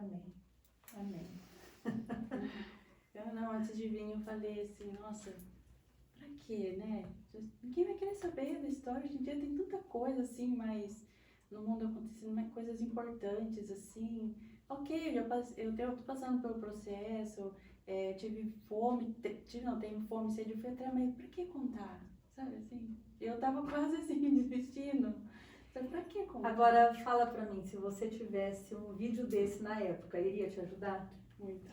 Amém. Amém. Antes de vir eu falei assim, nossa, pra quê, né? Ninguém vai querer saber da história, hoje em dia tem tanta coisa assim, mas no mundo acontecendo mais coisas importantes, assim. Ok, eu tô passando pelo processo, tive fome, tenho fome, sede, fui atrás, mas pra que contar? Sabe assim? Eu tava quase assim, desistindo. Sabe, pra que contar? Agora, fala pra mim, se você tivesse um vídeo desse na época, iria te ajudar? Muito.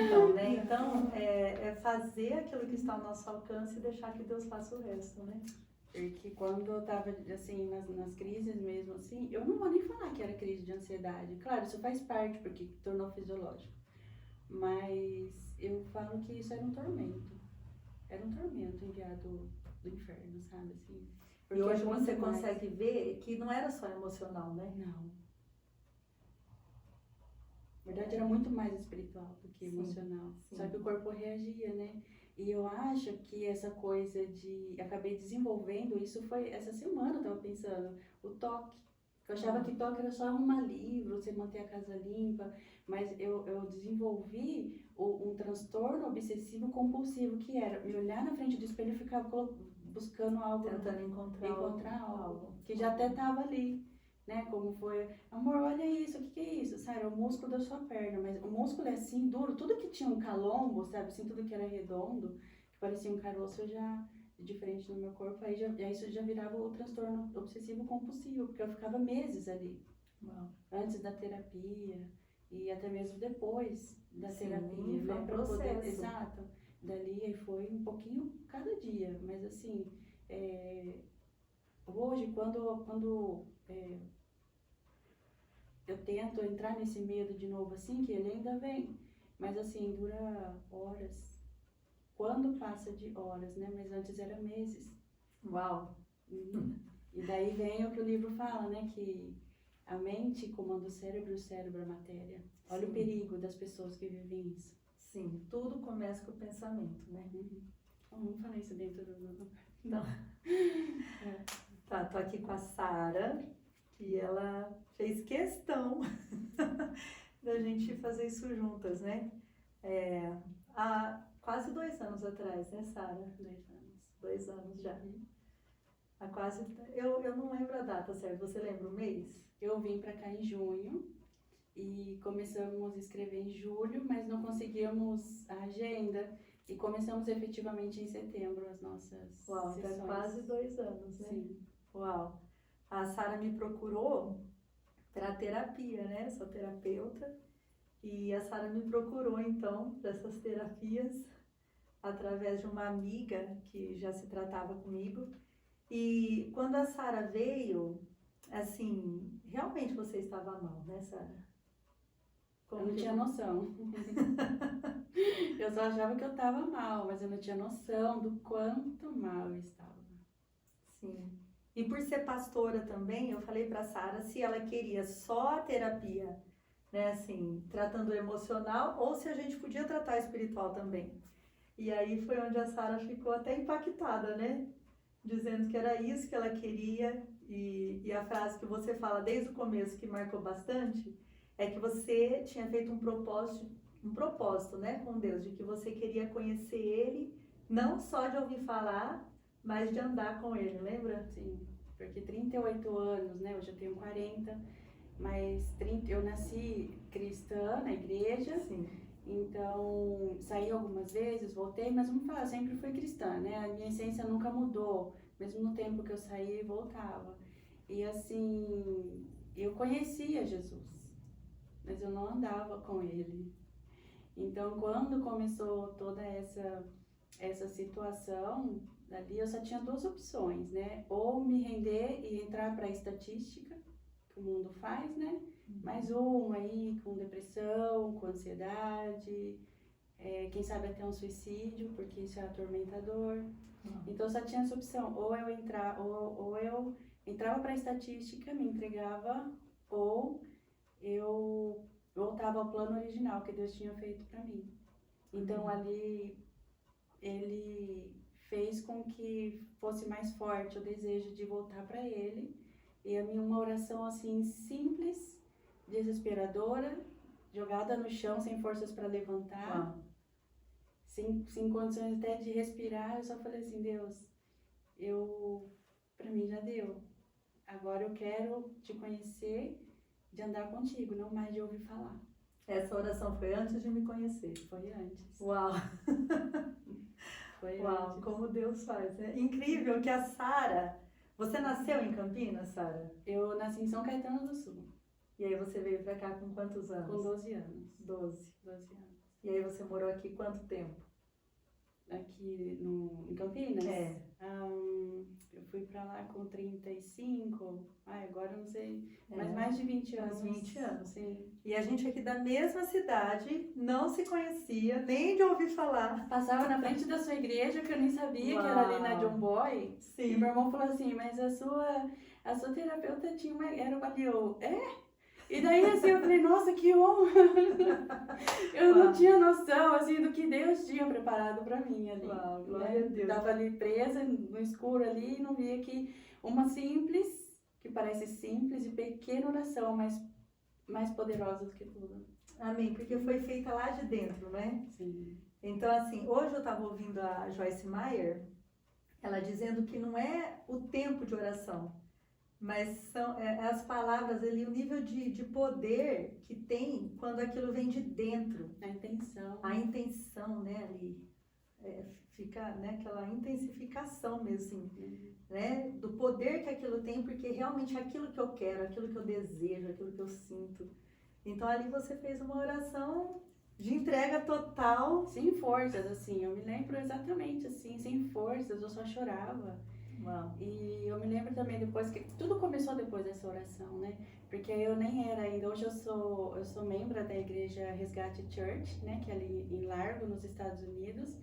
Então, né? Então, é fazer aquilo que está ao nosso alcance e deixar que Deus faça o resto, né? Porque quando eu tava, assim, nas crises mesmo, assim, eu não vou nem falar que era crise de ansiedade. Claro, isso faz parte, porque tornou fisiológico. Mas eu falo que isso era um tormento. Era um tormento enviado do inferno, sabe, assim. E hoje é muito você mais. consegue ver que não era só emocional, né? Não. Na verdade, era muito mais espiritual do que emocional. Sim. Só que o corpo reagia, né? E eu acho que essa coisa de... Acabei desenvolvendo, isso foi essa semana, eu tava pensando, o toque. Eu achava que toque era só arrumar livro, você manter a casa limpa, mas eu desenvolvi um transtorno obsessivo compulsivo, que era me olhar na frente do espelho e ficar buscando algo, Tentando encontrar algo, que já até estava ali, né? Como foi, amor, olha isso, o que é isso? Sabe, é o músculo da sua perna, mas o músculo é assim, duro, tudo que tinha um calombo, sabe, assim, tudo que era redondo, que parecia um caroço, eu já diferente no meu corpo, aí isso já virava o transtorno obsessivo compulsivo, porque eu ficava meses ali, antes da terapia e até mesmo depois da terapia, foi né, um para poder, processo. exato, dali aí foi um pouquinho cada dia, mas assim, hoje quando eu tento entrar nesse medo de novo assim, que ele ainda vem, mas assim, dura horas, quando passa de horas, né, mas antes era meses. Uau! E daí vem o que o livro fala, né? Que a mente comanda o cérebro a matéria. Olha o perigo das pessoas que vivem isso. Sim, tudo começa com o pensamento, né? Vamos falar isso dentro do... Não. Tá, tô aqui com a Sara, que ela fez questão da gente fazer isso juntas, né? Há quase 2 anos atrás, né, Sara? 2 anos. 2 anos já. Há quase... Eu não lembro a data certa, você lembra o mês? Eu vim pra cá em junho e começamos a escrever em julho, mas não conseguimos a agenda e começamos efetivamente em setembro as nossas Uau, sessões. então quase 2 anos, né? Sim. Uau. A Sara me procurou para terapia, né? Sou terapeuta. E a Sara me procurou, então, para essas terapias, através de uma amiga que já se tratava comigo. E quando a Sara veio, assim, realmente você estava mal, né, Sara? Eu não tinha noção. Eu só achava que eu estava mal, mas eu não tinha noção do quanto mal eu estava. Sim. E por ser pastora também, eu falei para a Sara se ela queria só a terapia, né, assim, tratando o emocional, ou se a gente podia tratar espiritual também. E aí foi onde a Sara ficou até impactada, né? Dizendo que era isso que ela queria. E a frase que você fala desde o começo, que marcou bastante, é que você tinha feito um propósito, né, com Deus, de que você queria conhecer Ele, não só de ouvir falar, mas de andar com Ele, lembra? Sim, porque 38 anos, né? Hoje eu tenho 40, mas eu nasci cristã na igreja. Sim. Então, saí algumas vezes, voltei, mas vamos falar, sempre fui cristã, né? A minha essência nunca mudou, mesmo no tempo que eu saí, voltava. E assim, eu conhecia Jesus, mas eu não andava com ele. Então, quando começou toda essa situação, ali eu só tinha 2 opções, né? Ou me render e entrar para a estatística, que o mundo faz, né? Mais um aí com depressão, com ansiedade, quem sabe até um suicídio, porque isso é atormentador. Então só tinha essa opção, ou eu entrava para a estatística, me entregava, ou eu voltava ao plano original que Deus tinha feito para mim. Então ali ele fez com que fosse mais forte o desejo de voltar para ele E uma oração assim simples, desesperadora, jogada no chão sem forças para levantar, Uau. sem condições até de respirar. Eu só falei assim, Deus, para mim já deu. Agora eu quero te conhecer, de andar contigo, não mais de ouvir falar. Essa oração foi antes de me conhecer. Foi antes. Uau! Foi Uau, antes. como Deus faz, né? Incrível que a Sara... Você nasceu em Campinas, Sara? Eu nasci em São Caetano do Sul. E aí você veio pra cá com quantos anos? Com 12 anos. 12. 12 anos. E aí você morou aqui quanto tempo? Aqui em Campinas? É. Eu fui pra lá com 35, agora eu não sei, mas É. mais de 20 anos. Uns 20 anos. Sim. E a gente aqui da mesma cidade, não se conhecia, nem de ouvir falar. Passava na frente da sua igreja, que eu nem sabia que era ali na John Boy. Sim. E meu irmão falou assim, mas a sua terapeuta era uma bio. E daí assim, eu falei, nossa, que honra! Eu não tinha noção, assim, do que Deus tinha preparado pra mim ali. Uau, glória a Deus. Tava ali presa no escuro ali e não via que uma simples, que parece simples e pequena oração, mas mais poderosa do que tudo. Amém, porque foi feita lá de dentro, né? Sim. Então, assim, hoje eu estava ouvindo a Joyce Meyer, ela dizendo que não é o tempo de oração, mas são as palavras ali, o nível de poder que tem quando aquilo vem de dentro. A intenção. A intenção, né, ali, fica, né, aquela intensificação mesmo, assim, né, do poder que aquilo tem, porque realmente é aquilo que eu quero, aquilo que eu desejo, aquilo que eu sinto. Então ali você fez uma oração de entrega total. Sem forças, assim, eu me lembro exatamente assim, sem forças, eu só chorava. Uau. E eu me lembro também depois que tudo começou depois dessa oração, né? Porque eu nem era ainda, hoje eu sou membro da igreja Resgate Church, né? Que é ali em Largo, nos Estados Unidos.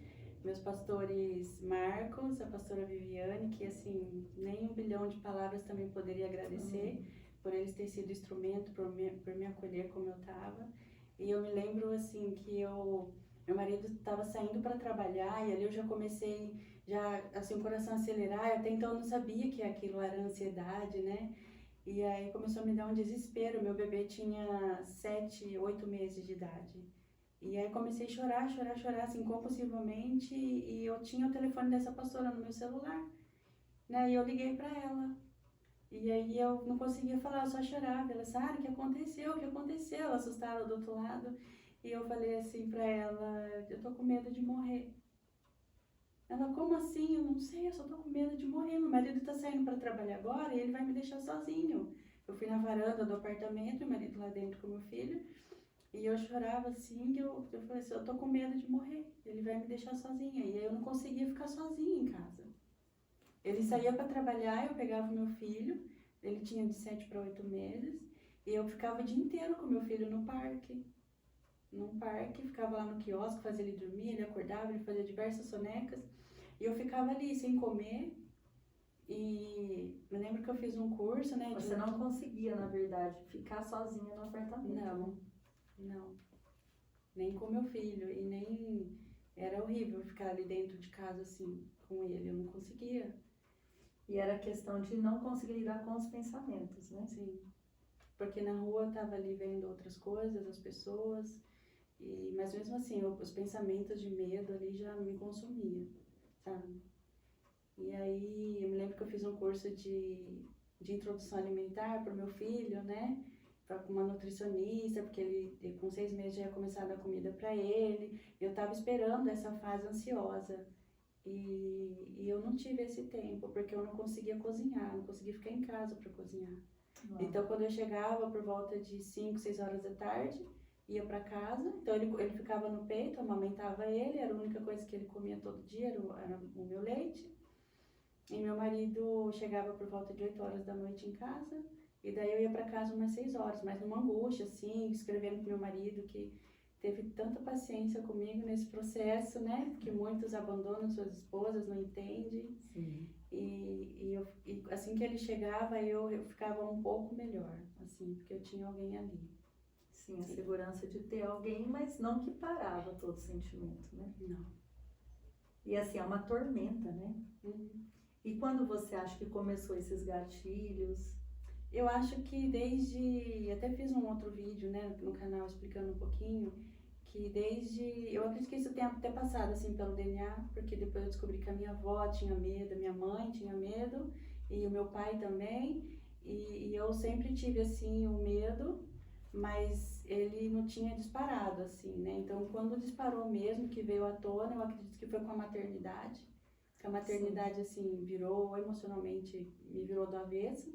Meus pastores Marcos, a pastora Viviane, que assim, nem 1 bilhão de palavras também poderia agradecer por eles terem sido instrumento, por me acolher como eu estava. E eu me lembro assim que meu marido estava saindo para trabalhar e ali eu já comecei assim, o coração acelerar. Até então eu não sabia que aquilo era ansiedade, né? E aí começou a me dar um desespero. Meu bebê tinha 7, 8 meses de idade. E aí comecei a chorar, assim, compulsivamente. E eu tinha o telefone dessa pastora no meu celular, né? E eu liguei para ela. E aí eu não conseguia falar, eu só chorava. Ela, Sara, o que aconteceu? O que aconteceu? Ela assustada do outro lado. E eu falei assim para ela, eu tô com medo de morrer. Ela, como assim? Eu não sei, eu só tô com medo de morrer. Meu marido tá saindo para trabalhar agora e ele vai me deixar sozinho. Eu fui na varanda do apartamento, meu marido lá dentro com meu filho. E eu chorava assim, eu falei assim, eu tô com medo de morrer. Ele vai me deixar sozinha. E aí eu não conseguia ficar sozinha em casa. Ele saía para trabalhar, eu pegava o meu filho, ele tinha de 7 para 8 meses, e eu ficava o dia inteiro com meu filho no parque. Num parque, ficava lá no quiosque, fazia ele dormir, ele acordava, ele fazia diversas sonecas, e eu ficava ali sem comer. E me lembro que eu fiz um curso, né? Você não conseguia, na verdade, ficar sozinha no apartamento. Não. Nem com meu filho, e nem... Era horrível ficar ali dentro de casa assim, com ele, eu não conseguia. E era questão de não conseguir lidar com os pensamentos, né? Sim. Porque na rua eu tava ali vendo outras coisas, as pessoas, mas mesmo assim, os pensamentos de medo ali já me consumiam, sabe? E aí, eu me lembro que eu fiz um curso de introdução alimentar pro meu filho, né? Com uma nutricionista, porque ele com 6 meses já ia começar a dar comida para ele. Eu tava esperando essa fase ansiosa. E eu não tive esse tempo, porque eu não conseguia cozinhar, não conseguia ficar em casa para cozinhar. Uau. Então, quando eu chegava por volta de 5, 6 horas da tarde, ia para casa. Então, ele ficava no peito, eu amamentava ele, era a única coisa que ele comia todo dia, era o meu leite. E meu marido chegava por volta de 8 horas da noite em casa, e daí eu ia para casa umas 6 horas, mas numa angústia, assim, escrevendo pro meu marido que teve tanta paciência comigo nesse processo, né? Porque muitos abandonam suas esposas, não entendem. Sim. E assim que ele chegava, eu ficava um pouco melhor, assim, porque eu tinha alguém ali. Sim, a segurança de ter alguém, mas não que parava todo o sentimento, né? Não. E assim, é uma tormenta, né? Uhum. E quando você acha que começou esses gatilhos? Eu acho que até fiz um outro vídeo, né, no canal explicando um pouquinho, eu acredito que isso tenha até passado, assim, pelo DNA, porque depois eu descobri que a minha avó tinha medo, a minha mãe tinha medo, e o meu pai também, e eu sempre tive, assim, o medo, mas ele não tinha disparado, assim, né, então quando disparou mesmo, que veio à tona, eu acredito que foi com a maternidade, que a maternidade, assim, virou, emocionalmente, me virou do avesso,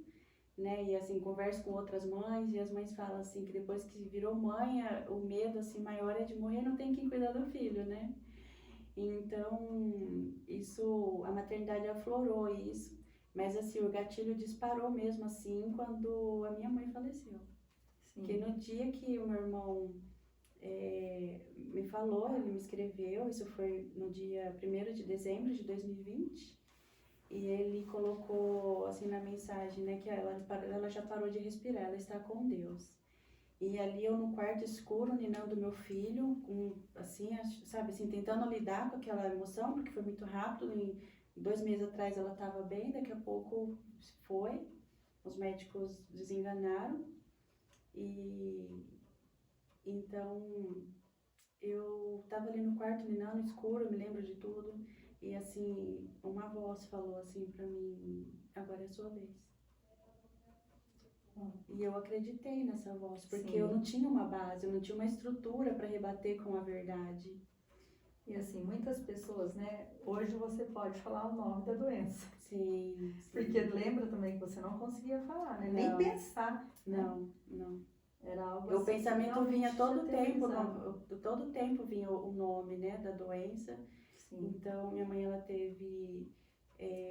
né? E assim, converso com outras mães e as mães falam assim que depois que virou mãe, o medo assim maior é de morrer, não tem quem cuidar do filho, né? Então, isso, a maternidade aflorou isso, mas assim, o gatilho disparou mesmo assim quando a minha mãe faleceu. Porque no dia que o meu irmão me falou, ele me escreveu, isso foi no dia 1º de dezembro de 2020, e ele colocou assim na mensagem, né, que ela já parou de respirar, ela está com Deus. E ali eu no quarto escuro, ninando meu filho, assim, sabe, assim, tentando lidar com aquela emoção, porque foi muito rápido. Em 2 meses atrás ela estava bem, daqui a pouco foi. Os médicos desenganaram. E então eu estava ali no quarto, ninando escuro, eu me lembro de tudo. E assim, uma voz falou assim pra mim, agora é a sua vez. E eu acreditei nessa voz, porque eu não tinha uma base, eu não tinha uma estrutura para rebater com a verdade. E assim, muitas pessoas, né? Hoje você pode falar o nome da doença. Sim. Porque lembra também que você não conseguia falar, né? Não. Nem pensar. Não, né? não. Era algo O assim, pensamento vinha todo tempo. tempo vinha o nome, né, da doença. Sim. Então, minha mãe, ela teve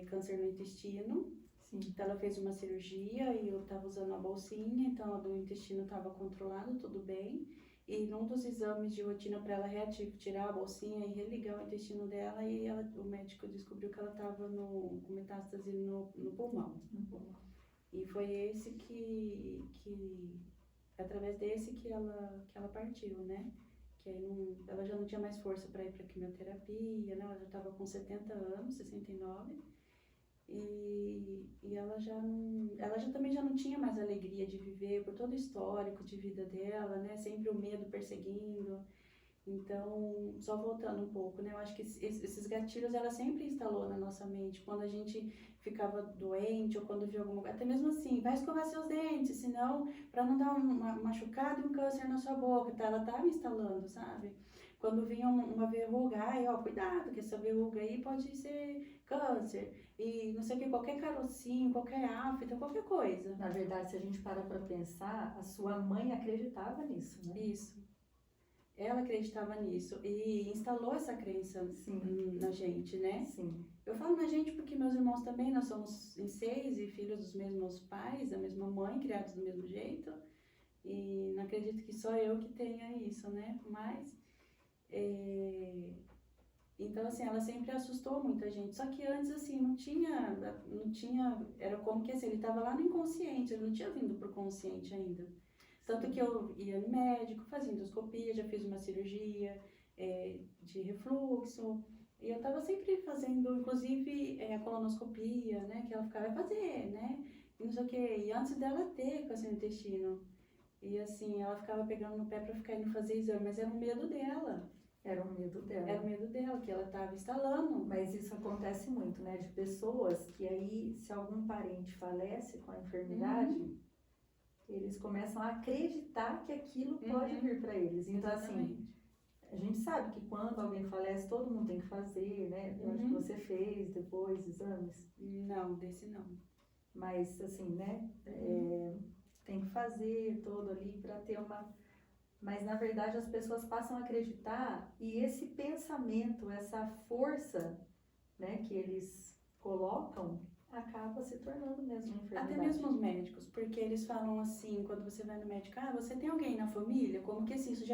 câncer no intestino. Sim. Então, ela fez uma cirurgia e eu estava usando a bolsinha, então a do intestino estava controlado, tudo bem. E num dos exames de rotina para ela tirar a bolsinha e religar o intestino dela, e o médico descobriu que ela estava com metástase no pulmão. E foi esse através desse que ela partiu, né? Que aí ela já não tinha mais força para ir para quimioterapia, né? Ela já estava com 70 anos, 69. E ela já também já não tinha mais alegria de viver por todo o histórico de vida dela, né? Sempre o medo perseguindo. Então, só voltando um pouco, né? Eu acho que esses gatilhos, ela sempre instalou na nossa mente. Quando a gente ficava doente ou quando via alguma coisa, até mesmo assim, vai escovar seus dentes, senão, para não dar um machucado e um câncer na sua boca, tá? Ela tava instalando, sabe? Quando vinha uma verruga, cuidado, que essa verruga aí pode ser câncer. E não sei o que, qualquer carocinho, qualquer afta, qualquer coisa. Na verdade, se a gente para pensar, a sua mãe acreditava nisso, né? Isso. Ela acreditava nisso e instalou essa crença na gente, né? Sim. Eu falo na gente porque meus irmãos também, nós somos em 6 e filhos dos mesmos pais, da mesma mãe, criados do mesmo jeito. E não acredito que só eu que tenha isso, né? Mas, então assim, ela sempre assustou muita gente. Só que antes, assim, não tinha, era como que assim, ele estava lá no inconsciente, ele não tinha vindo pro consciente ainda. Tanto que eu ia no médico, fazia endoscopia, já fiz uma cirurgia de refluxo. E eu tava sempre fazendo, inclusive, a colonoscopia, né? Que ela ficava, vai fazer, né? E não sei o quê. E antes dela ter câncer no intestino. E assim, ela ficava pegando no pé pra ficar indo fazer exame, mas era o medo dela. Era o medo dela. Era o medo dela, que ela tava instalando. Mas isso acontece muito, né? De pessoas que aí, se algum parente falece com a enfermidade, eles começam a acreditar que aquilo pode vir para eles. Então, assim, a gente sabe que quando alguém falece, todo mundo tem que fazer, né? Eu acho que você fez depois exames. Não, desse não. Mas, assim, né? Tem que fazer todo ali para ter uma... Mas, na verdade, as pessoas passam a acreditar e esse pensamento, essa força, né, que eles colocam, acaba se tornando mesmo uma enfermidade. Até mesmo os médicos, porque eles falam assim, quando você vai no médico, você tem alguém na família? Como que se isso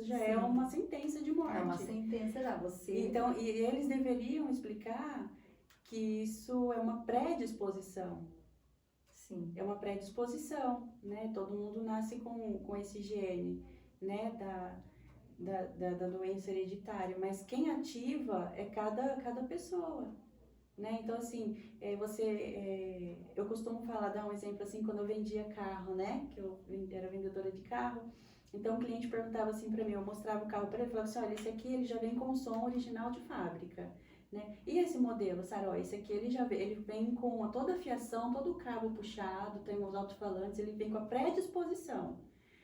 já é uma sentença de morte. É uma sentença já, você... Então, e eles deveriam explicar que isso é uma predisposição. Sim. É uma predisposição, né? Todo mundo nasce com esse gene, né? Da doença hereditária, mas quem ativa é cada pessoa. né? Então, assim, eu costumo falar, dar um exemplo assim, quando eu vendia carro, né? Que eu era vendedora de carro. Então, o cliente perguntava assim para mim, eu mostrava o carro para ele, falava assim, olha, esse aqui ele já vem com som original de fábrica, né? E esse modelo, Sara, ó, esse aqui ele vem com toda a fiação, todo o cabo puxado, tem os alto-falantes, ele vem com a predisposição.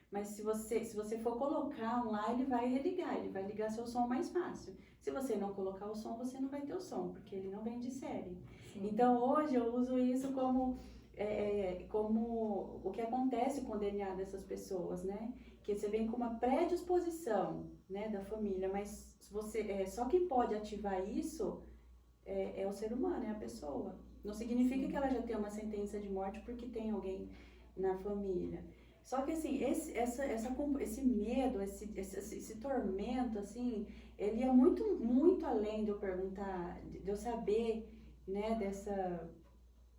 Mas se você for colocar um lá, ele vai ligar seu som mais fácil. Se você não colocar o som, você não vai ter o som, porque ele não vem de série. Sim. Então, hoje eu uso isso como o que acontece com o DNA dessas pessoas, né? Que você vem com uma predisposição, né, da família, mas só quem pode ativar isso é o ser humano, é a pessoa. Não significa que ela já tem uma sentença de morte porque tem alguém na família. Só que assim, esse medo, esse tormento, assim, ele é muito, muito além de eu perguntar, de eu saber, né,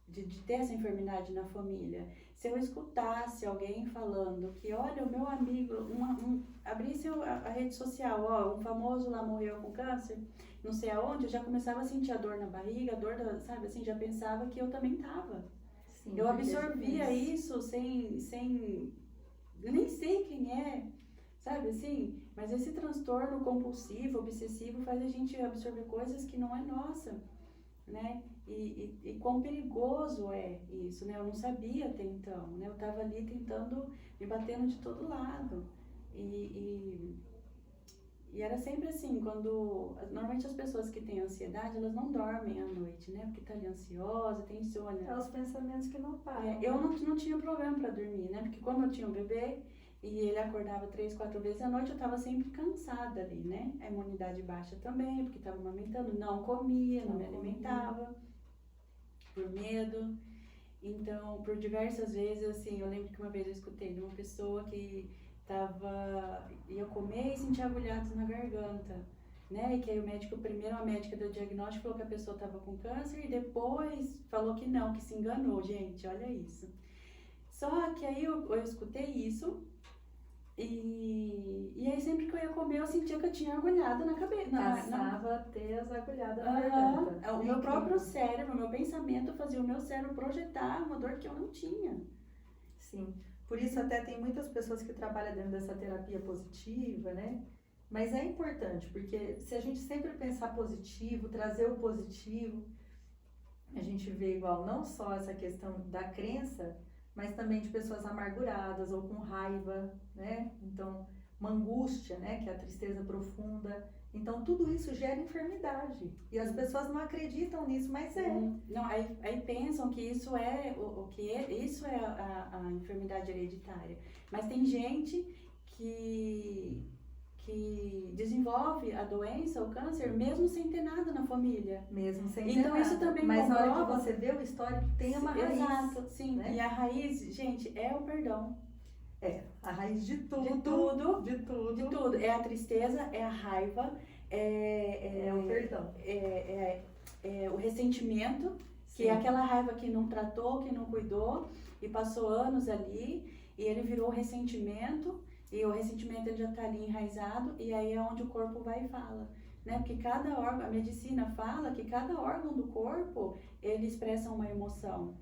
de ter essa enfermidade na família. Se eu escutasse alguém falando que, olha, o meu amigo, abrisse a rede social, ó, um famoso lá morreu com câncer, não sei aonde, eu já começava a sentir a dor na barriga, sabe, assim, já pensava que eu também tava. Sim, eu absorvia isso sem eu nem sei quem é, sabe assim? Mas esse transtorno compulsivo, obsessivo, faz a gente absorver coisas que não é nossa, né? E quão perigoso é isso, né? Eu não sabia até então, né? Eu tava ali tentando, me batendo de todo lado. E era sempre assim, normalmente as pessoas que têm ansiedade, elas não dormem à noite, né? Porque tá ali ansiosa, tem insônia. É os pensamentos que não param. Eu não tinha problema para dormir, né? Porque como eu tinha um bebê e ele acordava 3, 4 vezes à noite, eu tava sempre cansada ali, né? A imunidade baixa também, porque tava amamentando, não comia, não me alimentava, por medo. Então, por diversas vezes, assim, eu lembro que uma vez eu escutei de uma pessoa que ia comer e sentia agulhados na garganta, né? E que aí primeiro a médica deu o diagnóstico, falou que a pessoa estava com câncer e depois falou que não, que se enganou, gente, olha isso. Só que aí eu escutei isso e aí sempre que eu ia comer eu sentia que eu tinha agulhada na cabeça. Passava a ter as agulhadas na garganta. O meu próprio cérebro, o meu pensamento fazia o meu cérebro projetar uma dor que eu não tinha. Sim. Por isso até tem muitas pessoas que trabalham dentro dessa terapia positiva, né? Mas é importante, porque se a gente sempre pensar positivo, trazer o positivo, a gente vê igual não só essa questão da crença, mas também de pessoas amarguradas ou com raiva, né? Então, uma angústia, né? Que é a tristeza profunda. Então, tudo isso gera enfermidade. E as pessoas não acreditam nisso, mas é. Não, aí pensam que isso é isso é a enfermidade hereditária. Mas tem gente que desenvolve a doença, o câncer, mesmo sem ter nada na família. Mesmo sem ter então, nada. Isso também mas na hora que você vê o histórico, tem uma raiz. Exato, sim. Né? E a raiz, gente, é o perdão. A raiz de tudo. De tudo. É a tristeza, é a raiva, é o perdão. É o ressentimento, que é aquela raiva que não tratou, que não cuidou, e passou anos ali, e ele virou ressentimento, e o ressentimento ele já está ali enraizado, e aí é onde o corpo vai e fala. Né? Porque cada órgão, a medicina fala que cada órgão do corpo, ele expressa uma emoção.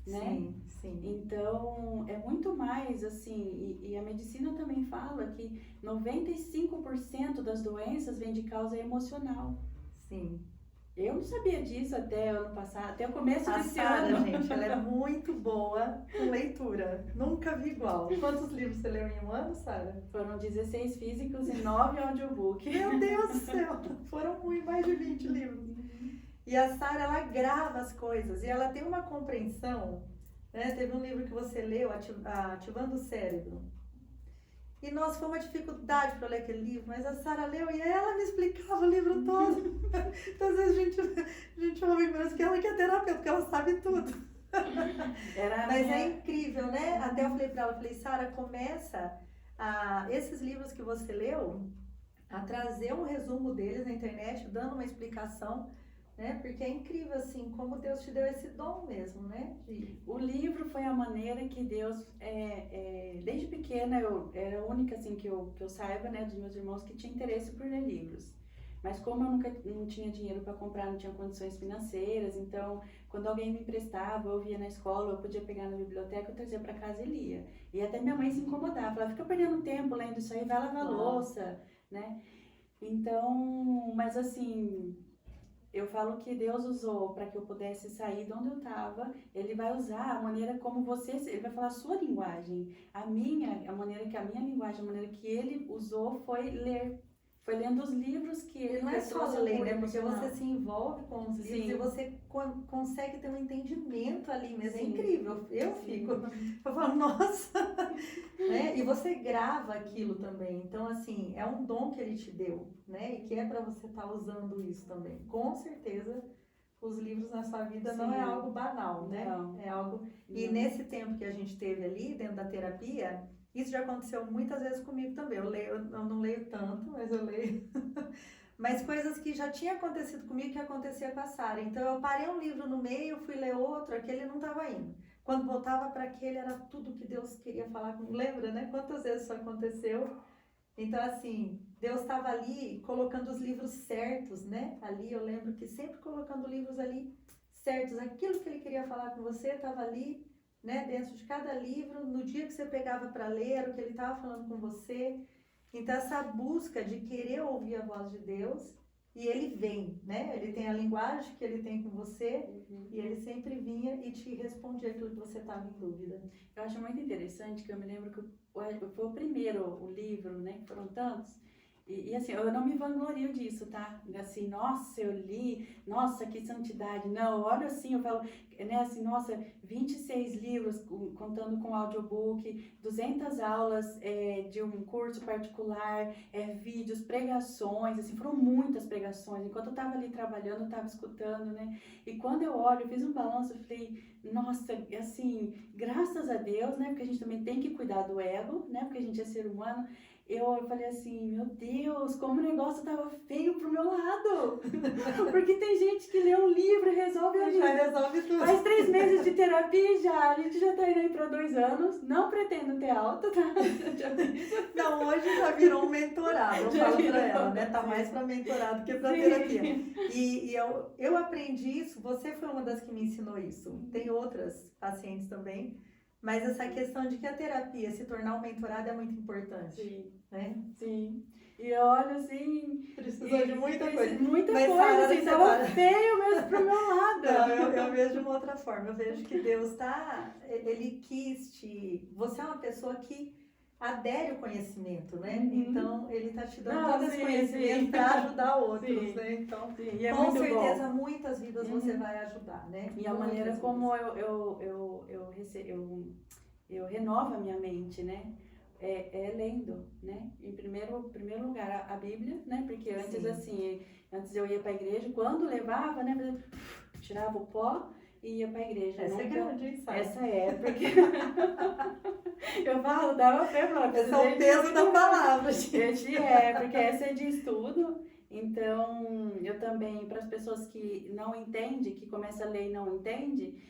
Né? Sim. Então, é muito mais assim, e a medicina também fala que 95% das doenças vêm de causa emocional. Sim. Eu não sabia disso até ano passado, até o começo desse Sara, ano. gente, ela é muito boa com leitura. Nunca vi igual. Quantos livros você leu em um ano, Sara? Foram 16 físicos e 9 audiobook. Meu Deus do céu! Foram mais de 20 livros. E a Sara, ela grava as coisas e ela tem uma compreensão, né? Teve um livro que você leu, Ativando o Cérebro. E, nossa, foi uma dificuldade para eu ler aquele livro, mas a Sara leu e ela me explicava o livro todo. Então, às vezes, a gente ouve menos que ela que é terapeuta, porque ela sabe tudo. Mas é incrível, né? Até eu falei para ela, Sara, começa esses livros que você leu, a trazer um resumo deles na internet, dando uma explicação, né? Porque é incrível, assim, como Deus te deu esse dom mesmo, né? O livro foi a maneira que Deus, desde pequena, eu era a única, assim, que eu saiba, né, dos meus irmãos que tinha interesse por ler livros. Mas como eu nunca não tinha dinheiro para comprar, não tinha condições financeiras, então quando alguém me emprestava, eu via na escola, eu podia pegar na biblioteca, eu trazia para casa e lia. E até minha mãe se incomodava, falava, fica perdendo tempo lendo isso aí, vai lavar louça, né? Então, mas assim, eu falo que Deus usou para que eu pudesse sair de onde eu estava. Ele vai usar a maneira como você, ele vai falar a sua linguagem. A maneira que a minha linguagem, a maneira que ele usou foi ler. Foi lendo os livros que ele não é só trouxe ler, apoio né? Porque emocional. você se envolve com os livros Sim. e você consegue ter um entendimento ali mesmo. É Sim. incrível. Eu fico, eu falo, nossa! Né? E você grava aquilo também. Então, assim, é um dom que ele te deu, né? E que é para você estar usando isso também. Com certeza, os livros na sua vida não é Sim. algo banal, né? Não. É algo... E Não. nesse tempo que a gente teve ali, dentro da terapia, isso já aconteceu muitas vezes comigo também. Eu não leio tanto, mas eu leio. Mas coisas que já tinha acontecido comigo que acontecia com a Sara. Então eu parei um livro no meio, fui ler outro, aquele não estava indo. Quando voltava para aquele era tudo que Deus queria falar comigo. Lembra, né? Quantas vezes isso aconteceu? Então assim, Deus estava ali colocando os livros certos, né? Ali eu lembro que sempre colocando livros ali certos. Aquilo que ele queria falar com você estava ali, né, dentro de cada livro, no dia que você pegava para ler, era o que ele estava falando com você. Então, essa busca de querer ouvir a voz de Deus, e ele vem, né? Ele tem a linguagem que ele tem com você, e ele sempre vinha e te respondia aquilo que você estava em dúvida. Eu acho muito interessante que eu me lembro que foi o primeiro, o livro, né, que foram tantos. E assim, eu não me vanglorio disso, tá? Assim, nossa, eu li, nossa, que santidade. Não, olha assim, eu falo, né, assim, nossa, 26 livros, contando com audiobook, 200 aulas de um curso particular, vídeos, pregações, assim, foram muitas pregações. Enquanto eu tava ali trabalhando, eu tava escutando, né? E quando eu olho, eu fiz um balanço, eu falei, nossa, assim, graças a Deus, né? Porque a gente também tem que cuidar do ego, né? Porque a gente é ser humano. Eu falei assim, meu Deus, como o negócio tava feio pro meu lado. Porque tem gente que lê um livro e resolve a vida. Já resolve tudo. Faz 3 meses de terapia já, a gente já tá indo aí pra 2 anos. Não pretendo ter alta, tá? Não, hoje já virou um mentorado, eu Já falo virou, pra ela, né? Tá sim. mais pra mentorado que pra Sim. terapia. E eu aprendi isso, você foi uma das que me ensinou isso. Tem outras pacientes também. Mas essa questão de que a terapia se tornar um mentorado é muito importante. Sim, Né? sim. E eu olho assim... Precisou de muita coisa. Muita Mas, coisa, Sara, assim, você tava para. feio mesmo pro meu lado. Não, eu vejo de uma outra forma. Eu vejo que Deus ele quis te... Você é uma pessoa que adere o conhecimento, né? Uhum. Então, ele tá te dando Não, todo esse sim, conhecimento sim. para ajudar outros, Sim. né? Então, Sim, e é com muito certeza, bom. muitas vidas você vai ajudar, né? E a Muitas maneira vidas. como eu renovo a minha mente, né? É lendo, né? Em primeiro lugar, a Bíblia, né? Porque antes, Sim. assim, antes eu ia para a igreja, quando levava, né? Tirava o pó e ia para a igreja. Essa é grande, sabe? Essa é, porque eu falo, dava fé, falava, Esse é o peso da palavra, gente. Porque essa é de estudo. Então, eu também, para as pessoas que não entendem, que começam a ler e não entendem,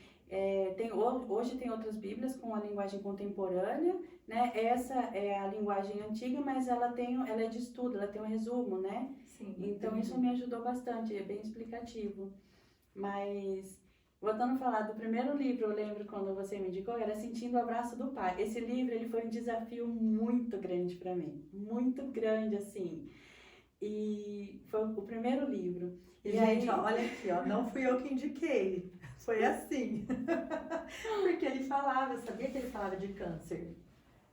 hoje tem outras Bíblias com a linguagem contemporânea, né? Essa é a linguagem antiga, mas ela é de estudo, ela tem um resumo, né? Sim, então isso me ajudou bastante, é bem explicativo. Mas, voltando a falar do primeiro livro, eu lembro quando você me indicou, era Sentindo o Abraço do Pai. Esse livro, ele foi um desafio muito grande para mim, muito grande, assim. E foi o primeiro livro. E gente, ó, olha aqui, ó, não fui eu que indiquei, foi assim. Porque ele falava, eu sabia que ele falava de câncer,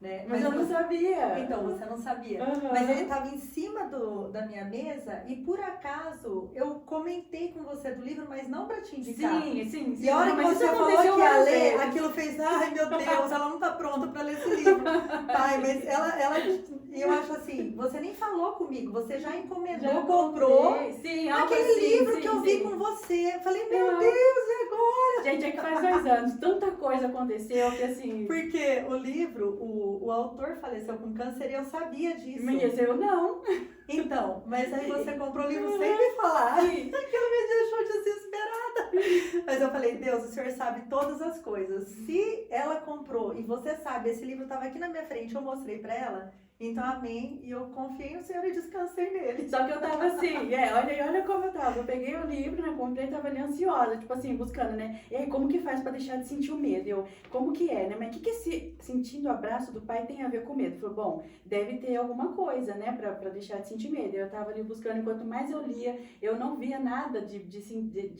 né? Mas eu não sabia. Então, você não sabia. Uhum. Mas ele estava em cima da minha mesa e por acaso eu comentei com você do livro, mas não para te indicar. Sim. E a hora que Mas você isso falou aconteceu que ia várias ler, vezes. aquilo fez, ai meu Deus, ela não tá pronta para ler esse livro. Pai, mas eu acho assim, você nem falou comigo, você já encomendou, comprou aquele livro que eu vi com você. Eu falei, meu Deus, e agora? Gente, é que faz 2 anos, tanta coisa aconteceu que assim... Porque o livro, o autor faleceu com câncer e eu sabia disso. Mas eu não. Então, mas aí você comprou o livro sem me falar. Aquilo me deixou desesperada. Mas eu falei, Deus, o Senhor sabe todas as coisas. Se ela comprou e você sabe, esse livro estava aqui na minha frente, eu mostrei para ela, então amém, e eu confiei no Senhor e descansei nele. Só que eu tava assim, olha como eu tava. Eu peguei o livro, né, comprei, tava ali ansiosa, tipo assim, buscando, né? E aí, como que faz pra deixar de sentir o medo? Eu, como que é, né? Mas o que esse sentindo o abraço do pai tem a ver com medo? Falei, bom, deve ter alguma coisa, né, pra deixar de sentir medo. Eu tava ali buscando, e quanto mais eu lia, eu não via nada de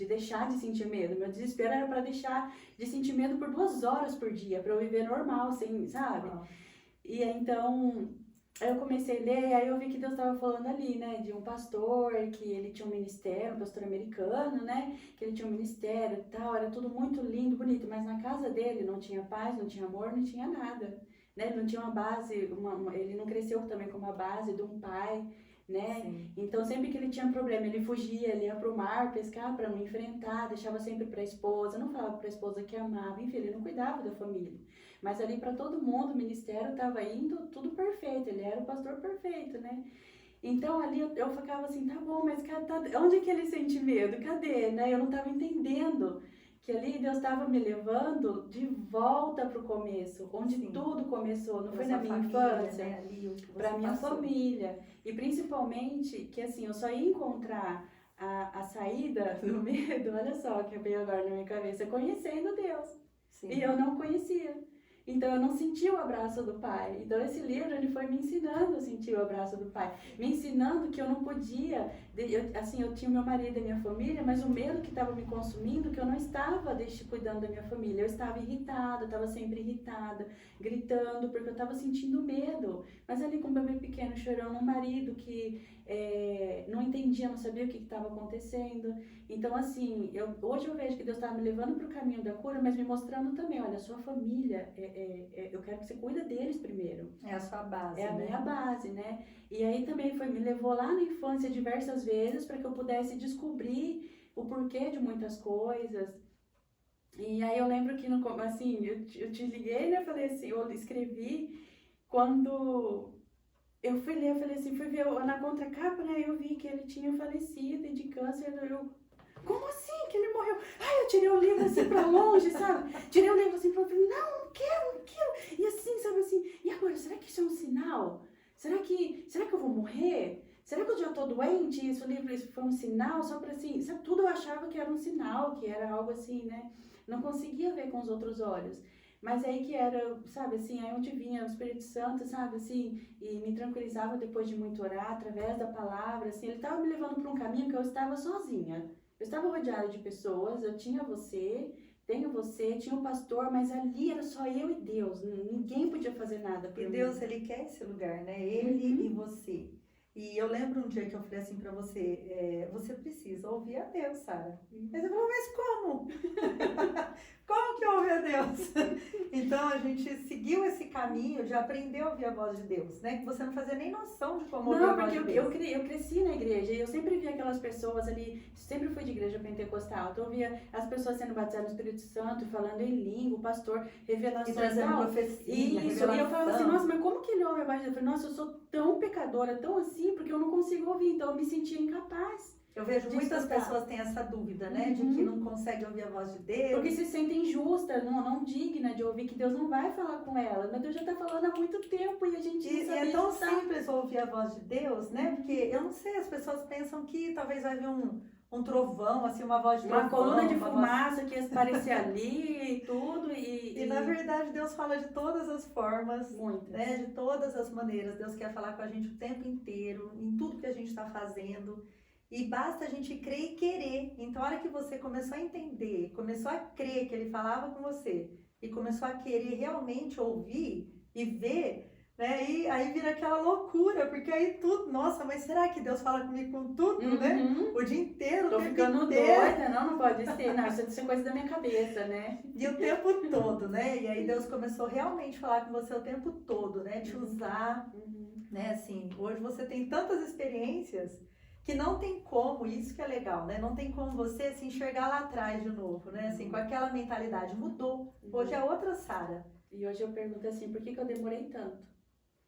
deixar de sentir medo. Meu desespero era pra deixar de sentir medo por 2 horas por dia, pra eu viver normal, assim, sabe? E aí, então, aí eu comecei a ler, aí eu vi que Deus estava falando ali, né, de um pastor, que ele tinha um ministério, um pastor americano, né, que ele tinha um ministério e tal, era tudo muito lindo, bonito, mas na casa dele não tinha paz, não tinha amor, não tinha nada, né, ele não tinha uma base, ele não cresceu também com uma base de um pai, né, Sim. então sempre que ele tinha problema, ele fugia, ele ia pro mar pescar para não enfrentar, deixava sempre para a esposa, não falava para a esposa que amava, enfim, ele não cuidava da família. Mas ali para todo mundo, o ministério estava indo tudo perfeito, ele era o pastor perfeito, né? Então ali eu ficava assim, tá bom, mas onde é que ele sente medo? Cadê? Né? Eu não estava entendendo que ali Deus estava me levando de volta para o começo, onde Sim. tudo começou, não Pra foi sua na minha família, infância, né, ali, o que você para minha passou. família. E principalmente que assim, eu só ia encontrar a saída do medo, olha só que veio agora na minha cabeça, conhecendo Deus. Sim. E eu não conhecia. Então eu não sentia o abraço do pai. Então esse livro ele foi me ensinando a sentir o abraço do pai, me ensinando que eu não podia, eu tinha meu marido e minha família, mas o medo que estava me consumindo, que eu não estava cuidando da minha família, eu estava irritada, eu estava sempre irritada, gritando porque eu estava sentindo medo. Mas ali com um bebê pequeno chorando, um marido que não entendia, não sabia o que estava acontecendo. Então assim, hoje eu vejo que Deus estava me levando para o caminho da cura, mas me mostrando também, olha, a sua família eu quero que você cuida deles primeiro. É a sua base, É a né? minha base, né? E aí também me levou lá na infância diversas vezes para que eu pudesse descobrir o porquê de muitas coisas. E aí eu lembro que, assim, eu te liguei, né? Falei assim, eu escrevi quando eu fui ler, eu falei assim, fui ver na contracapa, né? Eu vi que ele tinha falecido de câncer, como assim que ele morreu? Ai, eu tirei o livro assim pra longe, sabe? Tirei o livro assim pra longe, não quero. E assim, sabe assim, e agora, será que isso é um sinal? Será que eu vou morrer? Será que eu já tô doente? Isso foi um sinal? Só pra assim, sabe, tudo eu achava que era um sinal, que era algo assim, né? Não conseguia ver com os outros olhos. Mas aí que era, sabe, assim, aí onde vinha o Espírito Santo, sabe, assim, e me tranquilizava depois de muito orar, através da palavra, assim, ele estava me levando para um caminho que eu estava sozinha. Eu estava rodeada de pessoas, eu tinha tenho você, tinha um pastor, mas ali era só eu e Deus, ninguém podia fazer nada por E mim. Deus, ele quer esse lugar, né? Ele e você. E eu lembro um dia que eu falei assim pra você, você precisa ouvir a Deus, Sara. Aí você falou, mas como? Como que ouve a Deus? Então a gente seguiu esse caminho de aprender a ouvir a voz de Deus, né? Que você não fazia nem noção de como ouvir a voz de Deus. Não, porque eu cresci na igreja e eu sempre via aquelas pessoas ali, sempre fui de igreja pentecostal, então eu via as pessoas sendo batizadas no Espírito Santo, falando em língua, o pastor, revelações E trazendo profecia, Isso, e eu falava assim, nossa, mas como que ele ouve a voz de Deus? Eu falei, nossa, eu sou tão pecadora, tão assim, porque eu não consigo ouvir, então eu me sentia incapaz. Eu vejo muitas pessoas têm essa dúvida, né? De que não conseguem ouvir a voz de Deus. Porque se sentem injustas, não digna de ouvir que Deus não vai falar com ela. Mas Deus já está falando há muito tempo e a gente não sabe. E é tão simples ouvir a voz de Deus, né? Porque eu não sei, as pessoas pensam que talvez vai vir um trovão, assim, uma voz de trovão. Uma coluna de fumaça que ia aparecer ali e tudo. E na verdade Deus fala de todas as formas, muitas, né? De todas as maneiras. Deus quer falar com a gente o tempo inteiro, em tudo que a gente está fazendo. E basta a gente crer e querer. Então, a hora que você começou a entender, começou a crer que ele falava com você, e começou a querer realmente ouvir e ver, né? E aí vira aquela loucura, porque aí tudo, nossa, mas será que Deus fala comigo com tudo, né? O dia inteiro, Tô o tempo ficando inteiro. doida, não pode ser. Não, isso é coisa da minha cabeça, né? E o tempo todo, né? E aí Deus começou realmente a falar com você o tempo todo, né? Te usar, né? Assim, hoje você tem tantas experiências que não tem como, isso que é legal, né? Não tem como você se enxergar lá atrás de novo, né? Assim, com aquela mentalidade. Mudou. Hoje é outra Sara. E hoje eu pergunto assim, por que eu demorei tanto?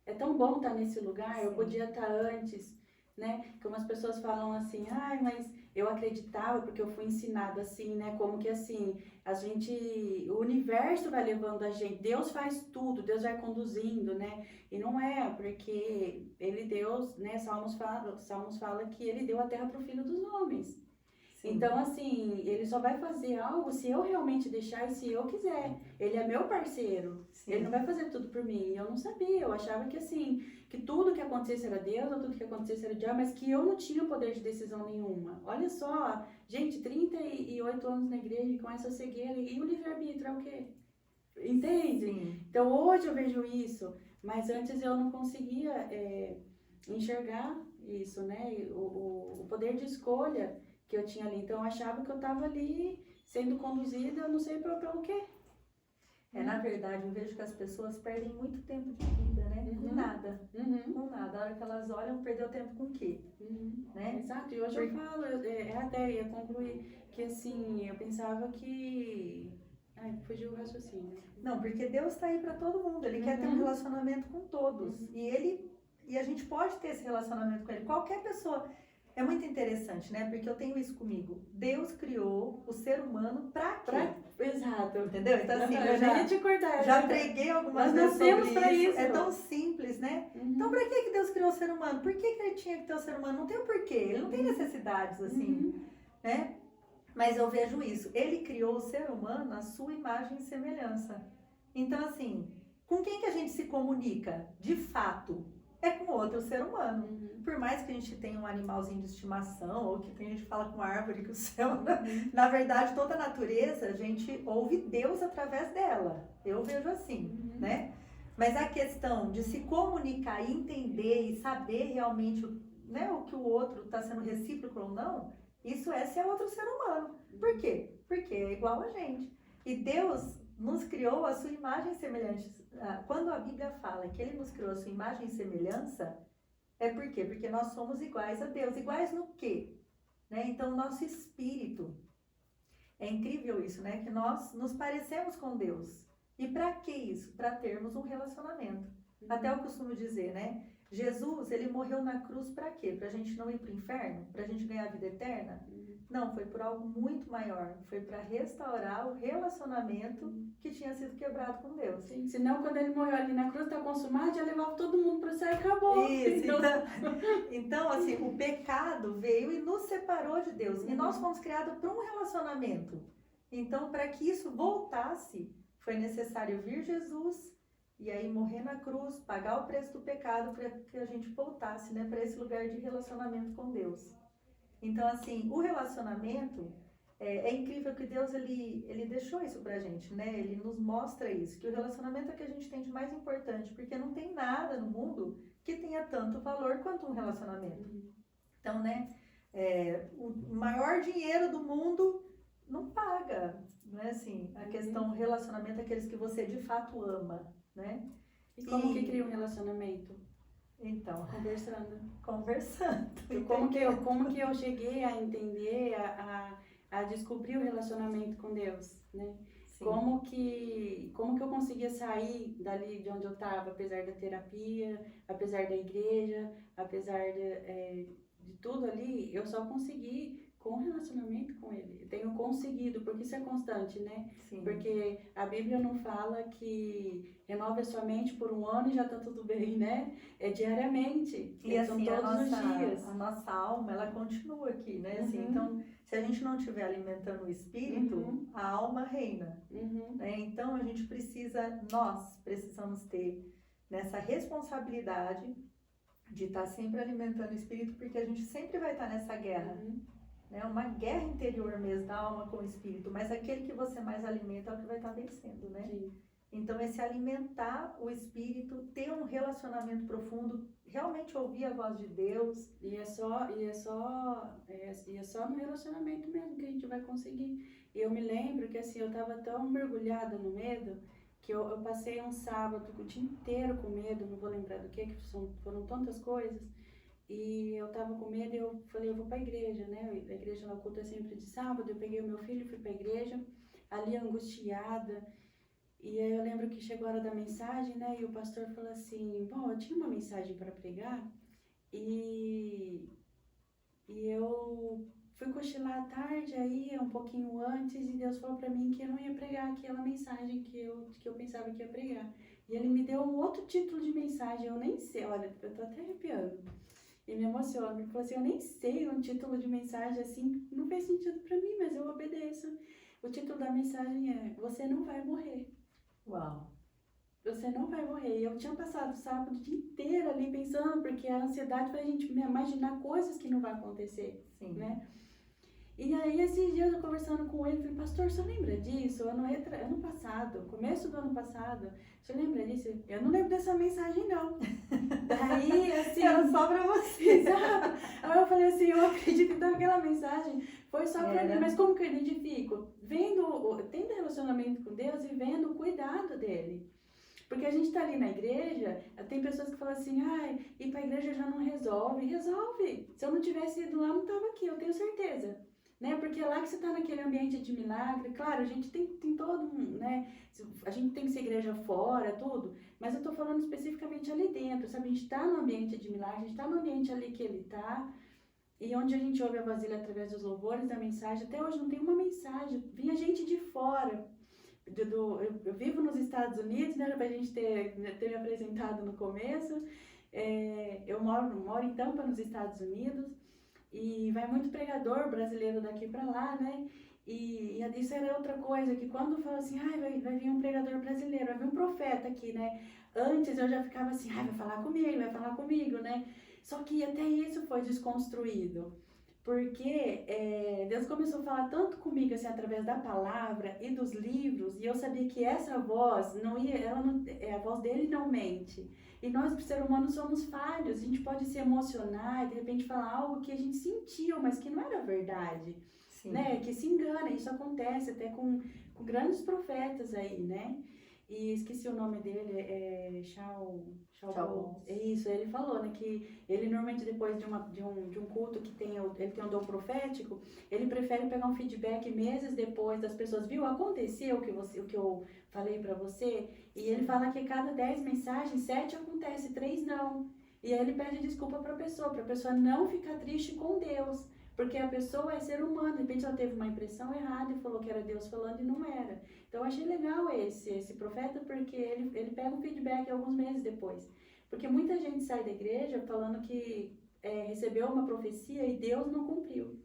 É tão bom estar nesse lugar, eu podia estar antes, né? Como as pessoas falam assim, ai, mas eu acreditava porque eu fui ensinado assim, né? Como que assim, o universo vai levando a gente, Deus faz tudo, Deus vai conduzindo, né? E não é, porque Deus, né? Salmos fala que ele deu a terra para o filho dos homens. Sim. Então, assim, ele só vai fazer algo se eu realmente deixar e se eu quiser. Ele é meu parceiro. Sim. Ele não vai fazer tudo por mim. Eu não sabia. Eu achava que, assim, que tudo que acontecesse era Deus, ou tudo que acontecesse era diabo, mas que eu não tinha poder de decisão nenhuma. Olha só, gente, 38 anos na igreja com essa cegueira. E o livre-arbítrio é o quê? Entende? Sim. Então, hoje eu vejo isso. Mas antes eu não conseguia enxergar isso, né? O poder de escolha que eu tinha ali. Então, eu achava que eu estava ali sendo conduzida, eu não sei pelo quê. Na verdade, eu vejo que as pessoas perdem muito tempo de vida, né? Uhum. Com nada. Uhum. Com nada. A hora que elas olham, perdeu tempo com o quê? Uhum. Né? Exato. E hoje eu falo, até ia concluir que, assim, eu pensava que... Ai, fugiu o raciocínio. Não, porque Deus está aí para todo mundo. Ele quer ter um relacionamento com todos. E a gente pode ter esse relacionamento com ele. Qualquer pessoa. É muito interessante, né? Porque eu tenho isso comigo. Deus criou o ser humano para quê? Exato. Entendeu? Então, assim, eu ia te cortar. já preguei algumas vezes sobre isso. É tão simples, né? Então, para que Deus criou o ser humano? Por que ele tinha que ter o ser humano? Não tem o porquê. Ele não tem necessidades, assim, né? Mas eu vejo isso. Ele criou o ser humano à sua imagem e semelhança. Então, assim, com quem que a gente se comunica? De fato, é com outro ser humano. Por mais que a gente tenha um animalzinho de estimação, ou que a gente fala com a árvore que o céu... Na verdade, toda a natureza, a gente ouve Deus através dela. Eu vejo assim, né? Mas a questão de se comunicar e entender e saber realmente, né, o que o outro está sendo recíproco ou não, isso é ser outro ser humano. Por quê? Porque é igual a gente. E Deus nos criou a sua imagem e semelhança. Quando a Bíblia fala que Ele nos criou a sua imagem e semelhança, é por quê? Porque nós somos iguais a Deus. Iguais no quê? Né? Então, o nosso espírito, é incrível isso, né? Que nós nos parecemos com Deus. E para que isso? Para termos um relacionamento. Até eu costumo dizer, né? Jesus, ele morreu na cruz para quê? Para a gente não ir para o inferno? Para a gente ganhar a vida eterna? Não, foi por algo muito maior. Foi para restaurar o relacionamento que tinha sido quebrado com Deus. Sim, senão quando ele morreu ali na cruz, está consumado, já levava todo mundo para o céu e acabou. Isso, então, assim, o pecado veio e nos separou de Deus. E nós fomos criados para um relacionamento. Então, para que isso voltasse, foi necessário vir Jesus e aí morrer na cruz, pagar o preço do pecado para que a gente voltasse, né, para esse lugar de relacionamento com Deus. Então, assim, o relacionamento, é incrível que Deus, ele deixou isso pra gente, né? Ele nos mostra isso, que o relacionamento é o que a gente tem de mais importante, porque não tem nada no mundo que tenha tanto valor quanto um relacionamento. Então, né, o maior dinheiro do mundo não paga, né? Assim, a questão do relacionamento é aqueles que você de fato ama, né? E como que cria um relacionamento? Então, conversando. Como que eu cheguei a entender, a descobrir o relacionamento com Deus, né? Sim. Como que eu conseguia sair dali de onde eu estava, apesar da terapia, apesar da igreja, apesar de tudo ali, eu só consegui com relacionamento com Ele. Eu tenho conseguido, porque isso é constante, né? Sim. Porque a Bíblia não fala que renova a sua mente por um ano e já está tudo bem, né? É diariamente. E assim, são todos os dias. A nossa alma, ela continua aqui, né? Assim, então, se a gente não estiver alimentando o espírito, a alma reina. Né? Então, nós precisamos ter nessa responsabilidade de estar sempre alimentando o espírito, porque a gente sempre vai estar nessa guerra. É uma guerra interior mesmo da alma com o espírito, mas aquele que você mais alimenta é o que vai estar vencendo, né? Sim. Então, esse alimentar o espírito, ter um relacionamento profundo, realmente ouvir a voz de Deus. E é só no relacionamento mesmo que a gente vai conseguir. E eu me lembro que assim, eu estava tão mergulhada no medo, que eu passei um sábado o dia inteiro com medo, não vou lembrar do que foram tantas coisas. E eu tava com medo e eu falei, eu vou pra igreja, né? A igreja lá, o culto é sempre de sábado. Eu peguei o meu filho e fui pra igreja, ali angustiada. E aí eu lembro que chegou a hora da mensagem, né? E o pastor falou assim, bom, eu tinha uma mensagem para pregar E eu fui cochilar à tarde, aí um pouquinho antes, e Deus falou para mim que eu não ia pregar aquela mensagem que eu pensava que ia pregar. E Ele me deu um outro título de mensagem, eu nem sei, olha, eu tô até arrepiando. E me emociona, ele falou assim, eu nem sei um título de mensagem assim, não fez sentido para mim, mas eu obedeço. O título da mensagem é, você não vai morrer. Uau. Você não vai morrer. E eu tinha passado o sábado o dia inteiro ali pensando, porque a ansiedade faz a gente imaginar coisas que não vão acontecer, Sim. né? E aí, esses dias eu conversando com ele, falei, pastor, você lembra disso? Ano passado, começo do ano passado, você lembra disso? Eu não lembro dessa mensagem, não. Daí, assim... Era só pra você. Exato. Aí eu falei assim, eu acredito naquela mensagem, foi só pra mim, mas como que eu identifico? Tendo relacionamento com Deus e vendo o cuidado dele. Porque a gente tá ali na igreja, tem pessoas que falam assim, ai, ir pra igreja já não resolve. Resolve! Se eu não tivesse ido lá, eu não tava aqui, eu tenho certeza. Né? Porque é lá que você tá naquele ambiente de milagre. Claro, a gente tem todo um, né? A gente tem que ser igreja fora, tudo. Mas eu tô falando especificamente ali dentro, sabe? A gente tá no ambiente de milagre, a gente tá no ambiente ali que ele tá. E onde a gente ouve a voz dele através dos louvores, da mensagem. Até hoje não tem uma mensagem. Vinha gente de fora. Eu vivo nos Estados Unidos, né, pra gente ter me apresentado no começo. Eu moro em Tampa, nos Estados Unidos, e vai muito pregador brasileiro daqui pra lá, né? E isso era outra coisa, que quando fala assim, ai, vai vir um pregador brasileiro, vai vir um profeta aqui, né? Antes eu já ficava assim, ai, vai falar comigo, né? Só que até isso foi desconstruído. Porque Deus começou a falar tanto comigo assim através da palavra e dos livros, e eu sabia que essa voz a voz dele não mente. E nós, ser humanos, somos falhos. A gente pode se emocionar e de repente falar algo que a gente sentiu, mas que não era verdade, Sim. né? Que se engana. Isso acontece até com grandes profetas aí, né? E esqueci o nome dele, Shaul. Isso, ele falou, né, que ele normalmente depois de um culto que ele tem um dom profético, ele prefere pegar um feedback meses depois das pessoas, viu, aconteceu o que eu falei pra você? E Sim. ele fala que cada 10 mensagens, 7 acontece, 3 não. E aí ele pede desculpa pra pessoa não ficar triste com Deus. Porque a pessoa é ser humano, de repente ela teve uma impressão errada e falou que era Deus falando e não era. Então eu achei legal esse profeta, porque ele pega um feedback alguns meses depois. Porque muita gente sai da igreja falando que recebeu uma profecia e Deus não cumpriu.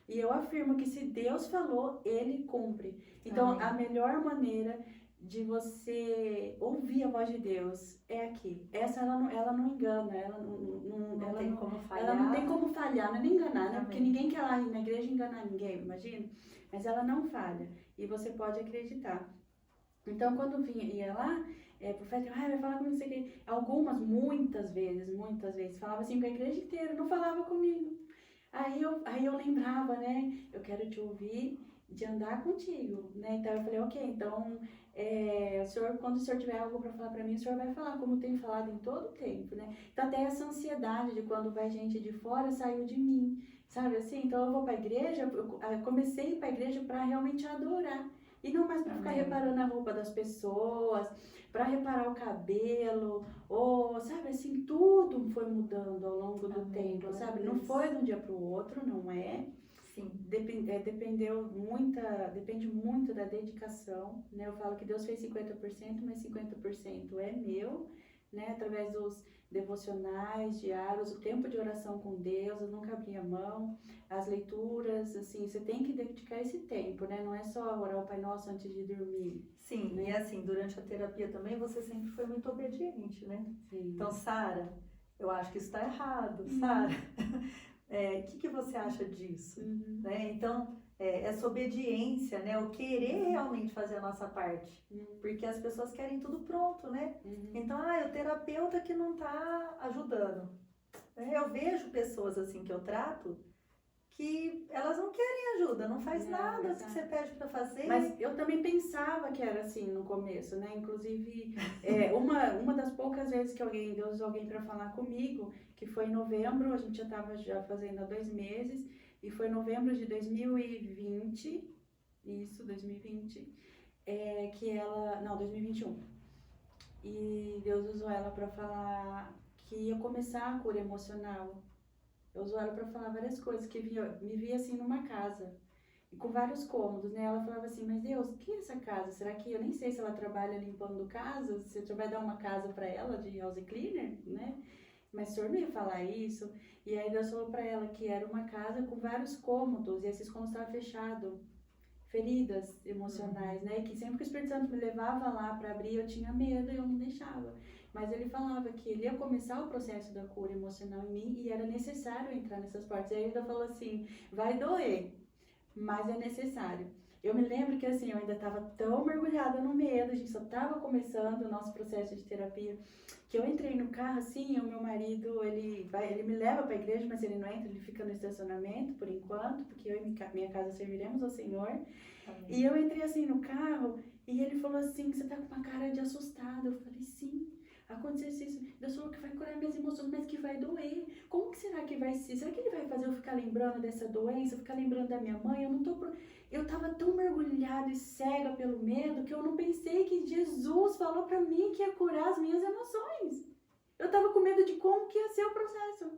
E eu afirmo que se Deus falou, Ele cumpre. Então, Amém. A melhor maneira de você ouvir a voz de Deus é aqui. Essa ela não engana, Não tem como falhar. Ela não tem como falhar, não é nem enganar, né? Amém. Porque ninguém quer lá ir na igreja enganar ninguém, imagina. Mas ela não falha e você pode acreditar. Então, quando ia lá, o profeta, vai falar comigo, não sei o quê. Muitas vezes, falava assim com a igreja inteira, não falava comigo. Aí eu lembrava, né? Eu quero te ouvir, de andar contigo, né? Então eu falei, ok, então quando o senhor tiver algo para falar para mim, o senhor vai falar, como tem falado em todo o tempo, né? Então até essa ansiedade de quando vai gente de fora saiu de mim, sabe assim? Então eu vou para a igreja, eu comecei a ir para a igreja para realmente adorar. E não mais para ficar reparando a roupa das pessoas, para reparar o cabelo, ou, sabe, assim, tudo foi mudando ao longo do tempo, sabe? Não foi de um dia para o outro, não é? Sim. Depende muito da dedicação, né? Eu falo que Deus fez 50%, mas 50% é meu, né? Através dos devocionais diários, o tempo de oração com Deus, eu nunca abri a mão, as leituras, assim, você tem que dedicar esse tempo, né? Não é só orar o Pai Nosso antes de dormir. Sim, né? E assim, durante a terapia também você sempre foi muito obediente, né? Sim. Então, Sara, eu acho que isso está errado, Sara. O que você acha disso? Né? Então, essa obediência, né? O querer realmente fazer a nossa parte. Porque as pessoas querem tudo pronto, né? Então, o terapeuta que não está ajudando. Eu vejo pessoas assim que eu trato que elas não querem ajuda, não faz nada que você pede para fazer. Mas eu também pensava que era assim no começo, né? Inclusive, uma das poucas vezes que Deus usou alguém para falar comigo, que foi em novembro, a gente já estava fazendo há 2 meses, e foi em novembro de 2020, 2021. E Deus usou ela para falar que ia começar a cura emocional. Eu usou ela para falar várias coisas, que me via assim numa casa, com vários cômodos, né? Ela falava assim, mas Deus, o que é essa casa? Será que, eu nem sei se ela trabalha limpando casas, se você vai dar uma casa para ela de house cleaner, né? Mas o senhor não ia falar isso? E aí Deus falou para ela que era uma casa com vários cômodos, e esses cômodos estavam fechados, feridas emocionais, né? E que sempre que o Espírito Santo me levava lá para abrir, eu tinha medo e eu não deixava. Mas ele falava que ele ia começar o processo da cura emocional em mim e era necessário entrar nessas portas. E aí ele ainda falou assim, vai doer, mas é necessário. Eu me lembro que assim, eu ainda estava tão mergulhada no medo, a gente só estava começando o nosso processo de terapia, que eu entrei no carro assim, e o meu marido, ele me leva para a igreja, mas ele não entra, ele fica no estacionamento por enquanto, porque eu e minha casa serviremos ao Senhor. Amém. E eu entrei assim no carro, e ele falou assim, você tá com uma cara de assustado. Eu falei, sim. Aconteceu isso, Deus falou que vai curar minhas emoções, mas que vai doer. Como que será que vai ser? Será que ele vai fazer eu ficar lembrando dessa doença, ficar lembrando da minha mãe? Eu tava tão mergulhada e cega pelo medo que eu não pensei que Jesus falou pra mim que ia curar as minhas emoções. Eu tava com medo de como que ia ser o processo.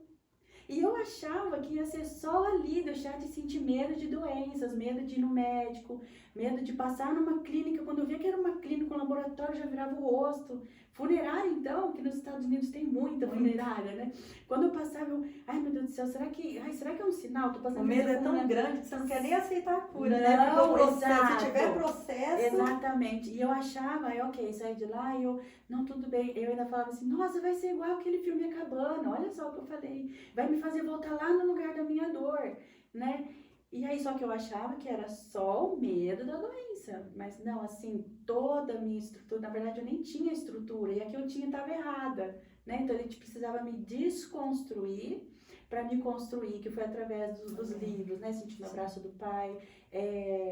E eu achava que ia ser só ali, deixar de sentir medo de doenças, medo de ir no médico, medo de passar numa clínica. Quando eu via que era uma clínica, um laboratório, já virava o rosto. Funerária, então, que nos Estados Unidos tem muita funerária, né? Quando eu passava, ai meu Deus do céu, será que é um sinal? Tô passando o medo é tão grande que você não quer nem aceitar a cura, não, né? Porque o processo, exato. Se tiver processo... Exatamente. E eu achava, ok, saí de lá e eu, não, tudo bem. Eu ainda falava assim, nossa, vai ser igual aquele filme A Cabana, olha só o que eu falei. Vai me fazer voltar lá no lugar da minha dor, né? E aí, só que eu achava que era só o medo da doença. Mas não, assim, toda a minha estrutura, na verdade eu nem tinha estrutura, e a que eu tinha estava errada, né? Então a gente precisava me desconstruir para me construir, que foi através dos livros, né? Sentindo o Abraço do Pai,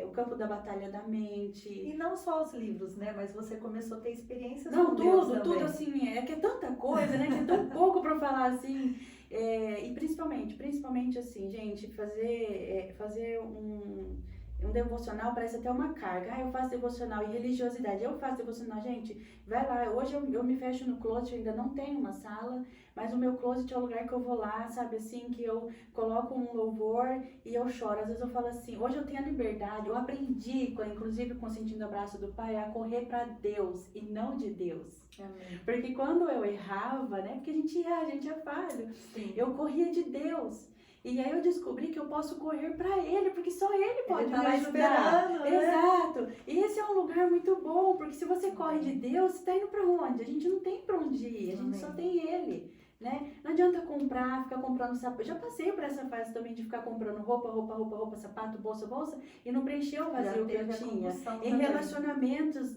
O Campo da Batalha da Mente. E não só os livros, né? Mas você começou a ter experiências não, com Deus também. Tudo assim, é que é tanta coisa, né? Que é tão pouco para falar assim. E principalmente assim, gente, fazer um devocional parece até uma carga. Eu faço devocional e religiosidade. Eu faço devocional, gente, vai lá. Hoje eu me fecho no closet, eu ainda não tenho uma sala, mas o meu closet é o lugar que eu vou lá, sabe assim, que eu coloco um louvor e eu choro. Às vezes eu falo assim, hoje eu tenho a liberdade, eu aprendi, inclusive com o Sentindo o Abraço do Pai, a correr para Deus e não de Deus. Amém. Porque quando eu errava, né, porque a gente é falho, Sim. eu corria de Deus. E aí eu descobri que eu posso correr para Ele, porque só Ele pode me ajudar. Esperando, né? Exato. E esse é um lugar muito bom, porque se você corre de Deus, você está indo para onde? A gente não tem para onde ir, a gente só tem Ele. Né? Não adianta ficar comprando sapato. Eu já passei por essa fase também de ficar comprando roupa, sapato, bolsa, e não preencher o vazio que eu tinha. Em relacionamentos,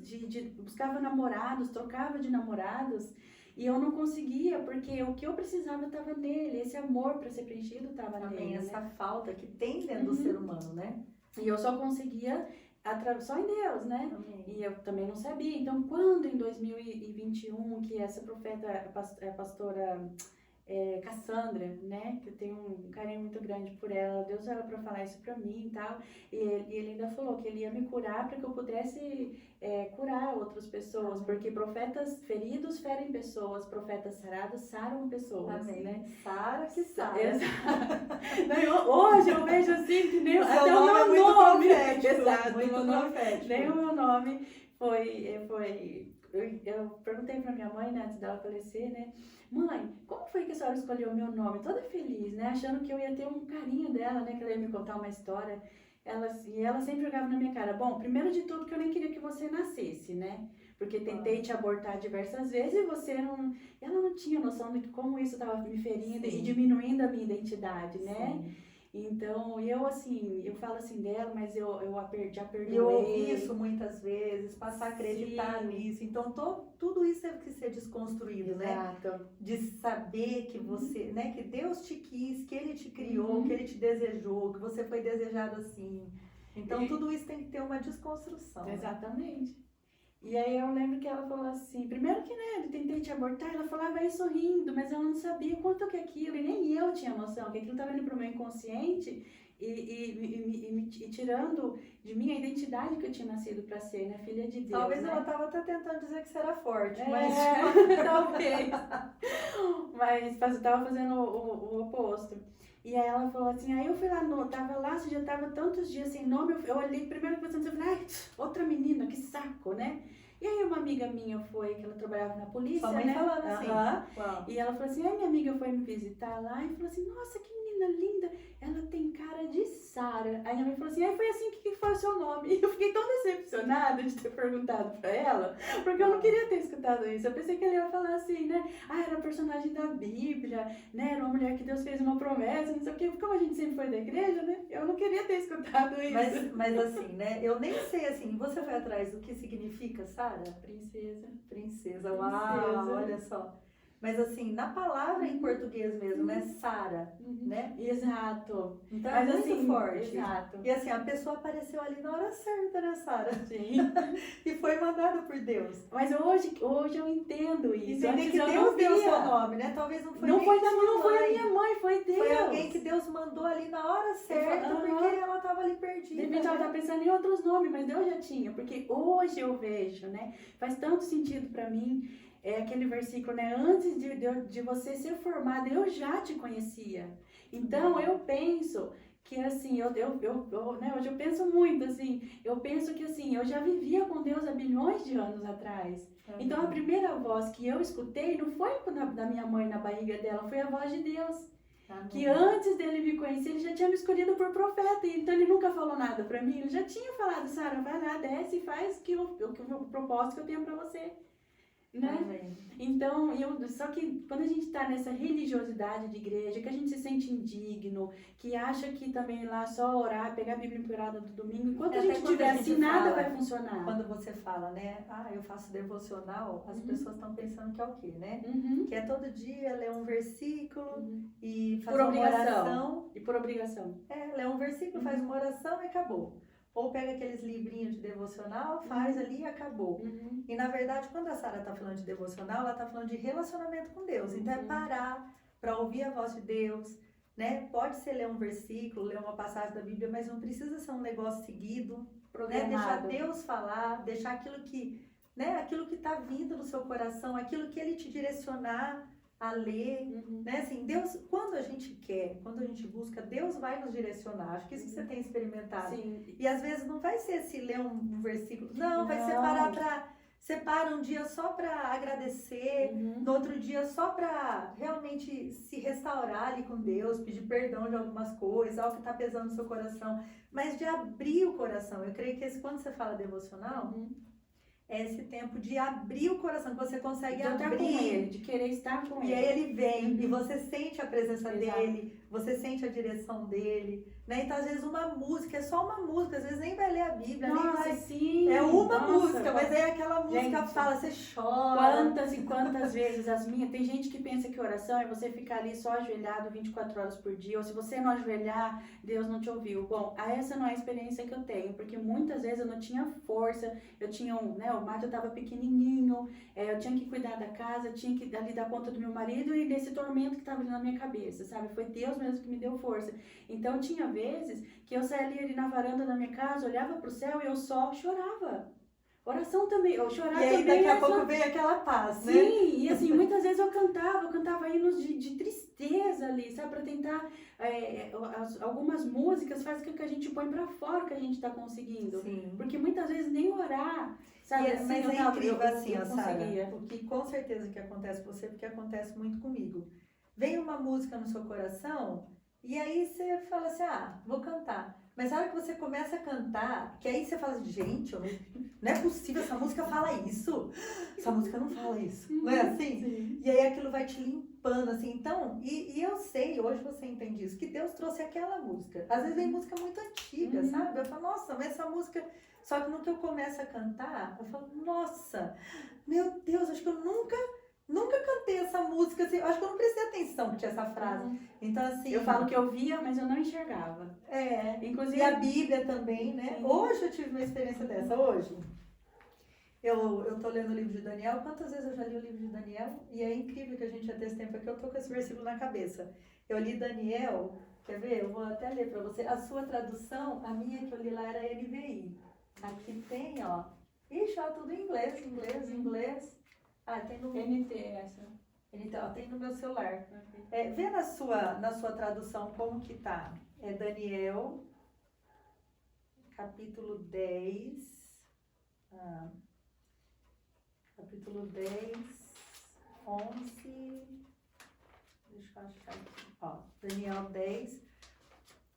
buscava namorados, trocava de namorados, e eu não conseguia, porque o que eu precisava estava nele, esse amor para ser preenchido estava nele. Essa né? falta que tem dentro do ser humano, né? E eu só conseguia só em Deus, né? Amém. E eu também não sabia. Então, quando em 2021, que essa profeta, a pastora Cassandra, né? Que eu tenho um carinho muito grande por ela, Deus usou ela para falar isso para mim e tal. E ele ainda falou que ele ia me curar para que eu pudesse curar outras pessoas. Porque profetas feridos ferem pessoas, profetas sarados saram pessoas. Amém. Né? Sara que sara. Hoje eu vejo assim que nem até o meu nome. Exato, muito profético. Nem o meu nome foi. Eu perguntei pra minha mãe, né, antes dela falecer, né? Mãe, como foi que a senhora escolheu o meu nome? Toda feliz, né? Achando que eu ia ter um carinho dela, né? Que ela ia me contar uma história. Ela sempre jogava na minha cara. Bom, primeiro de tudo que eu nem queria que você nascesse, né? Porque tentei te abortar diversas vezes e ela não tinha noção de como isso estava me ferindo e diminuindo a minha identidade, né? Sim. Então, eu falo assim dela, mas eu já perdoei. Eu ouvi isso muitas vezes, passar a acreditar nisso. Então, tudo isso teve que ser desconstruído, Exato. Né? De saber que você, né? Que Deus te quis, que Ele te criou, que Ele te desejou, que você foi desejado assim. Então, tudo isso tem que ter uma desconstrução. Exatamente. E aí eu lembro que ela falou assim, primeiro que, né, eu tentei te abortar, ela falava isso sorrindo, mas ela não sabia quanto que aquilo, e nem eu tinha noção, que aquilo estava indo pro meu inconsciente e tirando de mim a identidade que eu tinha nascido para ser, né, filha de Deus. Talvez né? ela estava até tentando dizer que você era forte, mas talvez. Mas eu tava fazendo o oposto. E aí ela falou assim, aí eu fui lá, tava lá, você já tava tantos dias sem nome, eu olhei primeiro que você falei, ai, outra menina, que saco, né? E aí uma amiga minha foi, que ela trabalhava na polícia, Sua mãe né? falando assim. Uau. E ela falou assim, aí minha amiga foi me visitar lá e falou assim, nossa, que menina linda, ela tem cara de Sara. Aí minha mãe falou assim, aí foi assim que foi o seu nome. E eu fiquei tão decepcionada de ter perguntado pra ela, porque eu não queria ter escutado isso. Eu pensei que ela ia falar assim, né? Ah, era personagem da Bíblia, né? Era uma mulher que Deus fez uma promessa, não sei o quê. Como a gente sempre foi da igreja, né? Eu não queria ter escutado isso. Mas assim, né? Eu nem sei assim, você foi atrás do que significa Sara? Princesa. Princesa, uau, olha só. Mas assim, na palavra em português mesmo, né? Sara, né? Exato. Então Mas é muito assim, forte. Exato. E assim, a pessoa apareceu ali na hora certa, né, Sara? Sim. E foi mandada por Deus. Mas hoje eu entendo isso. Entender Antes que eu Deus não deu o via. seu nome, né? Talvez não foi Não nem foi, sua não foi a mãe. minha mãe, foi Deus. Foi alguém que Deus mandou ali na hora certa, porque ela estava ali perdida. De repente ela tá pensando em outros nomes, mas Deus já tinha. Porque hoje eu vejo, né? Faz tanto sentido pra mim. É aquele versículo, né? Antes de você ser formada, eu já te conhecia. Então eu penso que assim, né, hoje eu penso muito assim, eu penso que assim, eu já vivia com Deus há bilhões de anos atrás. Então a primeira voz que eu escutei não foi da minha mãe na barriga dela, foi a voz de Deus. Que antes dele me conhecer, ele já tinha me escolhido por profeta, então ele nunca falou nada pra mim, ele já tinha falado, Sara, vai lá, desce e faz o propósito que eu tenho pra você. Né? Então, só que quando a gente está nessa religiosidade de igreja, que a gente se sente indigno, que acha que também lá só orar, pegar a Bíblia empoeirada do domingo, enquanto a gente tiver assim, nada vai funcionar. Quando você fala, né, eu faço devocional, as pessoas estão pensando que é o quê, né? Que é todo dia ler um versículo e fazer uma oração. E por obrigação. Ler um versículo, faz uma oração e acabou. Ou pega aqueles livrinhos de devocional, faz ali e acabou. E na verdade, quando a Sara está falando de devocional, ela está falando de relacionamento com Deus. Então é parar para ouvir a voz de Deus, né? Pode ser ler um versículo, ler uma passagem da Bíblia, mas não precisa ser um negócio seguido, né? Deixar Deus falar, deixar aquilo que, né? Aquilo que está vindo no seu coração, aquilo que Ele te direcionar a ler, né? Assim, Deus, quando a gente quer, quando a gente busca, Deus vai nos direcionar. Acho que isso que você tem experimentado. Sim. E às vezes não vai ser se ler um versículo, não, vai separa um dia só para agradecer, no outro dia só para realmente se restaurar ali com Deus, pedir perdão de algumas coisas, algo que está pesando no seu coração, mas de abrir o coração. Eu creio que quando você fala devocional, é esse tempo de abrir o coração, que você consegue abrir. Com ele, de querer estar com ele. E aí ele vem, e você sente a presença dele, você sente a direção dele, né? Então, às vezes, uma música, é só uma música, às vezes nem vai ler a Bíblia, nem vai... Sim. É uma música, mas aí aquela música gente, fala, você chora. Quantas e quantas vezes as minhas... Tem gente que pensa que oração é você ficar ali só ajoelhado 24 horas por dia, ou se você não ajoelhar, Deus não te ouviu. Bom, essa não é a experiência que eu tenho, porque muitas vezes eu não tinha força, eu tinha o Márcio estava pequenininho, eu tinha que cuidar da casa, tinha que ali dar conta do meu marido e desse tormento que estava ali na minha cabeça, sabe? Foi Deus mesmo que me deu força. Então tinha vezes que eu saía ali na varanda da minha casa, olhava pro céu e eu só chorava. Oração também, eu chorava também. E aí daqui a pouco vem aquela paz, né? Sim, e assim, muitas vezes eu cantava hinos de tristeza ali, sabe? Pra tentar, algumas músicas faz com que a gente põe pra fora o que a gente tá conseguindo. Sim. Porque muitas vezes nem orar, sabe? Mas é incrível assim, eu Sara, porque com certeza que acontece com você, porque acontece muito comigo. Vem uma música no seu coração, e aí você fala assim, vou cantar. Mas a hora que você começa a cantar, que aí você fala assim, gente, não é possível, essa música fala isso. Essa música não fala isso. Não é assim? Sim. E aí aquilo vai te limpando, assim. Então, e eu sei, hoje você entende isso, que Deus trouxe aquela música. Às vezes vem música muito antiga, sabe? Eu falo, nossa, mas essa música... Só que no que eu começo a cantar, eu falo, nossa, meu Deus, acho que eu nunca cantei essa música, assim, acho que eu não prestei atenção que tinha essa frase. Então, assim... Eu falo que eu via, mas eu não enxergava. Inclusive... E a Bíblia também, né? Sim. Hoje eu tive uma experiência dessa, hoje. Eu tô lendo o livro de Daniel. Quantas vezes eu já li o livro de Daniel? E é incrível que a gente já tenha esse tempo aqui, eu tô com esse versículo na cabeça. Eu li Daniel, quer ver? Eu vou até ler para você. A sua tradução, a minha que eu li lá era NVI. Aqui tem, ó. Ixi, ó, tudo em inglês, inglês. Ah, tem no... NT, essa. Então, tem no meu celular. Vê na sua tradução como que tá. É Daniel, capítulo 10. Capítulo 10, 11. Deixa eu achar aqui. Ó, Daniel 10.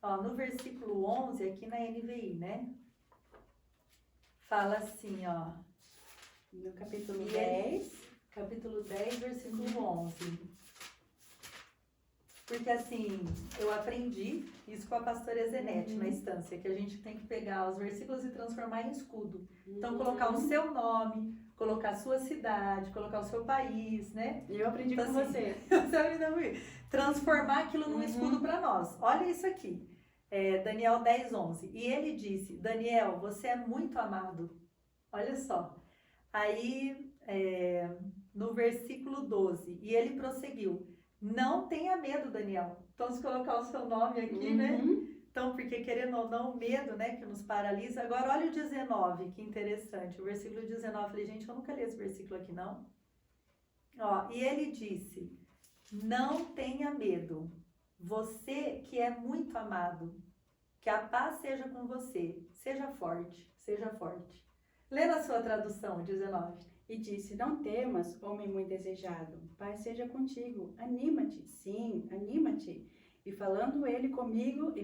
Ó, no versículo 11, aqui na NVI, né? Fala assim, ó. No capítulo 10. Capítulo 10, versículo 11. Porque assim, eu aprendi isso com a pastora Zenete na estância, que a gente tem que pegar os versículos e transformar em escudo. Então, colocar o seu nome, colocar a sua cidade, colocar o seu país, né? E eu aprendi então, com assim, você. Transformar aquilo num escudo para nós. Olha isso aqui. Daniel 10, 11. E ele disse, Daniel, você é muito amado. Olha só. Aí, no versículo 12, e ele prosseguiu, não tenha medo, Daniel. Então, se colocar o seu nome aqui, né? Então, porque querendo ou não, o medo, né, que nos paralisa. Agora, olha o 19, que interessante. O versículo 19, eu falei, gente, eu nunca li esse versículo aqui, não. Ó, e ele disse, não tenha medo, você que é muito amado, que a paz seja com você, seja forte, seja forte. Lê na sua tradução, 19. E disse, não temas, homem muito desejado, paz seja contigo, anima-te, sim, anima-te. E falando ele comigo,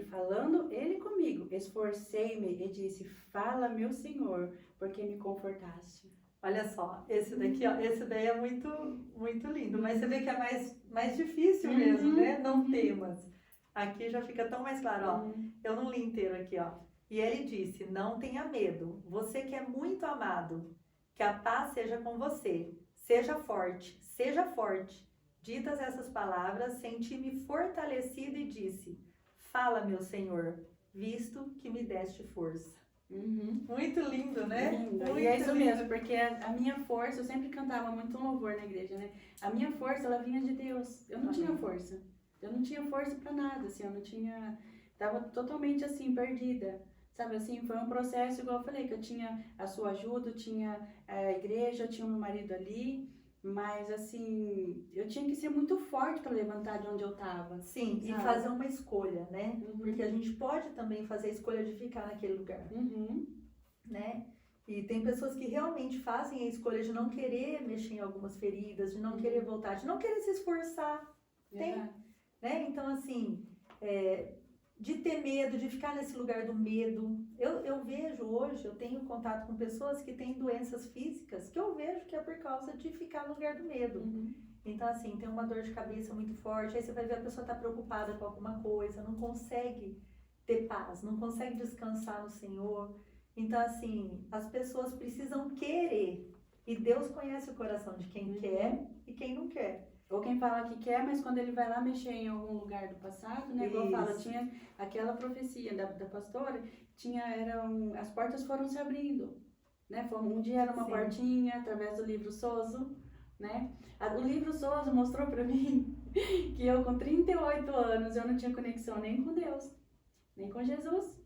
esforcei-me e disse, fala, meu Senhor, porque me confortaste. Olha só, esse daqui, ó, esse daí é muito, muito lindo, mas você vê que é mais difícil mesmo, né? Não temas. Aqui já fica tão mais claro, ó. Eu não li inteiro aqui, ó. E ele disse, não tenha medo, você que é muito amado, que a paz seja com você, seja forte, seja forte. Ditas essas palavras, senti-me fortalecido e disse, fala, meu Senhor, visto que me deste força. Muito lindo, né? Lindo. Muito e é isso lindo. mesmo, porque a minha força, eu sempre cantava muito louvor na igreja, né? A minha força, ela vinha de Deus. Eu não tinha força. Eu não tinha força pra nada, assim, eu não tinha... Tava totalmente, assim, perdida. Sabe, assim, foi um processo, igual eu falei, que eu tinha a sua ajuda, eu tinha a igreja, eu tinha o meu marido ali, mas, assim, eu tinha que ser muito forte para levantar de onde eu tava. Sim, sabe? e fazer uma escolha, né? Porque a gente pode também fazer a escolha de ficar naquele lugar, né? E tem pessoas que realmente fazem a escolha de não querer mexer em algumas feridas, de não querer voltar, de não querer se esforçar. Tem, né? Então, assim, de ter medo, de ficar nesse lugar do medo. Eu vejo hoje, eu tenho contato com pessoas que têm doenças físicas, que eu vejo que é por causa de ficar no lugar do medo. Então, assim, tem uma dor de cabeça muito forte, aí você vai ver a pessoa tá preocupada com alguma coisa, não consegue ter paz, não consegue descansar no Senhor. Então, assim, as pessoas precisam querer. E Deus conhece o coração de quem quer e quem não quer. Ou quem fala que quer, mas quando ele vai lá mexer em algum lugar do passado, né? Igual fala, tinha aquela profecia da pastora, as portas foram se abrindo, né? Um dia era uma portinha, através do livro Sozo, né? O livro Sozo mostrou pra mim que eu com 38 anos, eu não tinha conexão nem com Deus, nem com Jesus,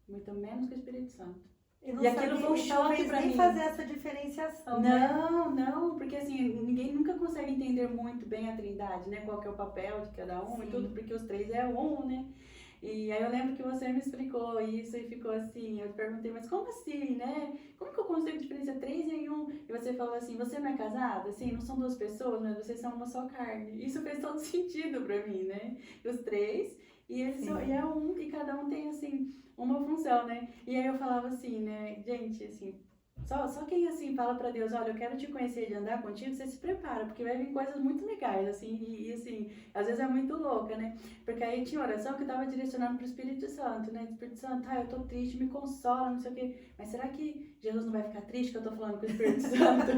muito menos com o Espírito Santo. E aquilo foi um choque pra mim. Fazer essa diferenciação. Não, porque assim, ninguém nunca consegue entender muito bem a Trindade, né? Qual que é o papel de cada um e tudo, porque os três é um, né? E aí eu lembro que você me explicou isso e ficou assim, eu te perguntei, mas como assim, né? Como que eu consigo diferenciar 3 em 1? E você falou assim, você não é casado? Assim, não são 2 pessoas, mas vocês são uma só carne. Isso fez todo sentido pra mim, né? Os 3, e é um, e cada um tem assim... uma função, né? E aí eu falava assim, né? Gente, assim, só quem assim fala pra Deus, olha, eu quero te conhecer e andar contigo, você se prepara, porque vai vir coisas muito legais, assim, e assim, às vezes é muito louca, né? Porque aí tinha oração que eu tava direcionando pro Espírito Santo, né? Espírito Santo, eu tô triste, me consola, não sei o quê. Mas será que Jesus não vai ficar triste que eu tô falando com o Espírito Santo?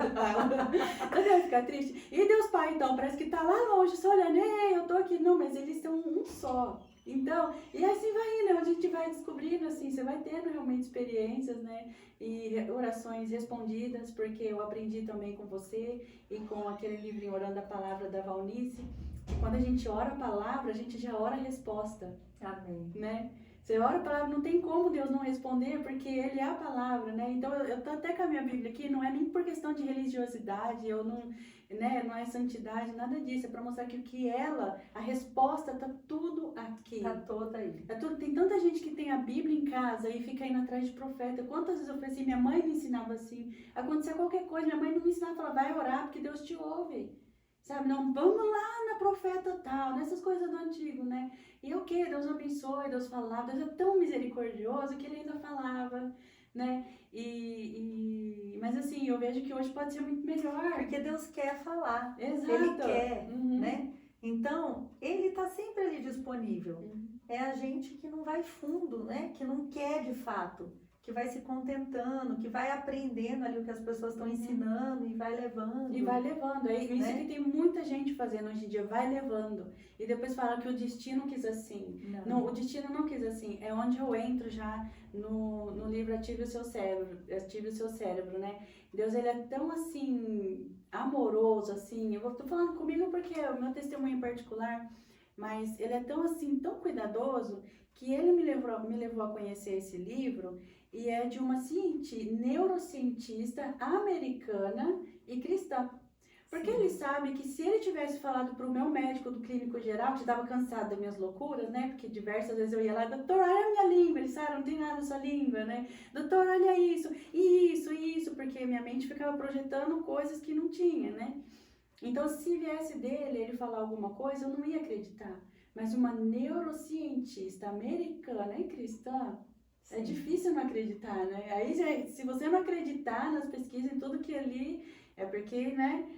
Ele vai ficar triste? E Deus Pai, então, parece que tá lá longe, só olhando, eu tô aqui. Não, mas eles são um só. Então, e assim vai indo, a gente vai descobrindo, assim, você vai tendo realmente experiências, né? E orações respondidas, porque eu aprendi também com você e com aquele livrinho Orando a Palavra da Valnice, que quando a gente ora a palavra, a gente já ora a resposta. Amém. Né? Você ora a palavra, não tem como Deus não responder, porque Ele é a palavra, né? Então, eu tô até com a minha Bíblia aqui, não é nem por questão de religiosidade, eu não, né, não é santidade, nada disso, é para mostrar que o que ela, a resposta tá tudo aqui. Tá toda aí. É tudo, tem tanta gente que tem a Bíblia em casa e fica indo atrás de profeta. Quantas vezes eu falei assim, minha mãe me ensinava assim, acontecia qualquer coisa, minha mãe não me ensinava, falava, vai orar, porque Deus te ouve. Sabe, não, vamos lá na profeta tal, nessas coisas do antigo, né? E o que? Deus abençoe, Deus falava, Deus é tão misericordioso que Ele ainda falava, né? Mas assim, eu vejo que hoje pode ser muito melhor. Porque Deus quer falar. Exato. Ele quer, né? Então, Ele está sempre ali disponível. É a gente que não vai fundo, né? Que não quer de fato. Que vai se contentando, que vai aprendendo ali o que as pessoas estão ensinando e vai levando. E vai levando. É isso, né? que tem muita gente fazendo hoje em dia, vai levando. E depois fala que o destino quis assim. Não, o destino não quis assim. É onde eu entro já no livro Ative o Seu Cérebro. Ative o Seu Cérebro, né? Deus, Ele é tão assim, amoroso, assim. Eu tô falando comigo porque é o meu testemunho em particular, mas Ele é tão assim, tão cuidadoso, que Ele me levou a conhecer esse livro. E é de uma neurocientista americana e cristã. Porque ele sabe que se ele tivesse falado para o meu médico do clínico geral, que estava cansado das minhas loucuras, né? Porque diversas vezes eu ia lá, doutor, olha a minha língua. Ele sabe, não tem nada na sua língua, né? Doutor, olha isso, porque minha mente ficava projetando coisas que não tinha, né? Então, se viesse dele, ele falar alguma coisa, eu não ia acreditar. Mas uma neurocientista americana e cristã, é difícil não acreditar, né? Aí, se você não acreditar nas pesquisas, em tudo que ali, é porque, né?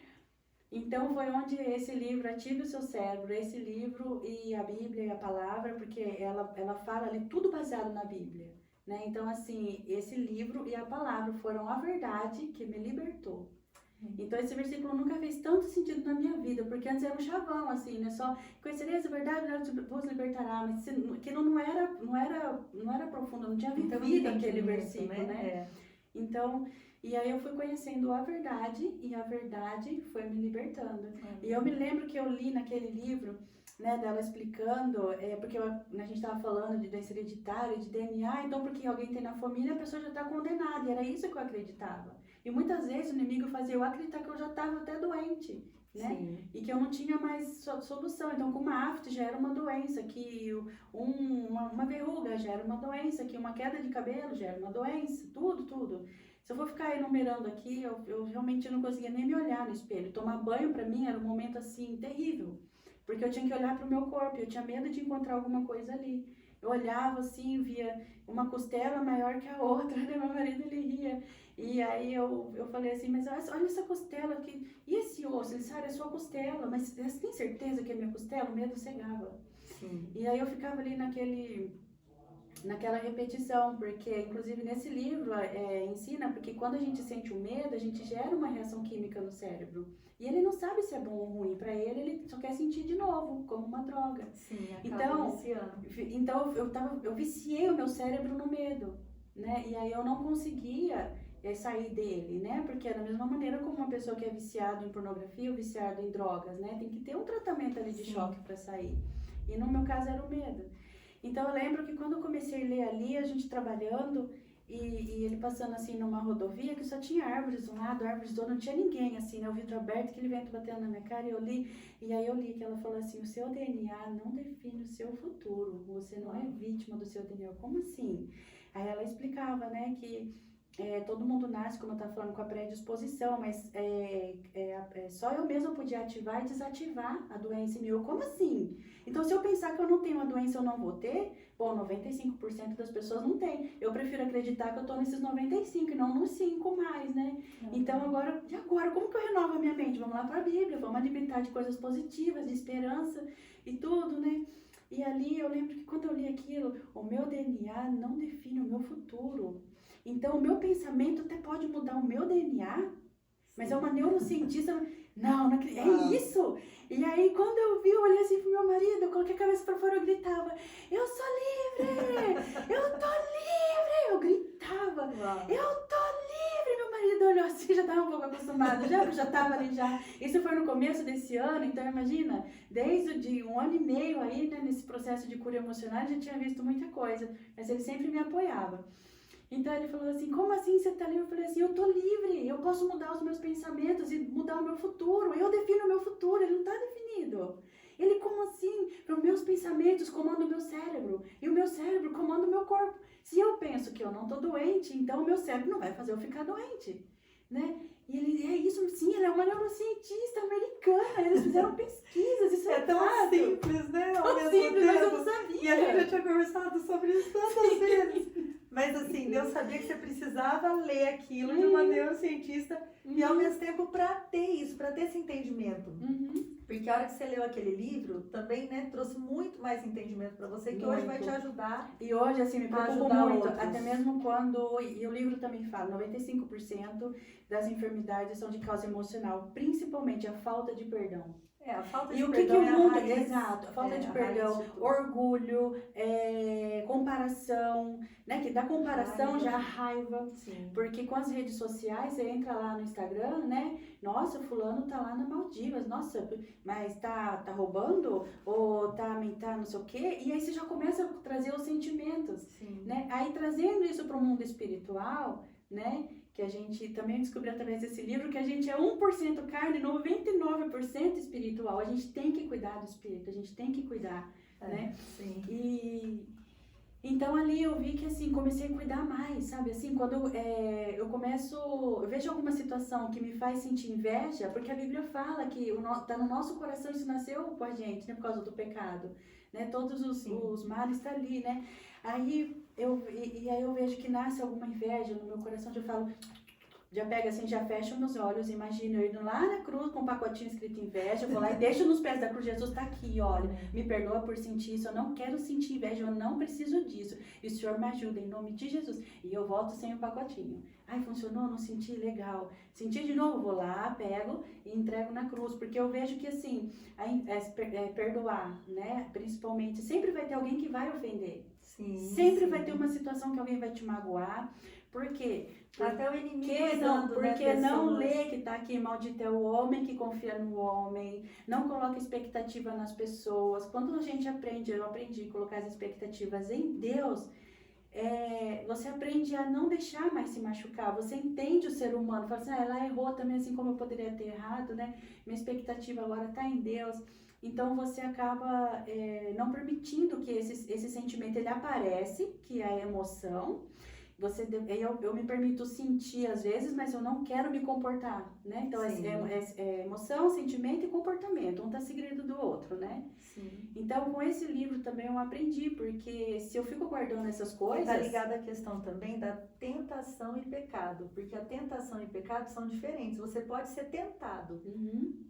Então, foi onde esse livro, Ative o Seu Cérebro, esse livro e a Bíblia e a Palavra, porque ela fala ali tudo baseado na Bíblia, né? Então, assim, esse livro e a Palavra foram a verdade que me libertou. Então, esse versículo nunca fez tanto sentido na minha vida, porque antes era um chavão, assim, né? Só conhecereis a verdade, vos libertará, mas aquilo não era profundo, não tinha vivido aquele versículo, né? Então, e aí eu fui conhecendo a verdade, e a verdade foi me libertando. E eu me lembro que eu li naquele livro, né, dela explicando, porque a gente estava falando de doença hereditária, de DNA, então porque alguém tem na família, a pessoa já está condenada, e era isso que eu acreditava. E muitas vezes o inimigo fazia eu acreditar que eu já estava até doente, né? Sim. E que eu não tinha mais solução. Então, com uma afta já era uma doença, que uma verruga já era uma doença, que uma queda de cabelo já era uma doença, tudo. Se eu for ficar enumerando aqui, eu realmente não conseguia nem me olhar no espelho. Tomar banho para mim era um momento assim terrível, porque eu tinha que olhar para o meu corpo, eu tinha medo de encontrar alguma coisa ali. Eu olhava assim, via uma costela maior que a outra, né? Meu marido, ele ria. E aí eu falei assim, mas olha essa costela aqui. E esse osso? Ele disse, é sua costela. Mas você tem certeza que é minha costela? O medo cegava. Sim. E aí eu ficava ali naquela repetição, porque inclusive nesse livro ensina, porque quando a gente sente o medo, a gente gera uma reação química no cérebro. E ele não sabe se é bom ou ruim. Para ele só quer sentir de novo, como uma droga. Sim, acaba viciando. Então eu viciei o meu cérebro no medo, né? E aí eu não conseguia sair dele, né? Porque é da mesma maneira como uma pessoa que é viciada em pornografia ou viciada em drogas, né? Tem que ter um tratamento ali de choque para sair. E no meu caso era o medo. Então eu lembro que quando eu comecei a ler ali, a gente trabalhando e ele passando assim numa rodovia que só tinha árvores de um lado, árvores do outro, não tinha ninguém assim, né? O vidro aberto, aquele vento batendo na minha cara e eu li que ela falou assim, o seu DNA não define o seu futuro, você não é vítima do seu DNA. Como assim? Aí ela explicava, né, que todo mundo nasce, como eu estava falando, com a predisposição, mas só eu mesma podia ativar e desativar a doença em mim. Como assim? Então, se eu pensar que eu não tenho a doença, eu não vou ter, bom, 95% das pessoas não tem. Eu prefiro acreditar que eu estou nesses 95% e não nos 5 mais, né? Então, agora, como que eu renovo a minha mente? Vamos lá para a Bíblia, vamos alimentar de coisas positivas, de esperança e tudo, né? E ali, eu lembro que quando eu li aquilo, o meu DNA não define o meu futuro. Então, o meu pensamento até pode mudar o meu DNA, mas é uma neurocientista... Não acredito. É isso! E aí, quando eu vi, eu olhei assim pro meu marido, eu coloquei coloquei a cabeça pra fora, eu gritava, eu sou livre! Eu tô livre! Eu gritava, eu tô livre! Meu marido olhou assim, já tava um pouco acostumado, já tava ali já. Isso foi no começo desse ano, então imagina, desde um ano e meio aí, né, nesse processo de cura emocional, eu já tinha visto muita coisa, mas ele sempre me apoiava. Então ele falou assim, como assim você tá livre? Eu falei assim, eu tô livre, eu posso mudar os meus pensamentos e mudar o meu futuro, eu defino o meu futuro, ele não tá definido. Ele, como assim? Os meus pensamentos comandam o meu cérebro, e o meu cérebro comanda o meu corpo. Se eu penso que eu não tô doente, então o meu cérebro não vai fazer eu ficar doente, né? E ele, é isso, sim, ela é uma neurocientista americana, eles fizeram pesquisas, isso é tão fato. simples, né? Tão simples, mas eu não sabia. E a gente já tinha conversado sobre isso tantas vezes. Mas assim, Deus sabia que você precisava ler aquilo de uma neurocientista e ao mesmo tempo para ter isso, para ter esse entendimento. Porque a hora que você leu aquele livro, também, né, trouxe muito mais entendimento para você, que hoje vai te ajudar. E hoje, assim, me preocupa ajudar muito, outros. até mesmo quando, e o livro também fala, 95% das enfermidades são de causa emocional, principalmente a falta de perdão. A falta de E o que perdão o mundo, é a raiz, exato, a falta de a perdão, raiz de tudo. orgulho, comparação, né, que da comparação já a raiva. Sim. Porque com as redes sociais, você entra lá no Instagram, né? Nossa, fulano tá lá na Maldivas, nossa, mas tá roubando? Ou tá não sei o quê? E aí você já começa a trazer os sentimentos, Sim. né? Aí trazendo isso para o mundo espiritual, né? Que a gente também descobriu através desse livro que a gente é 1% carne, 99% espiritual. A gente tem que cuidar do espírito, a gente tem que cuidar, né? Sim. E então ali eu vi que assim, comecei a cuidar mais, sabe? Assim, quando eu vejo alguma situação que me faz sentir inveja, porque a Bíblia fala que tá no nosso coração, isso nasceu com a gente, né? Por causa do pecado, né? Todos os males tá ali, né? Aí aí eu vejo que nasce alguma inveja no meu coração, eu falo, já pega assim, já fecha meus olhos, imagino eu indo lá na cruz com um pacotinho escrito inveja, eu vou lá e deixo nos pés da cruz, Jesus tá aqui, olha, me perdoa por sentir isso, eu não quero sentir inveja, eu não preciso disso, e o Senhor me ajuda em nome de Jesus, e eu volto sem o pacotinho. Ai, funcionou? Não senti? Legal. Senti de novo? Vou lá, pego e entrego na cruz, porque eu vejo que assim, perdoar, né, principalmente, sempre vai ter alguém que vai ofender. Sim, sempre vai ter uma situação que alguém vai te magoar. Por quê? Até o inimigo Porque não lê que está aqui, maldito é o homem que confia no homem, não coloca expectativa nas pessoas. Quando a gente aprende, eu aprendi a colocar as expectativas em Deus, você aprende a não deixar mais se machucar, você entende o ser humano, fala assim, ela errou também, assim como eu poderia ter errado, né? Minha expectativa agora está em Deus. Então você acaba não permitindo que esse sentimento ele aparece, que é a emoção. Eu me permito sentir às vezes, mas eu não quero me comportar, né? Então é emoção, sentimento e comportamento, um tá segredo do outro, né? Sim. Então com esse livro também eu aprendi, porque se eu fico guardando essas coisas... Está ligada à questão também da tentação e pecado, porque a tentação e pecado são diferentes, você pode ser tentado,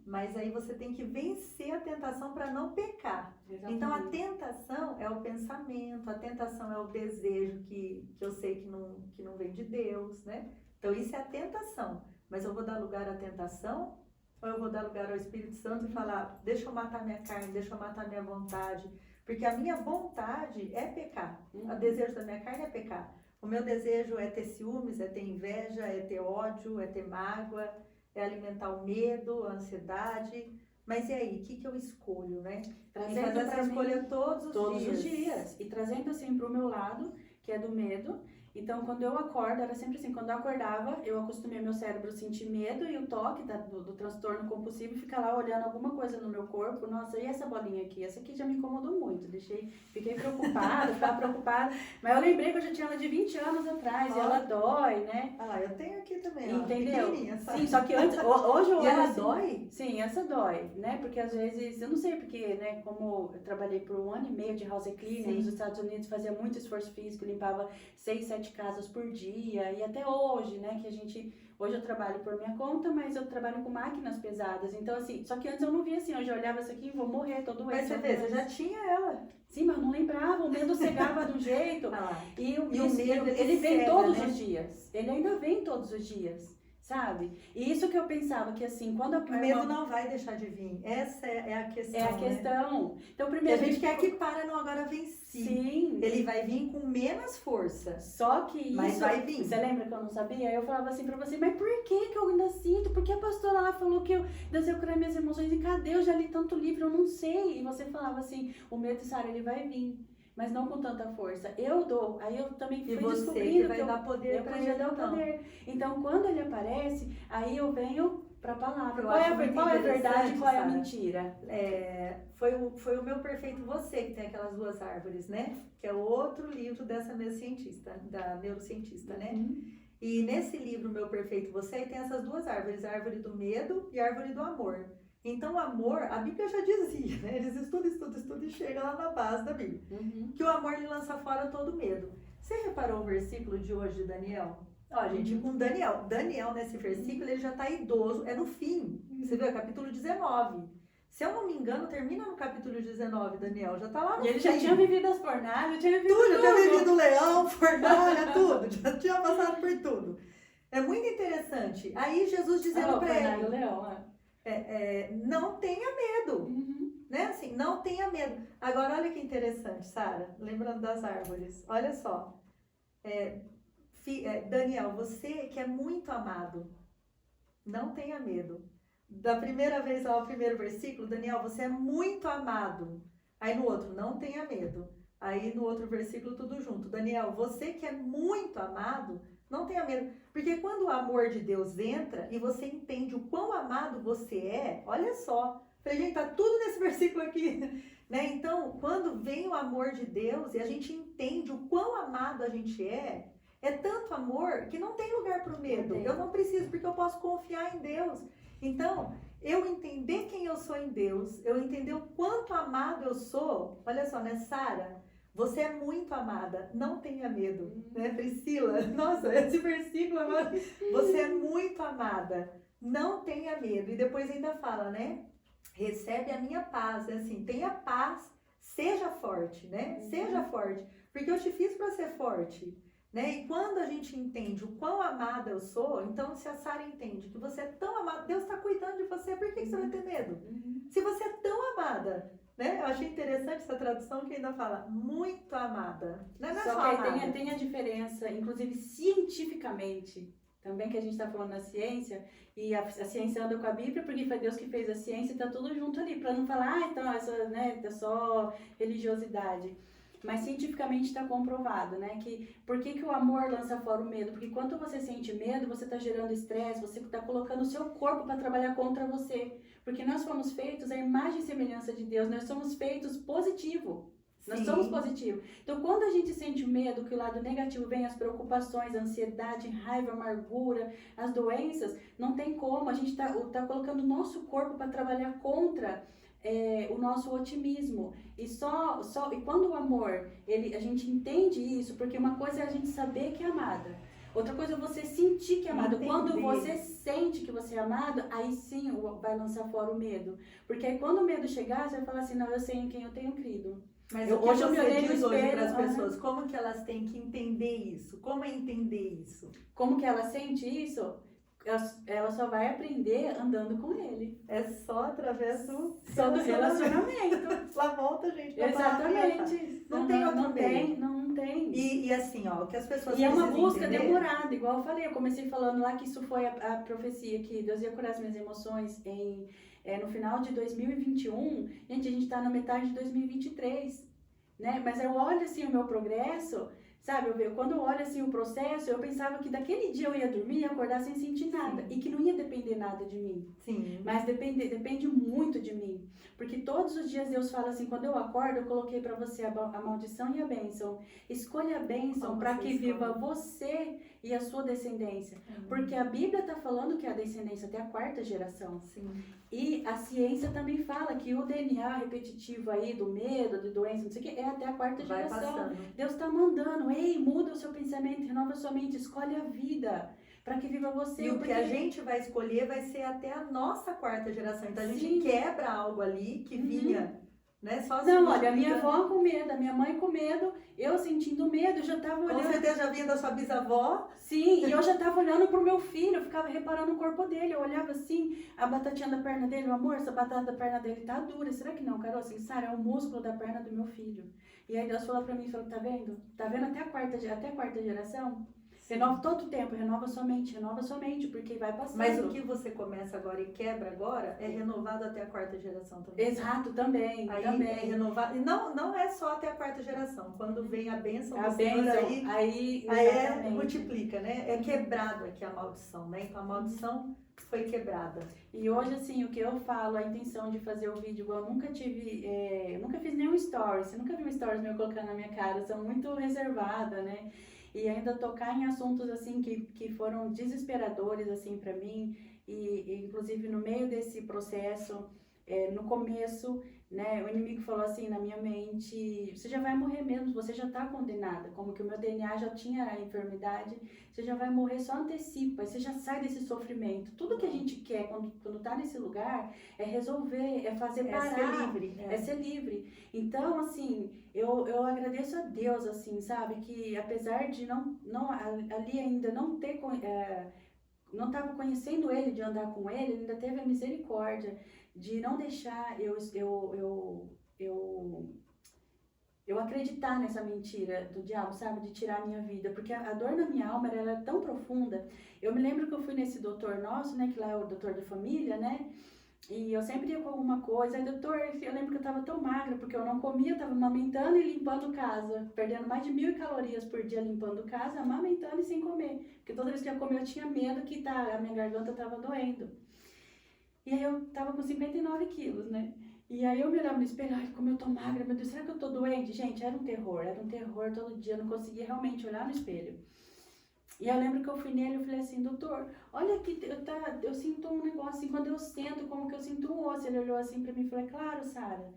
mas aí você tem que vencer a tentação para não pecar. Exatamente. Então a tentação é o pensamento, a tentação é o desejo que eu sei que não vem de Deus, né? Então isso é a tentação, mas eu vou dar lugar à tentação ou eu vou dar lugar ao Espírito Santo e falar, deixa eu matar minha carne, deixa eu matar minha vontade, porque a minha vontade é pecar, o desejo da minha carne é pecar. O meu desejo é ter ciúmes, é ter inveja, é ter ódio, é ter mágoa, é alimentar o medo, a ansiedade. Mas e aí, o que eu escolho, né? Trazendo fazer essa escolha todos os dias. E trazendo assim para o meu lado, que é do medo. Então, quando eu acordo, era sempre assim, quando eu acordava, eu acostumei meu cérebro a sentir medo e o toque do transtorno compulsivo fica lá olhando alguma coisa no meu corpo. Nossa, e essa bolinha aqui? Essa aqui já me incomodou muito. Fiquei preocupada, ficava preocupada. Mas eu lembrei que eu já tinha ela de 20 anos atrás e ela dói, né? Eu tenho aqui também, entendeu? Sim, só que antes, hoje eu olho ela assim, dói? Sim, essa dói, né? Porque às vezes, eu não sei porque, né? Como eu trabalhei por 1 ano e meio de house cleaning nos Estados Unidos, fazia muito esforço físico, limpava 6, 7 casas por dia, e até hoje, né, hoje eu trabalho por minha conta, mas eu trabalho com máquinas pesadas, então assim, só que antes eu não via assim, hoje eu olhava isso aqui e vou morrer, tô doente. Mas você já tinha ela. Sim, mas eu não lembrava, o medo cegava do jeito, e o medo, ele vem cega, todos né? os dias, ele ainda vem todos os dias, sabe? E isso que eu pensava, que assim, quando a O medo não vai deixar de vir. Essa é a questão. É a questão. Né? Então, E primeiro. a gente quer que para no agora venci. Sim. Ele vai vir com menos força. Só que isso. Mas vai vir. Você lembra que eu não sabia? Eu falava assim pra você, mas por que eu ainda sinto? Porque a pastora lá falou que eu curar minhas emoções. E cadê? Eu já li tanto livro, eu não sei. E você falava assim, o medo, Sara, ele vai vir. Mas não com tanta força. Eu dou. Aí eu também fui descobrindo que vai dar poder para ele, dar poder. Então, quando ele aparece, aí eu venho para a palavra. Qual é a verdade e qual é a mentira? Foi o Meu Perfeito Você, que tem aquelas duas árvores, né? Que é o outro livro dessa cientista, da neurocientista, né? E nesse livro, Meu Perfeito Você, tem essas duas árvores, a árvore do medo e a árvore do amor. Então, o amor, a Bíblia já dizia, né? Eles estudam e chegam lá na base da Bíblia. Que o amor lhe lança fora todo medo. Você reparou o versículo de hoje de Daniel? Ó, gente, com Daniel. Daniel, nesse versículo, ele já está idoso, é no fim. Você viu, é capítulo 19. Se eu não me engano, termina no capítulo 19, Daniel. Já está lá no fim. E ele já tinha vivido as fornalhas, já tinha vivido tudo. Já tinha vivido leão, fornalha, tudo. Já tinha passado por tudo. É muito interessante. Aí Jesus dizendo para ele... O leão, não tenha medo, né? Assim, não tenha medo. Agora, olha que interessante, Sara, lembrando das árvores. Olha só, Daniel, você que é muito amado, não tenha medo. Da primeira vez lá, o primeiro versículo, Daniel, você é muito amado. Aí no outro, não tenha medo. Aí no outro versículo, tudo junto. Daniel, você que é muito amado, não tenha medo, porque quando o amor de Deus entra e você entende o quão amado você é, olha só, falei, gente, tá tudo nesse versículo aqui, né? Então, quando vem o amor de Deus e a gente entende o quão amado a gente é tanto amor que não tem lugar para o medo. Eu não preciso, porque eu posso confiar em Deus. Então, eu entender quem eu sou em Deus, eu entender o quanto amado eu sou, olha só, né, Sara? Você é muito amada, não tenha medo, né, Priscila? Nossa, esse versículo, você é muito amada, não tenha medo. E depois ainda fala, né? Recebe a minha paz, assim, tenha paz, seja forte, né? Seja forte, porque eu te fiz para ser forte, né? E quando a gente entende o quão amada eu sou, então se a Sara entende que você é tão amada, Deus está cuidando de você, por que você vai ter medo? Se você é tão amada, né? Eu achei interessante essa tradução que ainda fala muito amada. Não é só só que amada. Tem a diferença, inclusive cientificamente, também que a gente está falando na ciência, e a ciência anda com a Bíblia, porque foi Deus que fez a ciência e está tudo junto ali, para não falar, então, essa, né, é só religiosidade. Mas cientificamente está comprovado, né, que por que o amor lança fora o medo? Porque quando você sente medo, você está gerando estresse, você está colocando o seu corpo para trabalhar contra você. Porque nós fomos feitos à imagem e semelhança de Deus, nós somos feitos positivo. Nós somos positivos. Então, quando a gente sente medo, que o lado negativo vem, as preocupações, a ansiedade, raiva, amargura, as doenças, não tem como. A gente tá colocando o nosso corpo para trabalhar contra o nosso otimismo. E e quando o amor, a gente entende isso, porque uma coisa é a gente saber que é amada. Outra coisa é você sentir que é amado. Entender. Quando você sente que você é amado, aí sim vai lançar fora o medo. Porque aí quando o medo chegar, você vai falar assim, não, eu sei em quem eu tenho crido. Mas hoje eu me olhei no espelho para as pessoas, como que elas têm que entender isso? Como é entender isso? Como que ela sente isso? Ela só vai aprender andando com ele. É só através do relacionamento. Lá volta, gente. Exatamente. Não tem outro meio. Não tem. E assim, ó, o que as pessoas E é uma busca entender... demorada, igual eu falei. Eu comecei falando lá que isso foi a profecia, que Deus ia curar as minhas emoções no final de 2021. Gente, a gente tá na metade de 2023, né? Mas eu olho assim o meu progresso... Sabe, quando eu olho assim o processo, eu pensava que daquele dia eu ia dormir e acordar sem sentir nada. Sim. E que não ia depender nada de mim. Sim. Mas depende muito de mim. Porque todos os dias Deus fala assim, quando eu acordo, eu coloquei para você a maldição e a bênção. Escolha a bênção para que viva você e a sua descendência. Porque a Bíblia está falando que é a descendência até a 4ª geração. Sim. E a ciência também fala que o DNA repetitivo aí do medo, de doença, não sei o que, é até a 4ª geração. Passando. Deus está mandando, ei, muda o seu pensamento, renova a sua mente, escolhe a vida para que viva você. E o que a gente vai escolher vai ser até a nossa 4ª geração. Então a gente Sim. quebra algo ali que vinha né? Sozinho. Não, olha, a minha avó com medo, a minha mãe com medo, eu sentindo medo, eu já tava Com olhando. certeza já vinha da sua bisavó. Sim, e eu já tava olhando pro meu filho, eu ficava reparando o corpo dele, eu olhava assim, a batatinha da perna dele, o amor, essa batata da perna dele tá dura, será que não, Carol? Assim, Sara, é o músculo da perna do meu filho. E aí Deus falou pra mim, falou, tá vendo? Tá vendo até a quarta geração? Renova todo o tempo, renova sua mente, porque vai passando. Mas o que você começa agora e quebra agora é renovado até a quarta geração também. Exato, também, Aí também. é renovado. E não é só até a quarta geração. Quando vem a bênção A do Senhor, bênção, aí exatamente. multiplica, né? É quebrado aqui a maldição, né? Então a maldição foi quebrada. E hoje, assim, o que eu falo, a intenção de fazer o vídeo, eu nunca tive, eu nunca fiz nenhum stories, você nunca viu um stories meu colocando na minha cara, eu sou muito reservada, né? E ainda tocar em assuntos, assim, que foram desesperadores, assim, pra mim, e inclusive no meio desse processo, no começo, né, o inimigo falou assim na minha mente, você já vai morrer mesmo, você já tá condenada, como que o meu DNA já tinha a enfermidade, você já vai morrer, só antecipa, você já sai desse sofrimento. Tudo que a gente quer quando tá nesse lugar é resolver, é fazer parar. É ser livre. É ser livre. Então, assim, eu agradeço a Deus, assim, sabe, que apesar de não ali ainda não ter, não estava conhecendo ele, de andar com ele, ele ainda teve a misericórdia de não deixar eu acreditar nessa mentira do diabo, sabe? De tirar a minha vida. Porque a dor na minha alma, ela é tão profunda. Eu me lembro que eu fui nesse doutor nosso, né? Que lá é o doutor da família, né? E eu sempre ia com alguma coisa. Aí, doutor, eu lembro que eu tava tão magra, porque eu não comia, eu tava amamentando e limpando casa. Perdendo mais de 1.000 calorias por dia limpando casa, amamentando e sem comer. Porque toda vez que eu ia comer, eu tinha medo que a minha garganta tava doendo. E aí eu tava com 59 quilos, né? E aí eu me olhava no espelho, ai, como eu tô magra, meu Deus, será que eu tô doente? Gente, era um terror todo dia, eu não conseguia realmente olhar no espelho. E eu lembro que eu fui nele e falei assim, doutor, olha aqui, eu sinto um negócio assim, quando eu sento, como que eu sinto um osso. Ele olhou assim pra mim e falou, claro, Sara,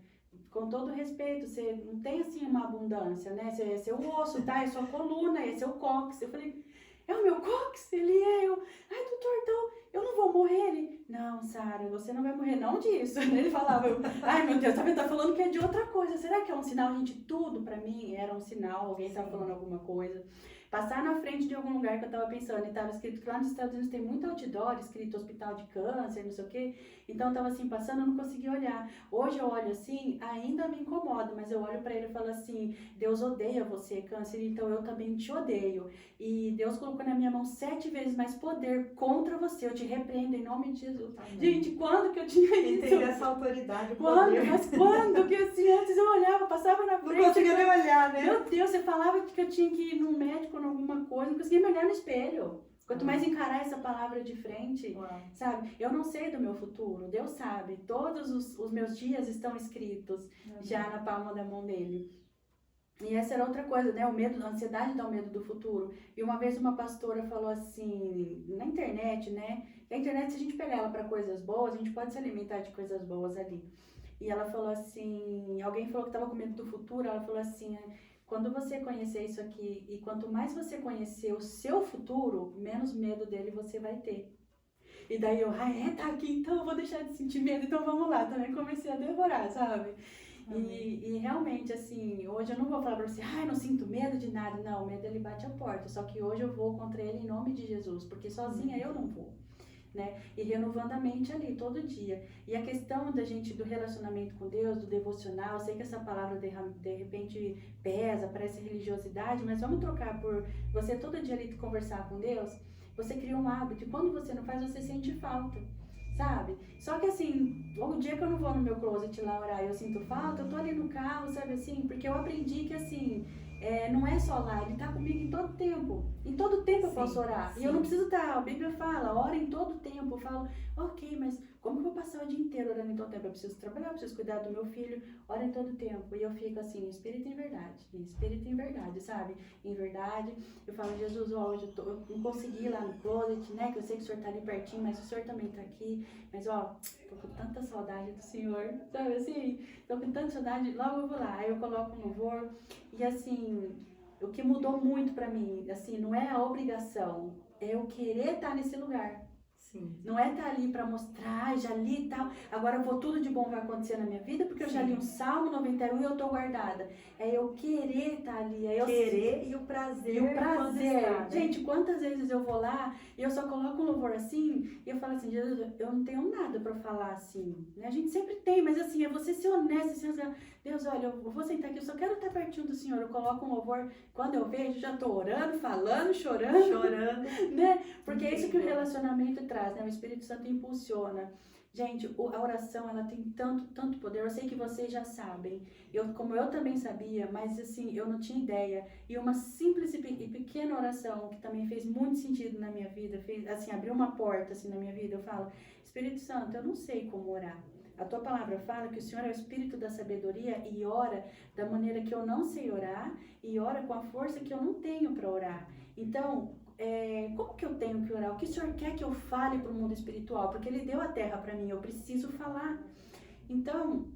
com todo respeito, você não tem assim uma abundância, né? É seu osso, tá? É sua coluna, é seu cóccix. Eu falei, é o meu cóccix? Ele é, ai, doutor, então eu não vou morrer? Ele, não, Sara, você não vai morrer não disso. Ele falava, ai meu Deus, tá falando que é de outra coisa, será que é um sinal? Gente, tudo pra mim era um sinal, alguém tava falando alguma coisa. Passar na frente de algum lugar que eu tava pensando, e tava escrito que lá nos Estados Unidos tem muito outdoor, escrito hospital de câncer, não sei o quê. Então eu tava assim, passando, eu não conseguia olhar. Hoje eu olho assim, ainda me incomoda, mas eu olho pra ele e falo assim, Deus odeia você, câncer, então eu também te odeio. E Deus colocou na minha mão 7 vezes mais poder contra você, eu te repreendo em nome de Jesus. Amém. Gente, quando que eu tinha isso? Entender essa autoridade. Mas quando que assim, antes eu olhava, passava na frente. Não conseguia nem olhar, né? Meu Deus, você falava que eu tinha que ir num médico, alguma coisa, não conseguia me olhar no espelho. Quanto mais encarar essa palavra de frente, sabe? Eu não sei do meu futuro, Deus sabe. Todos os meus dias estão escritos já na palma da mão dele. E essa era outra coisa, né? O medo, a ansiedade dá o medo do futuro. E uma vez uma pastora falou assim, na internet, né? Na internet, se a gente pegar ela para coisas boas, a gente pode se alimentar de coisas boas ali. E ela falou assim, alguém falou que estava com medo do futuro, ela falou assim, quando você conhecer isso aqui, e quanto mais você conhecer o seu futuro, menos medo dele você vai ter. E daí eu, tá aqui, então eu vou deixar de sentir medo, então vamos lá. Também comecei a devorar, sabe? E realmente, assim, hoje eu não vou falar pra você, não sinto medo de nada. Não, o medo ele bate a porta, só que hoje eu vou contra ele em nome de Jesus, porque sozinha eu não vou. Né? E renovando a mente ali, todo dia. E a questão da gente, do relacionamento com Deus, do devocional, eu sei que essa palavra de repente pesa, parece religiosidade, mas vamos trocar por você todo dia ali conversar com Deus. Você cria um hábito, e quando você não faz, você sente falta, sabe? Só que assim, o dia que eu não vou no meu closet lá orar e eu sinto falta, eu tô ali no carro, sabe assim? Porque eu aprendi que assim, não é só lá, ele tá comigo em todo tempo. Em todo tempo eu posso orar. Sim. E eu não preciso estar, a Bíblia fala, ora em todo tempo. Eu falo, ok, mas como que eu vou passar o dia inteiro orando em todo tempo? Eu preciso trabalhar, eu preciso cuidar do meu filho, ora em todo tempo. E eu fico assim, espírito em verdade, sabe? Em verdade, eu falo, Jesus, hoje eu não consegui ir lá no closet, né? Que eu sei que o Senhor tá ali pertinho, mas o Senhor também tá aqui. Mas tô com tanta saudade do Senhor, sabe assim? Tô com tanta saudade, logo eu vou lá. Aí eu coloco um louvor e assim, o que mudou muito pra mim, assim, não é a obrigação, é eu querer estar nesse lugar. Sim. Não é estar ali para mostrar, já li e tal, agora eu vou, tudo de bom vai acontecer na minha vida, porque eu já li um Salmo 91 e eu tô guardada. É eu querer estar ali, é eu Querer e o prazer. e o prazer. Estar, né? Gente, quantas vezes eu vou lá e eu só coloco um louvor assim e eu falo assim, Jesus, eu não tenho nada para falar assim. Né? A gente sempre tem, mas assim, é você ser honesto, assim, Deus, olha, eu vou sentar aqui, eu só quero estar pertinho do Senhor. Eu coloco um louvor, quando eu vejo, já tô orando, falando, chorando. Chorando. Né? Porque é isso que o relacionamento traz, né? O Espírito Santo impulsiona. Gente, a oração, ela tem tanto poder. Eu sei que vocês já sabem. Como eu também sabia, mas assim, eu não tinha ideia. E uma simples e pequena oração, que também fez muito sentido na minha vida, fez, assim, abriu uma porta, assim, na minha vida. Eu falo, Espírito Santo, eu não sei como orar. A tua palavra fala que o Senhor é o Espírito da sabedoria e ora da maneira que eu não sei orar e ora com a força que eu não tenho para orar. Então, como que eu tenho que orar? O que o Senhor quer que eu fale para o mundo espiritual? Porque Ele deu a terra para mim, eu preciso falar. Então,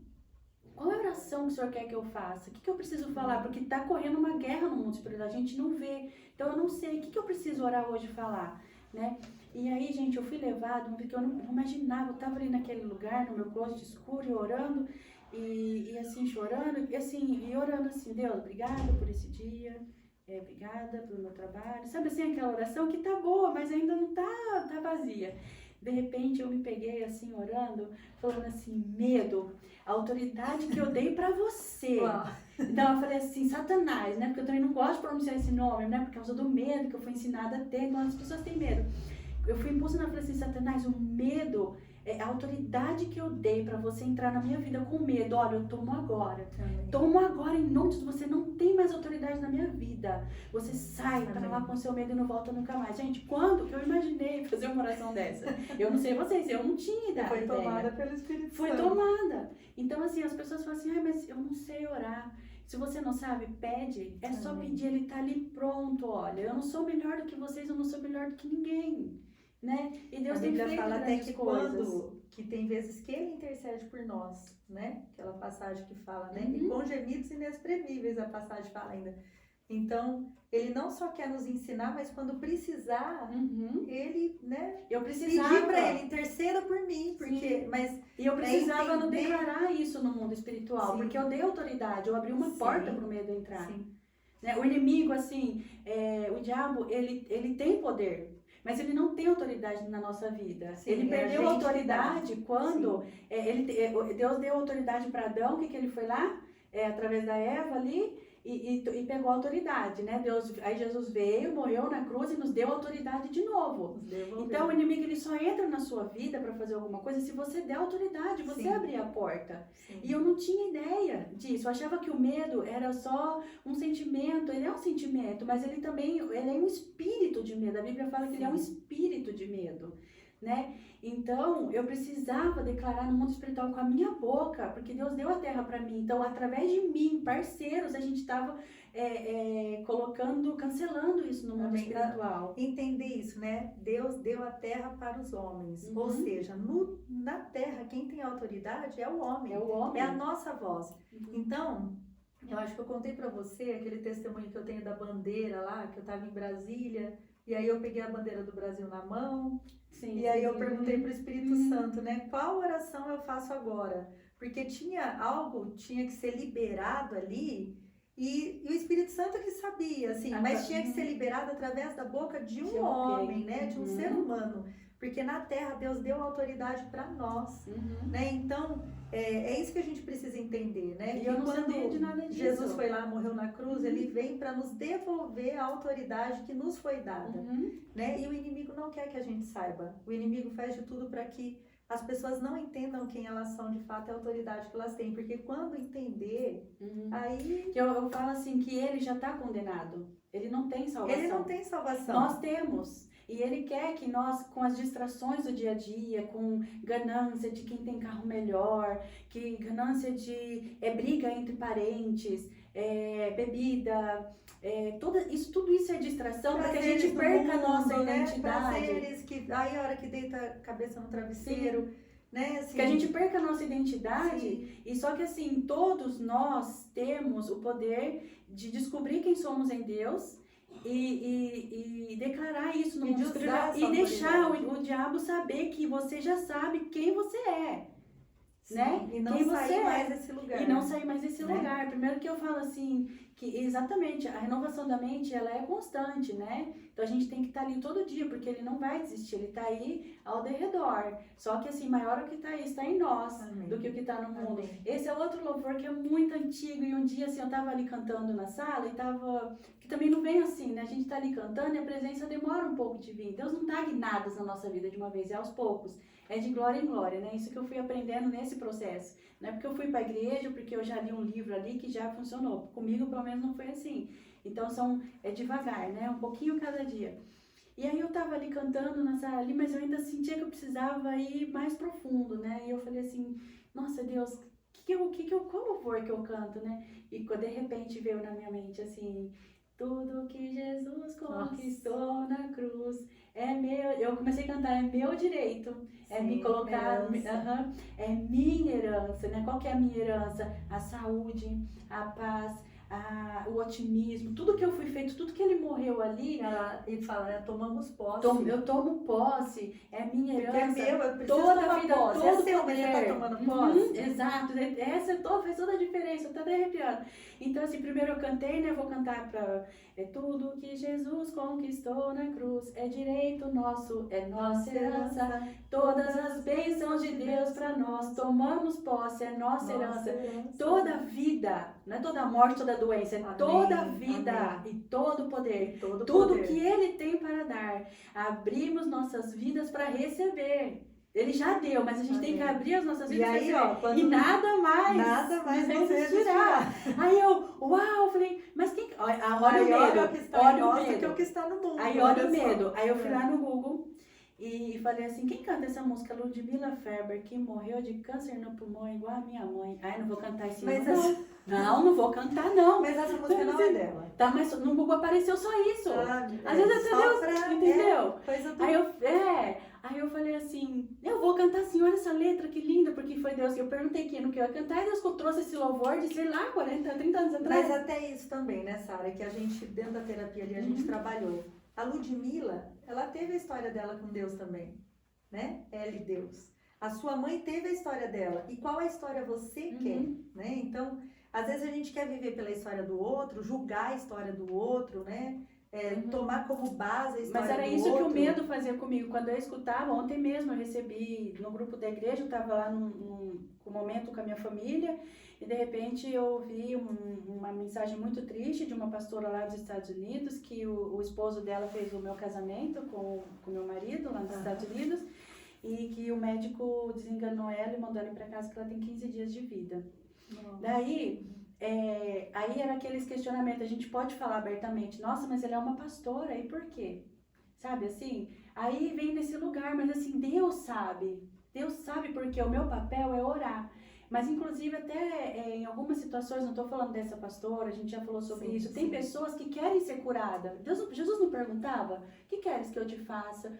qual é a oração que o Senhor quer que eu faça? O que eu preciso falar? Porque está correndo uma guerra no mundo espiritual, a gente não vê. Então, eu não sei. O que eu preciso orar hoje e falar? Né? E aí, gente, eu fui levada, porque eu não imaginava. Eu estava ali naquele lugar, no meu closet escuro, e orando, e assim, chorando, e assim, e orando assim, Deus, obrigada por esse dia. Obrigada pelo meu trabalho, sabe assim, aquela oração que tá boa, mas ainda não tá vazia. De repente eu me peguei assim, orando, falando assim, medo, a autoridade que eu dei pra você. Uau. Então eu falei assim, Satanás, né, porque eu também não gosto de pronunciar esse nome, né, por causa do medo que eu fui ensinada a ter, então as pessoas têm medo. Eu fui impulsionada, falei assim, Satanás, o medo, a autoridade que eu dei pra você entrar na minha vida com medo, olha, eu tomo agora. Amém. Tomo agora em nome de você não tem mais autoridade na minha vida. Você sai para lá com seu medo e não volta nunca mais. Gente, quando que eu imaginei fazer uma oração dessa? Eu não sei vocês, eu não tinha ideia. Foi tomada pelo Espírito Santo. Foi tomada. Então assim, as pessoas falam assim, mas eu não sei orar. Se você não sabe, pede. É só pedir, ele tá ali pronto, olha. Eu não sou melhor do que vocês, eu não sou melhor do que ninguém. Né? E Deus tem feito fala até que coisas. que tem vezes que Ele intercede por nós, né? Aquela passagem que fala, né? Uhum. E com gemidos inexprimíveis a passagem fala ainda. Então, Ele não só quer nos ensinar, mas quando precisar, Ele, né? Eu precisava. Pedir para Ele, interceda por mim, porque, mas e eu precisava não entender... declarar isso no mundo espiritual, Sim. Porque eu dei autoridade, eu abri uma porta para o medo entrar. Sim. Né? O inimigo, assim, o diabo, ele tem poder. Mas ele não tem autoridade na nossa vida. Sim, ele perdeu a autoridade quando Deus deu autoridade para Adão. O que ele foi lá? Através da Eva ali e pegou a autoridade, né? Aí Jesus veio, morreu na cruz e nos deu autoridade de novo. Então o inimigo ele só entra na sua vida para fazer alguma coisa se você der autoridade, você Sim. abrir a porta. Sim. E eu não tinha ideia disso. Eu achava que o medo era só um sentimento. Ele é um sentimento, mas ele também é um espírito de medo. A Bíblia fala que ele é um espírito de medo, né? Então, eu precisava declarar no mundo espiritual com a minha boca, porque Deus deu a terra para mim. Então, através de mim, parceiros, a gente estava cancelando isso no mundo espiritual. Entender isso, né? Deus deu a terra para os homens. Ou seja, na terra, quem tem autoridade é o homem. É o homem. É a nossa voz. Então, eu acho que eu contei para você aquele testemunho que eu tenho da bandeira lá, que eu estava em Brasília, e aí eu peguei a bandeira do Brasil na mão. Sim, e aí eu perguntei para o Espírito Santo, né? Qual oração eu faço agora? Porque tinha que ser liberado ali, e o Espírito Santo que sabia, assim, mas tinha que ser liberado através da boca de um homem, né? De um ser humano. Porque na terra Deus deu autoridade para nós, né? Então, é isso que a gente precisa entender, né? E que eu não quando sabia de nada disso. Jesus foi lá, morreu na cruz, ele vem para nos devolver a autoridade que nos foi dada, né? E o inimigo não quer que a gente saiba. O inimigo faz de tudo para que as pessoas não entendam quem elas são de fato e a autoridade que elas têm. Porque quando entender, aí... Eu falo assim, que ele já está condenado. Ele não tem salvação. Ele não tem salvação. Nós temos. E ele quer que nós, com as distrações do dia a dia, com ganância de quem tem carro melhor, que ganância de briga entre parentes, bebida, tudo isso é distração para que a gente perca a nossa identidade. Prazeres, aí a hora que deita a cabeça no travesseiro, né? Assim, que a gente perca a nossa identidade. E só que assim, todos nós temos o poder de descobrir quem somos em Deus e declarar isso no E de mundo usar espiritual. essa E deixar autoridade. o diabo saber que você já sabe quem você é. Sim, Né? e não Quem sair você é. mais desse lugar. E não sair mais desse né? lugar. Primeiro que eu falo assim, que exatamente, a renovação da mente, ela é constante, né? Então a gente tem que estar ali todo dia, porque ele não vai desistir, ele está aí ao derredor. Só que assim, maior o que está aí, está em nós, Amém. do que o que está no mundo. Amém. Esse é outro louvor que é muito antigo, e um dia assim, eu estava ali cantando na sala, e tava, que também não vem assim, né? A gente está ali cantando e a presença demora um pouco de vir. Deus não dá guinadas na nossa vida de uma vez, é aos poucos. É de glória em glória, né? Isso que eu fui aprendendo nesse processo. Não é porque eu fui para a igreja, porque eu já li um livro ali que já funcionou. Comigo, pelo menos, não foi assim. Então, é devagar, né? Um pouquinho cada dia. E aí eu tava ali cantando na sala ali, mas eu ainda sentia que eu precisava ir mais profundo, né? E eu falei assim, nossa Deus, qual louvor que eu canto, né? E de repente veio na minha mente assim, tudo que Jesus conquistou na cruz é meu. Eu comecei a cantar, é meu direito. É me colocar, é minha herança, né? Qual que é a minha herança? A saúde, a paz, o otimismo, tudo que eu fui feito, tudo que ele morreu ali. E fala, né? Tomamos posse. Eu tomo posse, é minha herança. Porque é meu, eu preciso toda tomar a vida, posse. todo É seu, poder. mas você tá tomando posse? Exato, faz toda a diferença, eu tô até arrepiando. Então, assim, primeiro eu cantei, né? Vou cantar pra... É tudo que Jesus conquistou na cruz, é direito nosso, é nossa herança. Todas as bênçãos de Deus para nós, tomamos posse, é nossa herança. Toda vida, não é toda morte, toda doença, é toda vida e todo poder. Tudo que Ele tem para dar. Abrimos nossas vidas para receber. Ele já deu, mas a gente tem que abrir as nossas vidas para receber. E nada mais nos resistirá. Aí eu falei, mas quem... Olha o medo, olha o medo. Que o que está no mundo. Aí olha o medo. Aí eu fui lá no Google e falei assim, quem canta essa música? Ludmilla Ferber, que morreu de câncer no pulmão igual a minha mãe. Ai, não vou cantar esse nome. Não vou cantar não. Mas essa música não é dela. Tá, mas no Google apareceu só isso. Às vezes até Deus, entendeu? Aí eu falei assim, eu vou cantar assim, olha essa letra, que linda, porque foi Deus que eu perguntei quem não queria cantar, e Deus que trouxe esse louvor de, sei lá, 40, 30 anos atrás. Mas até isso também, né, Sara, que a gente, dentro da terapia ali, a gente trabalhou. A Ludmilla, ela teve a história dela com Deus também, né? Ela e Deus. A sua mãe teve a história dela. E qual a história você quer, né? Então, às vezes a gente quer viver pela história do outro, julgar a história do outro, né? Tomar como base a história do outro. Mas era isso que o medo fazia comigo. Quando eu escutava, ontem mesmo eu recebi no grupo da igreja, eu estava lá num momento com a minha família, e de repente eu ouvi uma mensagem muito triste de uma pastora lá dos Estados Unidos, que o esposo dela fez o meu casamento com o meu marido lá nos Estados Unidos, e que o médico desenganou ela e mandou ela para casa que ela tem 15 dias de vida. Daí... aí era aqueles questionamentos, a gente pode falar abertamente, nossa, mas ela é uma pastora, e por quê? Sabe assim? Aí vem nesse lugar, mas assim, Deus sabe porque o meu papel é orar. Mas inclusive até em algumas situações, não estou falando dessa pastora, a gente já falou sobre isso, tem pessoas que querem ser curadas. Jesus não perguntava, o que queres que eu te faça?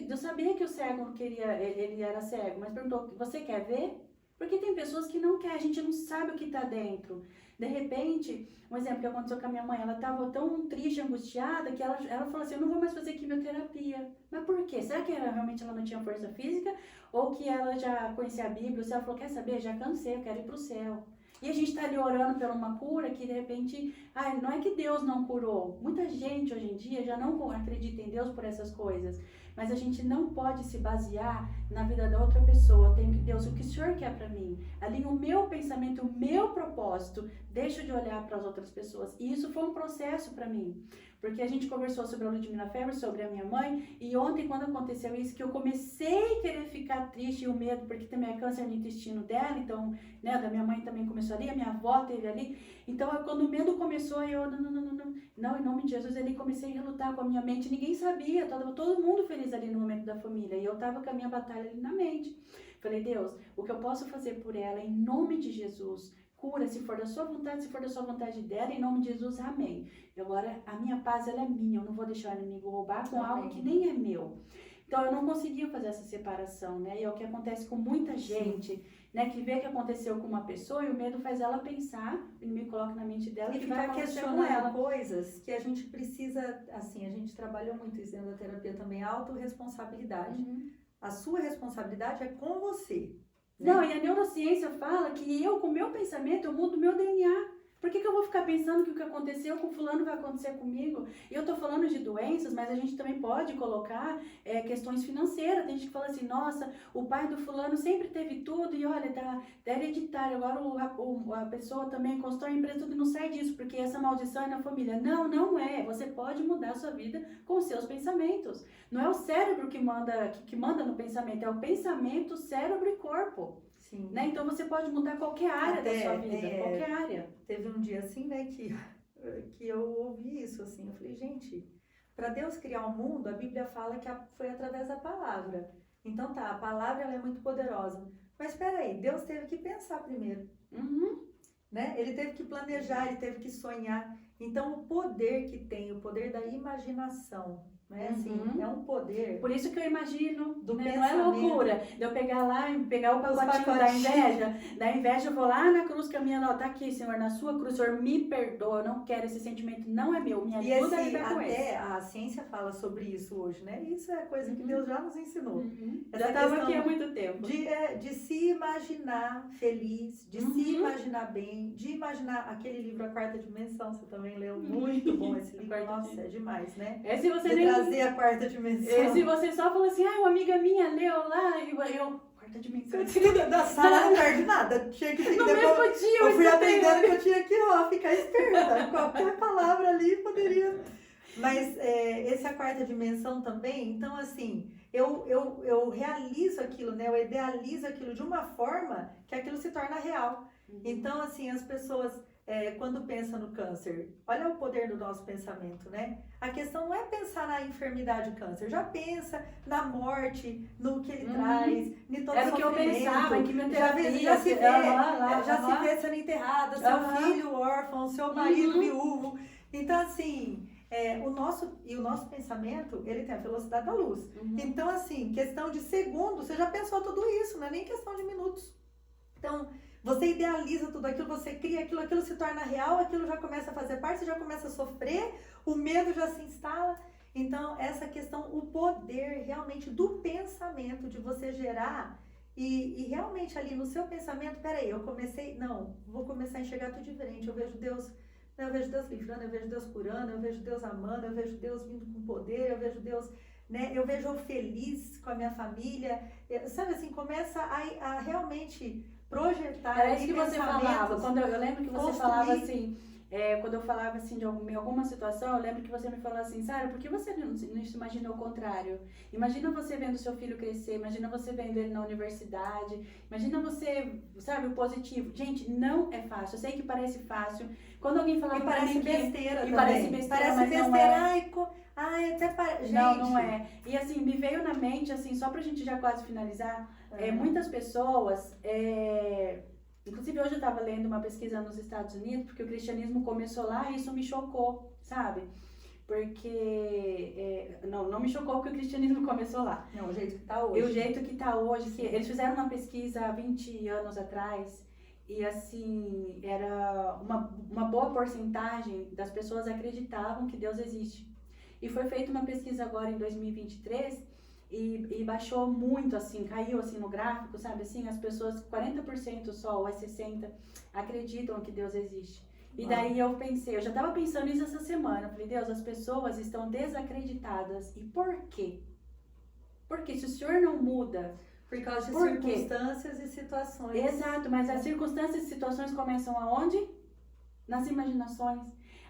Eu sabia que o cego não queria, ele era cego, mas perguntou, você quer ver? Porque tem pessoas que não querem, a gente não sabe o que está dentro. De repente, um exemplo que aconteceu com a minha mãe, ela estava tão triste, angustiada, que ela falou assim, eu não vou mais fazer quimioterapia. Mas por quê? Será que realmente ela não tinha força física? Ou que ela já conhecia a Bíblia? Ou se ela falou, quer saber? Já cansei, eu quero ir para o céu. E a gente está ali orando por uma cura que de repente, não é que Deus não curou. Muita gente hoje em dia já não acredita em Deus por essas coisas. Mas a gente não pode se basear na vida da outra pessoa. Eu tenho que, Deus, o que o Senhor quer para mim? Ali o meu pensamento, o meu propósito, deixo de olhar para as outras pessoas. E isso foi um processo para mim. Porque a gente conversou sobre a Ludmilla Ferber, sobre a minha mãe, e ontem quando aconteceu isso, que eu comecei a querer ficar triste e o medo, porque também é câncer no intestino dela, então, né, da minha mãe também começou ali, a minha avó teve ali, então quando o medo começou, eu, não, em nome de Jesus, ele comecei a relutar com a minha mente, ninguém sabia, estava todo mundo feliz ali no momento da família, e eu estava com a minha batalha ali na mente. Falei, Deus, o que eu posso fazer por ela, em nome de Jesus, cura, se for da sua vontade, se for da sua vontade dela, em nome de Jesus, amém. Agora, a minha paz, ela é minha, eu não vou deixar o inimigo roubar com algo que nem é meu. Então, eu não conseguia fazer essa separação, né? E é o que acontece com muita gente né, que vê que aconteceu com uma pessoa e o medo faz ela pensar, o inimigo coloca na mente dela E que vai ficar acontecer com questionando ela. coisas que a gente precisa, assim, a gente trabalhou muito isso dentro da terapia também, autorresponsabilidade. Uhum. A sua responsabilidade é com você. Né? Não, e a neurociência fala que eu, com o meu pensamento, eu mudo o meu DNA. Por que eu vou ficar pensando que o que aconteceu com fulano vai acontecer comigo? E eu tô falando de doenças, mas a gente também pode colocar questões financeiras. Tem gente que fala assim, nossa, o pai do fulano sempre teve tudo e olha, tá hereditário. Agora a pessoa também constrói a empresa, tudo, e não sai disso, porque essa maldição é na família. Não, não é. Você pode mudar a sua vida com os seus pensamentos. Não é o cérebro que manda no pensamento, é o pensamento, cérebro e corpo. Sim. Né? Então você pode mudar qualquer área da sua vida, qualquer área. Teve um dia assim, né, que eu ouvi isso, assim, eu falei, gente, para Deus criar o mundo, a Bíblia fala que foi através da palavra. Então tá, a palavra ela é muito poderosa. Mas espera aí, Deus teve que pensar primeiro. Uhum. Né? Ele teve que planejar, ele teve que sonhar. Então o poder que tem, o poder da imaginação, né? Assim, é um poder. Por isso que eu imagino, do né? Não é loucura de eu pegar lá e pegar o pacotinho da inveja. Da inveja eu vou lá na cruz caminhando, tá aqui, Senhor, na sua cruz, Senhor, me perdoa, eu não quero esse sentimento, não é meu, me ajuda a lidar com esse. Até a ciência fala sobre isso hoje, né? Isso é coisa que Deus já nos ensinou. Já estava aqui há muito tempo. De se imaginar feliz, de se imaginar bem, de imaginar aquele livro A Quarta Dimensão, você também leu, muito bom esse livro, nossa, é demais, né? Esse você de nem... trazer a quarta dimensão. Esse você só falou assim, uma amiga minha leu lá, e eu quarta dimensão. Da Sara não perde nada. Tinha que no mesmo dia eu fui aprendendo que eu tinha que ficar esperta. Qualquer palavra ali poderia. Mas essa é a quarta dimensão também. Então, assim, eu realizo aquilo, né? Eu idealizo aquilo de uma forma que aquilo se torna real. Então, assim, as pessoas... quando pensa no câncer, olha o poder do nosso pensamento, né? A questão não é pensar na enfermidade do câncer, já pensa na morte, no que ele traz, em todo Era o que eu pensava, em quimioterapia, já se vê sendo enterrada, seu filho órfão, seu marido viúvo. Então, assim, o nosso pensamento, ele tem a velocidade da luz. Então, assim, questão de segundos, você já pensou tudo isso, não é nem questão de minutos. Então, você idealiza tudo aquilo, você cria aquilo se torna real, aquilo já começa a fazer parte, você já começa a sofrer, o medo já se instala. Então, essa questão, o poder realmente do pensamento, de você gerar e realmente ali no seu pensamento, peraí, vou começar a enxergar tudo diferente, eu vejo Deus livrando, eu vejo Deus curando, eu vejo Deus amando, eu vejo Deus vindo com poder, eu vejo Deus, né, eu vejo eu feliz com a minha família, sabe assim, começa a realmente projetar. Era isso que você falava, eu lembro que você falava assim, quando eu falava assim em alguma situação, eu lembro que você me falou assim, Sara, por que você não se imagina o contrário? Imagina você vendo seu filho crescer, imagina você vendo ele na universidade, imagina você, sabe, o positivo. Gente, não é fácil, eu sei que parece fácil. Quando alguém falava pra mim besteira também. Parece besteira, mas não é. Gente. Não é. E assim, me veio na mente, assim, só pra gente já quase finalizar, muitas pessoas, inclusive hoje eu estava lendo uma pesquisa nos Estados Unidos, porque o cristianismo começou lá e isso me chocou, sabe? Porque, não me chocou porque o cristianismo começou lá. Não, o jeito que está hoje. E o jeito que está hoje, que eles fizeram uma pesquisa há 20 anos atrás, e assim, era uma boa porcentagem das pessoas acreditavam que Deus existe. E foi feita uma pesquisa agora em 2023, e baixou muito, assim, caiu assim no gráfico, sabe, assim, as pessoas, 40% só, ou 60%, acreditam que Deus existe. E daí eu pensei, eu já estava pensando nisso essa semana, eu falei, Deus, as pessoas estão desacreditadas, e por quê? Porque se o Senhor não muda... Por causa de circunstâncias e situações. Exato, mas as circunstâncias e situações começam aonde? Nas imaginações.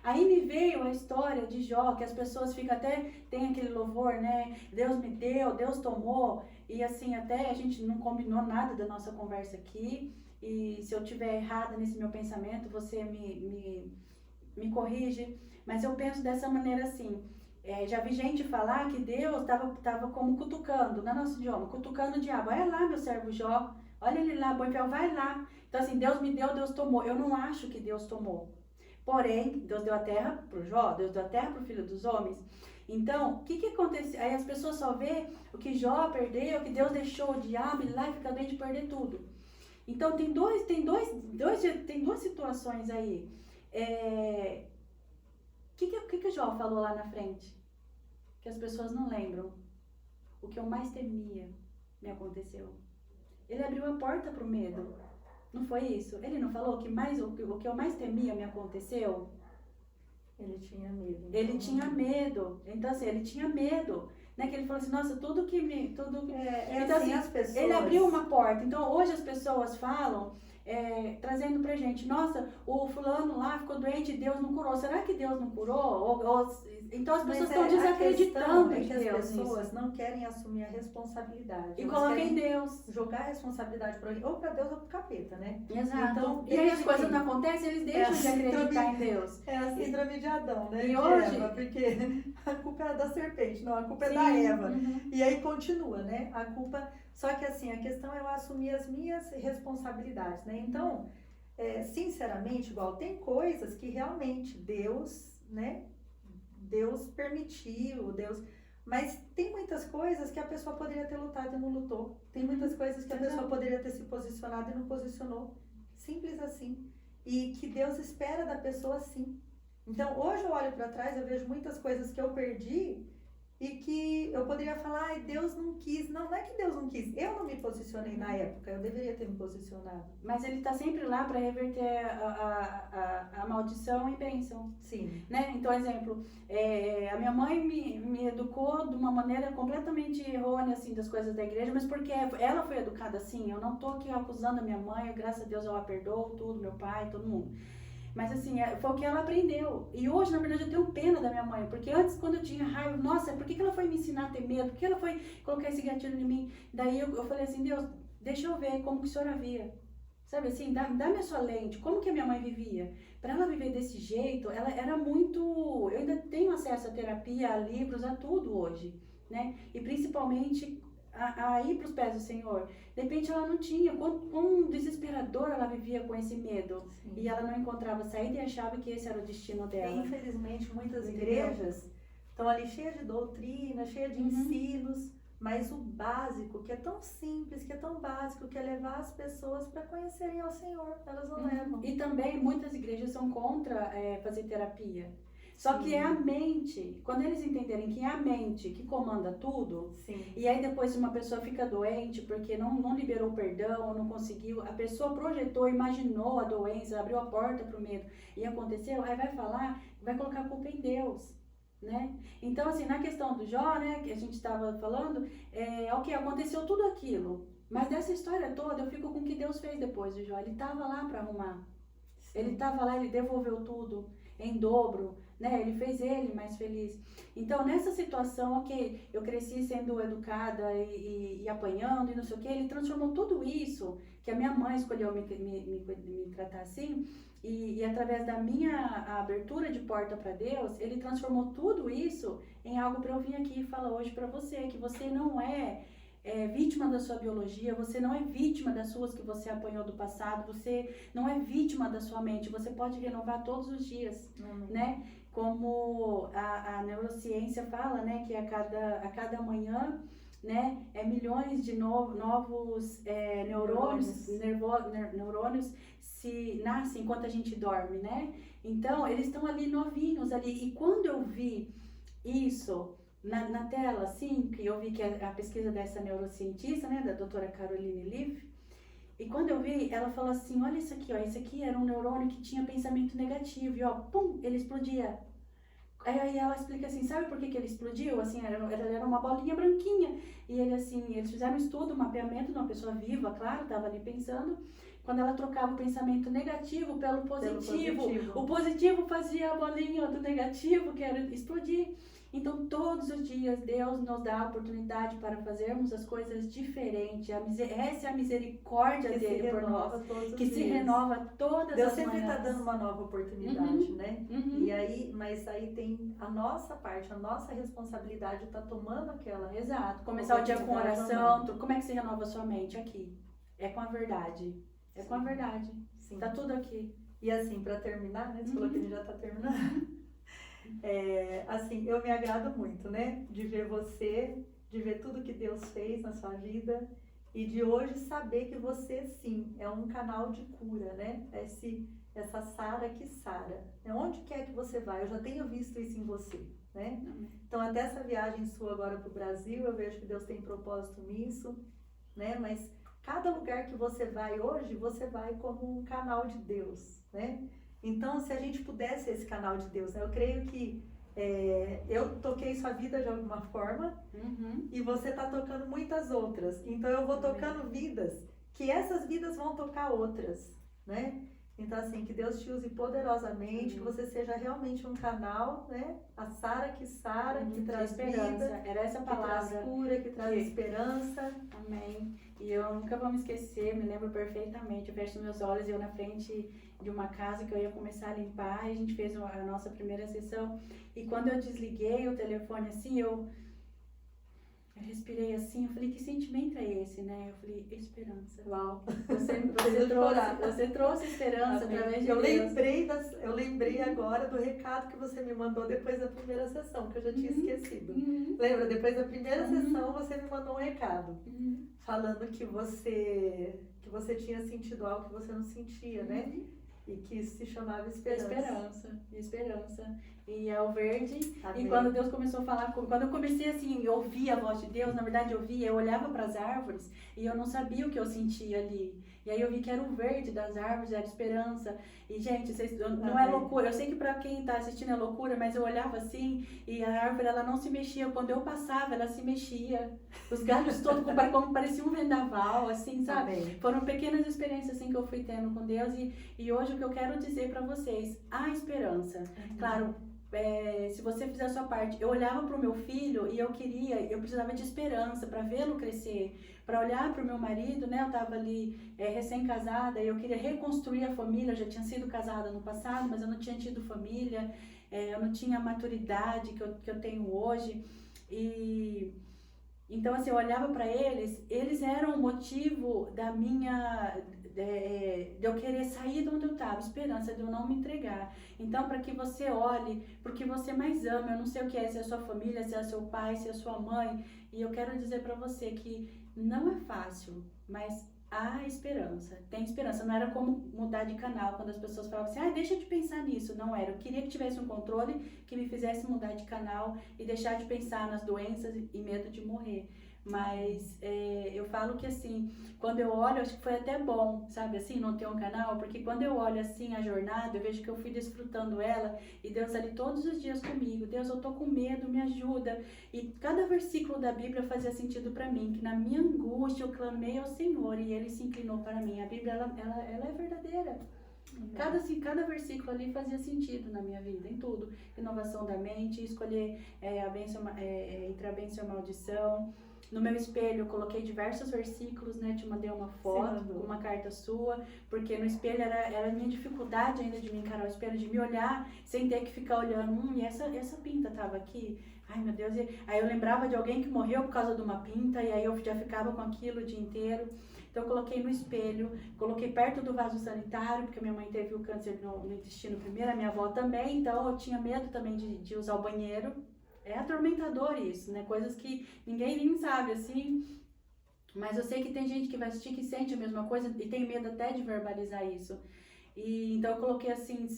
Aí me veio a história de Jó, que as pessoas ficam até, tem aquele louvor, né? Deus me deu, Deus tomou. E assim, até a gente não combinou nada da nossa conversa aqui. E se eu estiver errada nesse meu pensamento, você me corrige. Mas eu penso dessa maneira assim. Já vi gente falar que Deus estava como cutucando, no nosso idioma, cutucando o diabo. Olha lá, meu servo Jó, olha ele lá, Boifel, vai lá. Então assim, Deus me deu, Deus tomou. Eu não acho que Deus tomou. Porém, Deus deu a terra para o Jó, Deus deu a terra para o filho dos homens. Então, o que aconteceu? Aí as pessoas só vê o que Jó perdeu, que Deus deixou o diabo ir lá e ficar doente de perder tudo. Então, tem duas situações aí. O que o Jó falou lá na frente? Que as pessoas não lembram. O que eu mais temia me aconteceu. Ele abriu a porta para o medo. Não foi isso? Ele não falou que o que eu mais temia me aconteceu? Ele tinha medo. Ele tinha medo. Então, assim, ele tinha medo. Né? Que ele falou assim, nossa, então, assim, as pessoas... ele abriu uma porta. Então, hoje as pessoas falam, trazendo pra gente, nossa, o fulano lá ficou doente, Deus não curou. Será que Deus não curou? Então, as pessoas estão desacreditando em Deus. As pessoas não querem assumir a responsabilidade. E colocam em Deus. Jogar a responsabilidade para ou para Deus ou para o capeta, né? Exato. Então, e aí as coisas não acontecem, eles deixam de acreditar em Deus. É a síndrome de Adão, né? E de hoje... Eva, porque a culpa é da serpente, não, a culpa é da Eva. Uhum. E aí continua, né? A culpa... Só que assim, a questão é eu assumir as minhas responsabilidades, né? Então, sinceramente, igual, tem coisas que realmente Deus, né? Deus permitiu, mas tem muitas coisas que a pessoa poderia ter lutado e não lutou. Tem muitas coisas que a pessoa poderia ter se posicionado e não posicionou. Simples assim. E que Deus espera da pessoa assim. Então, hoje eu olho para trás, eu vejo muitas coisas que eu perdi e que eu poderia falar, ai, Deus não quis. Não é que Deus não quis. Eu não me posicionei na época, eu deveria ter me posicionado. Mas ele está sempre lá para reverter a maldição em bênção. Sim. Né? Então, exemplo, a minha mãe me educou de uma maneira completamente errônea, assim, das coisas da igreja, mas porque ela foi educada assim. Eu não estou aqui acusando a minha mãe, graças a Deus eu a perdoo, tudo, meu pai, todo mundo. Mas assim, foi o que ela aprendeu. E hoje, na verdade, eu tenho pena da minha mãe. Porque antes, quando eu tinha raiva, nossa, por que ela foi me ensinar a ter medo? Por que ela foi colocar esse gatilho em mim? Daí eu falei assim, Deus, deixa eu ver como que o Senhor havia. Sabe assim, dá-me a sua lente. Como que a minha mãe vivia? Para ela viver desse jeito, ela era muito... Eu ainda tenho acesso à terapia, a livros, a tudo hoje. Né? E principalmente... a ir para os pés do Senhor. De repente ela não tinha, quão desesperador ela vivia com esse medo. Sim. E ela não encontrava saída e achava que esse era o destino dela. E, infelizmente, muitas igrejas estão ali cheias de doutrina, cheias de ensinos, mas o básico, que é tão simples, que é tão básico, que é levar as pessoas para conhecerem ao Senhor, elas não levam. E também muitas igrejas são contra fazer terapia. Só que é a mente, quando eles entenderem que é a mente que comanda tudo, sim. E aí depois uma pessoa fica doente porque não liberou o perdão, ou não conseguiu, a pessoa projetou, imaginou a doença, abriu a porta para o medo e aconteceu, aí vai colocar a culpa em Deus, né? Então assim, na questão do Jó, né, que a gente estava falando, ok, aconteceu tudo aquilo, mas dessa história toda eu fico com o que Deus fez depois do Jó, ele estava lá para arrumar, sim. Ele estava lá, ele devolveu tudo em dobro, né? Ele fez ele mais feliz. Então, nessa situação, ok, eu cresci sendo educada e apanhando e não sei o que, ele transformou tudo isso, que a minha mãe escolheu me tratar assim, e através da minha abertura de porta para Deus, ele transformou tudo isso em algo para eu vir aqui e falar hoje para você, que você não é vítima da sua biologia, você não é vítima das suas que você apanhou do passado, você não é vítima da sua mente, você pode renovar todos os dias, né? Como a neurociência fala, né, que a cada manhã, né, milhões de novos neurônios se nascem enquanto a gente dorme, né? Então, eles estão ali novinhos ali, e quando eu vi isso na tela, assim, que eu vi que a pesquisa dessa neurocientista, né, da doutora Caroline Leaf, e quando eu vi, ela falou assim, olha isso aqui, ó, esse aqui era um neurônio que tinha pensamento negativo, e ó, pum, ele explodia. Aí ela explica assim, sabe por que ele explodiu? Assim, era uma bolinha branquinha, e eles fizeram um estudo, um mapeamento de uma pessoa viva, claro, estava ali pensando, quando ela trocava o pensamento negativo pelo positivo, o positivo fazia a bolinha do negativo, que era explodir. Então, todos os dias, Deus nos dá a oportunidade para fazermos as coisas diferentes. Essa é a misericórdia que dele por nós, que se renova todas Deus as manhãs. Deus sempre está dando uma nova oportunidade, né? E aí, mas aí tem a nossa parte, a nossa responsabilidade está tomando aquela... Exato. Começar o dia com oração. Como é que se renova a sua mente? Aqui. É com a verdade. É com a verdade. Sim. Tá tudo aqui. E assim, para terminar, né? Você falou que a gente já está terminando. Assim, eu me agrado muito, né, de ver você, de ver tudo que Deus fez na sua vida e de hoje saber que você, sim, é um canal de cura, né? Essa Sara que sara. Onde quer que você vai, eu já tenho visto isso em você, né? Então, até essa viagem sua agora para o Brasil, eu vejo que Deus tem propósito nisso, né? Mas cada lugar que você vai hoje, você vai como um canal de Deus, né? Então, se a gente pudesse ser esse canal de Deus, né? Eu creio que eu toquei sua vida de alguma forma e você está tocando muitas outras. Então, eu vou tocando vidas, que essas vidas vão tocar outras, né? Então, assim, que Deus te use poderosamente, que você seja realmente um canal, né? A Sara que sara, que traz esperança. vida, Era essa palavra. que traz cura, que traz esperança. Amém. E eu nunca vou me esquecer, me lembro perfeitamente. Eu fecho meus olhos e eu na frente de uma casa que eu ia começar a limpar, e a gente fez a nossa primeira sessão. E quando eu desliguei o telefone assim, eu respirei assim, eu falei, que sentimento é esse, né? Eu falei, esperança. Uau! Você trouxe esperança através de Deus. Eu lembrei agora do recado que você me mandou depois da primeira sessão, que eu já tinha esquecido. Lembra? Depois da primeira sessão, você me mandou um recado. Falando que você tinha sentido algo que você não sentia, né? E que isso se chamava esperança. Esperança. E é o verde. Amém. E quando Deus começou a falar comigo, quando eu comecei assim, eu ouvia a voz de Deus, na verdade eu olhava para as árvores e eu não sabia o que eu sentia ali. E aí eu vi que era o verde das árvores, era esperança. E, gente, não é loucura. Eu sei que para quem está assistindo é loucura, mas eu olhava assim e a árvore, ela não se mexia. Quando eu passava, ela se mexia. Os galhos todos como parecia um vendaval, assim, sabe? Amém. Foram pequenas experiências assim que eu fui tendo com Deus. E hoje o que eu quero dizer para vocês, há esperança. Claro, se você fizer a sua parte, eu olhava para o meu filho e eu precisava de esperança para vê-lo crescer, para olhar para o meu marido, né? Eu estava ali recém-casada e eu queria reconstruir a família. Eu já tinha sido casada no passado, mas eu não tinha tido família, eu não tinha a maturidade que eu tenho hoje. E então, assim, eu olhava para eles eram o motivo de eu querer sair de onde eu estava, esperança de eu não me entregar. Então, para que você olhe, porque você mais ama, eu não sei o que é, se é a sua família, se é seu pai, se é a sua mãe, e eu quero dizer para você que não é fácil, mas há esperança, tem esperança. Não era como mudar de canal, quando as pessoas falavam assim, deixa de pensar nisso. Não era, eu queria que tivesse um controle que me fizesse mudar de canal e deixar de pensar nas doenças e medo de morrer. Mas eu falo que assim, quando eu olho, acho que foi até bom, sabe, assim, não ter um canal, porque quando eu olho assim a jornada, eu vejo que eu fui desfrutando ela, e Deus ali todos os dias comigo. Deus, eu tô com medo, me ajuda. E cada versículo da Bíblia fazia sentido para mim, que na minha angústia eu clamei ao Senhor e Ele se inclinou para mim. A Bíblia, ela é verdadeira. Cada versículo ali fazia sentido na minha vida, em tudo. Renovação da mente, escolher a bênção, entre a bênção e a maldição. No meu espelho eu coloquei diversos versículos, né? Te mandei uma foto com uma carta sua, porque no espelho era a minha dificuldade ainda de me encarar o espelho, de me olhar sem ter que ficar olhando, e essa pinta tava aqui, ai meu Deus, aí eu lembrava de alguém que morreu por causa de uma pinta, e aí eu já ficava com aquilo o dia inteiro. Então eu coloquei no espelho, coloquei perto do vaso sanitário, porque minha mãe teve o câncer no intestino primeiro, a minha avó também, então eu tinha medo também de usar o banheiro. É atormentador isso, né? Coisas que ninguém nem sabe, assim. Mas eu sei que tem gente que vai assistir que sente a mesma coisa e tem medo até de verbalizar isso. E então eu coloquei assim,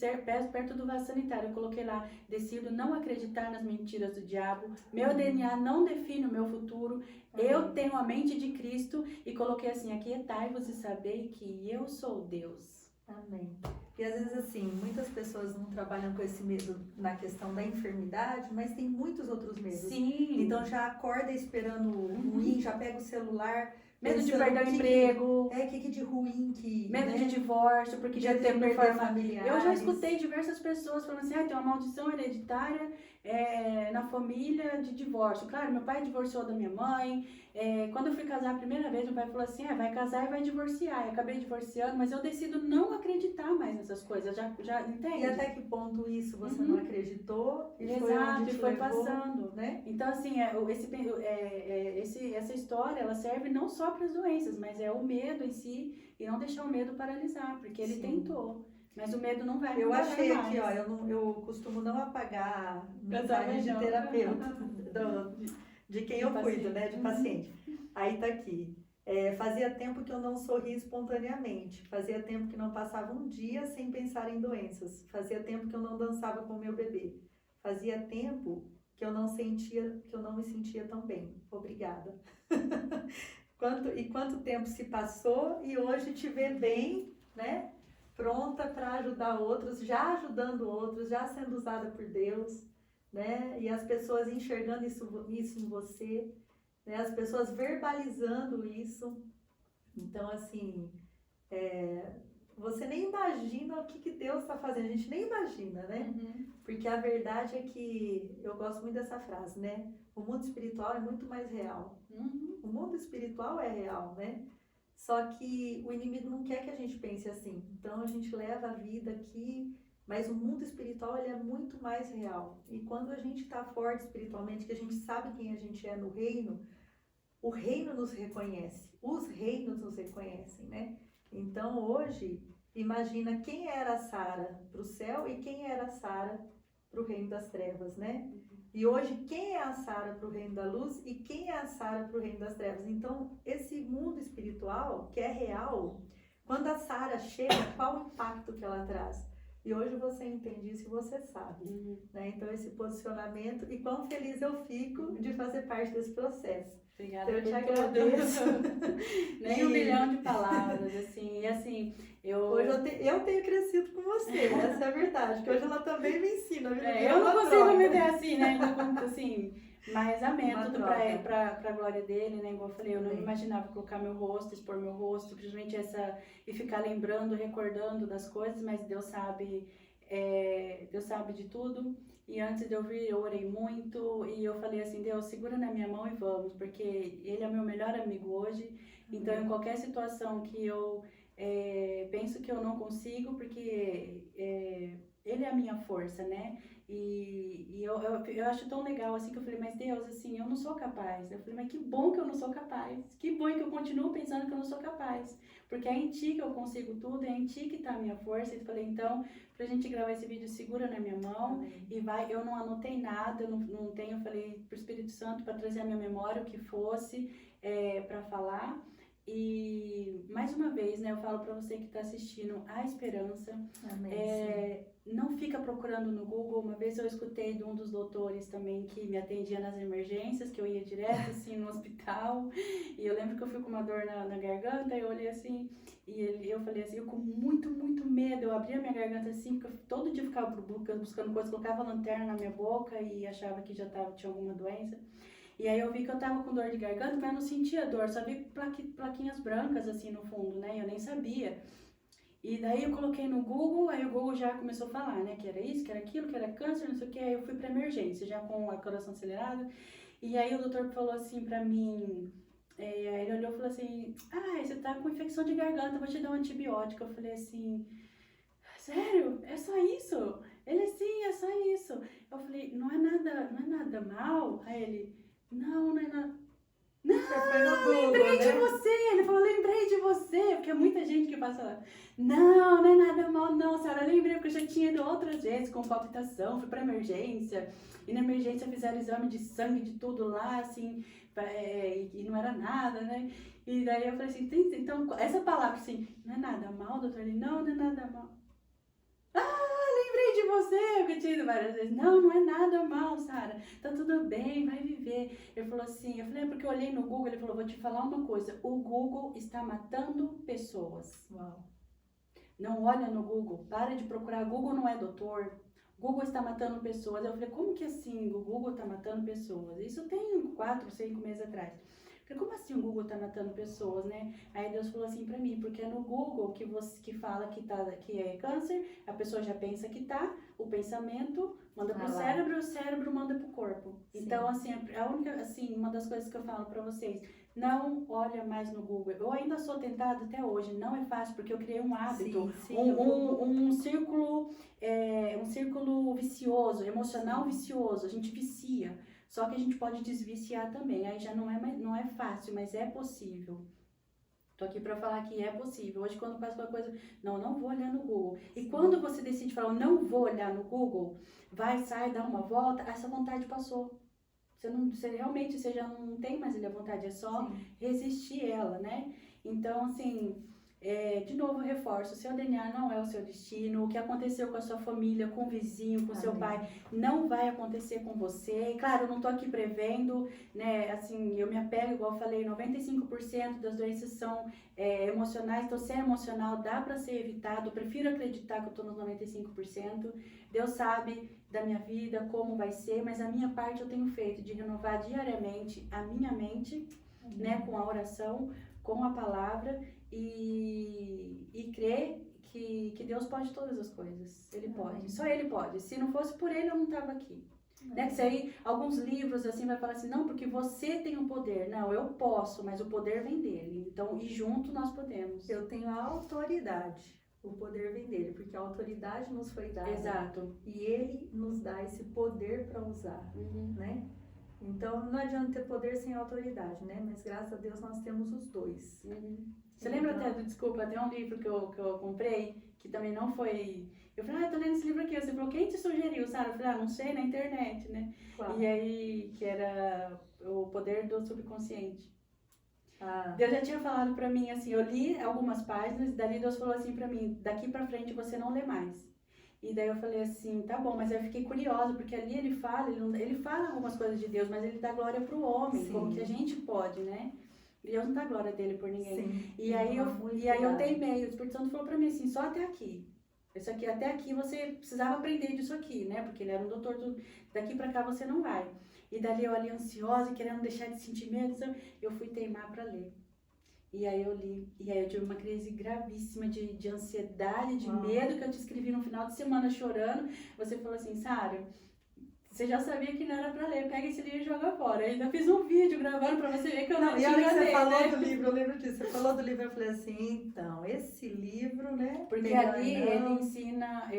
perto do vaso sanitário, eu coloquei lá, decido não acreditar nas mentiras do diabo, meu DNA não define o meu futuro, eu tenho a mente de Cristo, e coloquei assim, aquietai-vos e sabei que eu sou Deus. Amém. E às vezes assim, muitas pessoas não trabalham com esse medo na questão da enfermidade, mas tem muitos outros medos. Sim. Então já acorda esperando ruim, já pega o celular, medo de perder o emprego. Que de ruim que... Medo de divórcio, porque já teve perder familiares. Eu já escutei diversas pessoas falando assim, tem uma maldição hereditária na família de divórcio. Claro, meu pai divorciou da minha mãe. Quando eu fui casar a primeira vez, meu pai falou assim, vai casar e vai divorciar. Eu acabei divorciando, mas eu decido não acreditar mais nessas coisas. Já entende? E até que ponto isso você não acreditou? E exato, foi levou, passando. Né? Então, assim, essa história, ela serve não só para as doenças, mas é o medo em si, e não deixar o medo paralisar, porque ele tentou. Mas o medo não vai. Eu achei aqui, ó, eu costumo não apagar mensagem de terapeuta, de quem eu cuido, né, de paciente. Aí tá aqui. Fazia tempo que eu não sorria espontaneamente. Fazia tempo que não passava um dia sem pensar em doenças. Fazia tempo que eu não dançava com meu bebê. Fazia tempo que eu não me sentia tão bem. Obrigada. Quanto tempo se passou e hoje te vê bem, né? Pronta para ajudar outros, já ajudando outros, já sendo usada por Deus, né? E as pessoas enxergando isso em você, né? As pessoas verbalizando isso. Então, assim, você nem imagina o que Deus está fazendo, a gente nem imagina, né? Uhum. Porque a verdade é que, eu gosto muito dessa frase, né? O mundo espiritual é muito mais real. Uhum. O mundo espiritual é real, né? Só que o inimigo não quer que a gente pense assim. Então a gente leva a vida aqui, mas o mundo espiritual ele é muito mais real. E quando a gente está forte espiritualmente, que a gente sabe quem a gente é no reino, o reino nos reconhece, os reinos nos reconhecem, né? Então hoje, imagina quem era a Sara para o céu e quem era a Sara para o reino das trevas, né? E hoje, quem é a Sara para o reino da luz e quem é a Sara para o reino das trevas? Então, esse mundo espiritual, que é real, quando a Sara chega, qual o impacto que ela traz? E hoje você entende isso e você sabe, né? Então, esse posicionamento, e quão feliz eu fico de fazer parte desse processo. Obrigada Eu te por agradeço. Nem um milhão de palavras, assim, e assim, Hoje eu tenho crescido com você, essa é a verdade, que hoje ela também me ensina. Eu não consigo me ver assim, né, assim, mas amém, tudo pra glória dele, né, igual eu falei, eu não imaginava colocar meu rosto, expor meu rosto, simplesmente e ficar lembrando, recordando das coisas, mas Deus sabe de tudo. E antes de eu vir, eu orei muito e eu falei assim, Deus, segura na minha mão e vamos, porque Ele é meu melhor amigo hoje. Então, em qualquer situação que eu penso que eu não consigo, porque Ele é a minha força, né? E eu acho tão legal, assim, que eu falei, mas Deus, assim, eu não sou capaz. Eu falei, mas que bom que eu não sou capaz. Que bom que eu continuo pensando que eu não sou capaz. Porque é em Ti que eu consigo tudo, é em Ti que tá a minha força. E eu falei, então, pra gente gravar esse vídeo, segura na minha mão. E vai, eu não anotei nada, eu não tenho, eu falei pro Espírito Santo para trazer a minha memória, o que fosse, para falar. E, mais uma vez, né, eu falo para você que está assistindo, a esperança. Amém, não fica procurando no Google. Uma vez eu escutei de um dos doutores também que me atendia nas emergências, que eu ia direto assim no hospital, e eu lembro que eu fui com uma dor na garganta, e eu olhei assim, e eu falei assim, eu com muito medo, eu abria minha garganta assim, porque eu todo dia ficava buscando coisa, colocava lanterna na minha boca e achava que tinha alguma doença. E aí eu vi que eu tava com dor de garganta, mas eu não sentia dor, só vi plaquinhas brancas assim no fundo, né, eu nem sabia. E daí eu coloquei no Google, aí o Google já começou a falar, né, que era isso, que era aquilo, que era câncer, não sei o que, aí eu fui pra emergência, já com a coração acelerado. E aí o doutor falou assim pra mim, ele olhou e falou assim, você tá com infecção de garganta, vou te dar um antibiótico. Eu falei assim, sério? É só isso? Ele, sim, é só isso. Eu falei, não é nada mal? Aí ele, não é nada. Não, lembrei de você. Ele falou, lembrei de você. Porque é muita gente que passa lá. Não é nada mal, não, senhora. Eu lembrei porque eu já tinha ido outras vezes com palpitação, fui pra emergência. E na emergência fizeram exame de sangue, de tudo lá, assim, e não era nada, né? E daí eu falei assim, então, essa palavra assim, não é nada mal, doutor? Ele, não é nada mal. Lembrei de você, eu tinha ido várias vezes. Não é nada mal, Sara. Tá tudo bem, vai viver. Ele falou assim, eu falei, porque eu olhei no Google, ele falou, vou te falar uma coisa, o Google está matando pessoas. Uau. Não olha no Google, para de procurar, Google não é doutor. Google está matando pessoas. Eu falei, como que assim o Google está matando pessoas? Isso tem 4, 5 meses atrás. Falei, como assim o Google tá matando pessoas, né? Aí Deus falou assim pra mim, porque é no Google que fala que é câncer, a pessoa já pensa que tá, o pensamento manda pro cérebro, o cérebro manda pro corpo. Sim. Então, assim, a única, assim, uma das coisas que eu falo pra vocês, não olha mais no Google. Eu ainda sou tentada até hoje, não é fácil, porque eu criei um hábito, um círculo vicioso, emocional vicioso, a gente vicia. Só que a gente pode desviciar também, aí já não é fácil, mas é possível. Tô aqui para falar que é possível. Hoje, quando faz qualquer coisa, não vou olhar no Google. E quando você decide falar, não vou olhar no Google, sai, dá uma volta, essa vontade passou. você realmente você já não tem mais ali a vontade, é só Sim. resistir ela, né? Então, assim, de novo, eu reforço, o seu DNA não é o seu destino, o que aconteceu com a sua família, com o vizinho, com o seu Amém. pai, não vai acontecer com você. E, claro, eu não tô aqui prevendo, né, assim, eu me apego, igual eu falei, 95% das doenças são emocionais, então se é emocional, dá para ser evitado, eu prefiro acreditar que eu tô nos 95%, Deus sabe da minha vida, como vai ser, mas a minha parte eu tenho feito de renovar diariamente a minha mente, né, com a oração, com a palavra e crer que Deus pode todas as coisas. Ele pode, só Ele pode. Se não fosse por Ele, eu não estava aqui. Né? Que se aí, alguns livros assim vai falar assim, não, porque você tem o poder. Não, eu posso, mas o poder vem dele. Então, e junto nós podemos. Eu tenho a autoridade, o poder vem dele, porque a autoridade nos foi dada. Exato. E ele nos dá esse poder para usar, né? Então, não adianta ter poder sem autoridade, né? Mas graças a Deus nós temos os dois. Você lembra até, desculpa, até um livro que eu comprei, que também não foi... Eu falei, eu tô lendo esse livro aqui. Você falou, quem te sugeriu, Sara? Eu falei, não sei, na internet, né? Claro. E aí, que era O Poder do Subconsciente. Ah. Deus já tinha falado pra mim, assim, eu li algumas páginas, e dali Deus falou assim pra mim, daqui pra frente você não lê mais. E daí eu falei assim, tá bom, mas eu fiquei curiosa, porque ali ele fala algumas coisas de Deus, mas ele dá glória pro homem, Sim. como que a gente pode, né? Deus não dá glória dele por ninguém. Sim. E aí eu teimei, o Espírito Santo falou pra mim assim, só até aqui. Isso aqui, até aqui você precisava aprender disso aqui, né? Porque ele era um doutor, daqui pra cá você não vai. E dali eu ali ansiosa, querendo deixar de sentir medo, eu fui teimar pra ler. E aí eu li, e aí eu tive uma crise gravíssima de ansiedade, de medo, que eu te escrevi no final de semana chorando. Você falou assim, Sara, você já sabia que não era pra ler, pega esse livro e joga fora. Eu ainda fiz um vídeo gravando pra você ver que eu não tinha ler. E olha que você falou né? do livro, eu lembro disso. Você falou do livro, eu falei assim, então, esse livro, né? Porque ali ele ensina,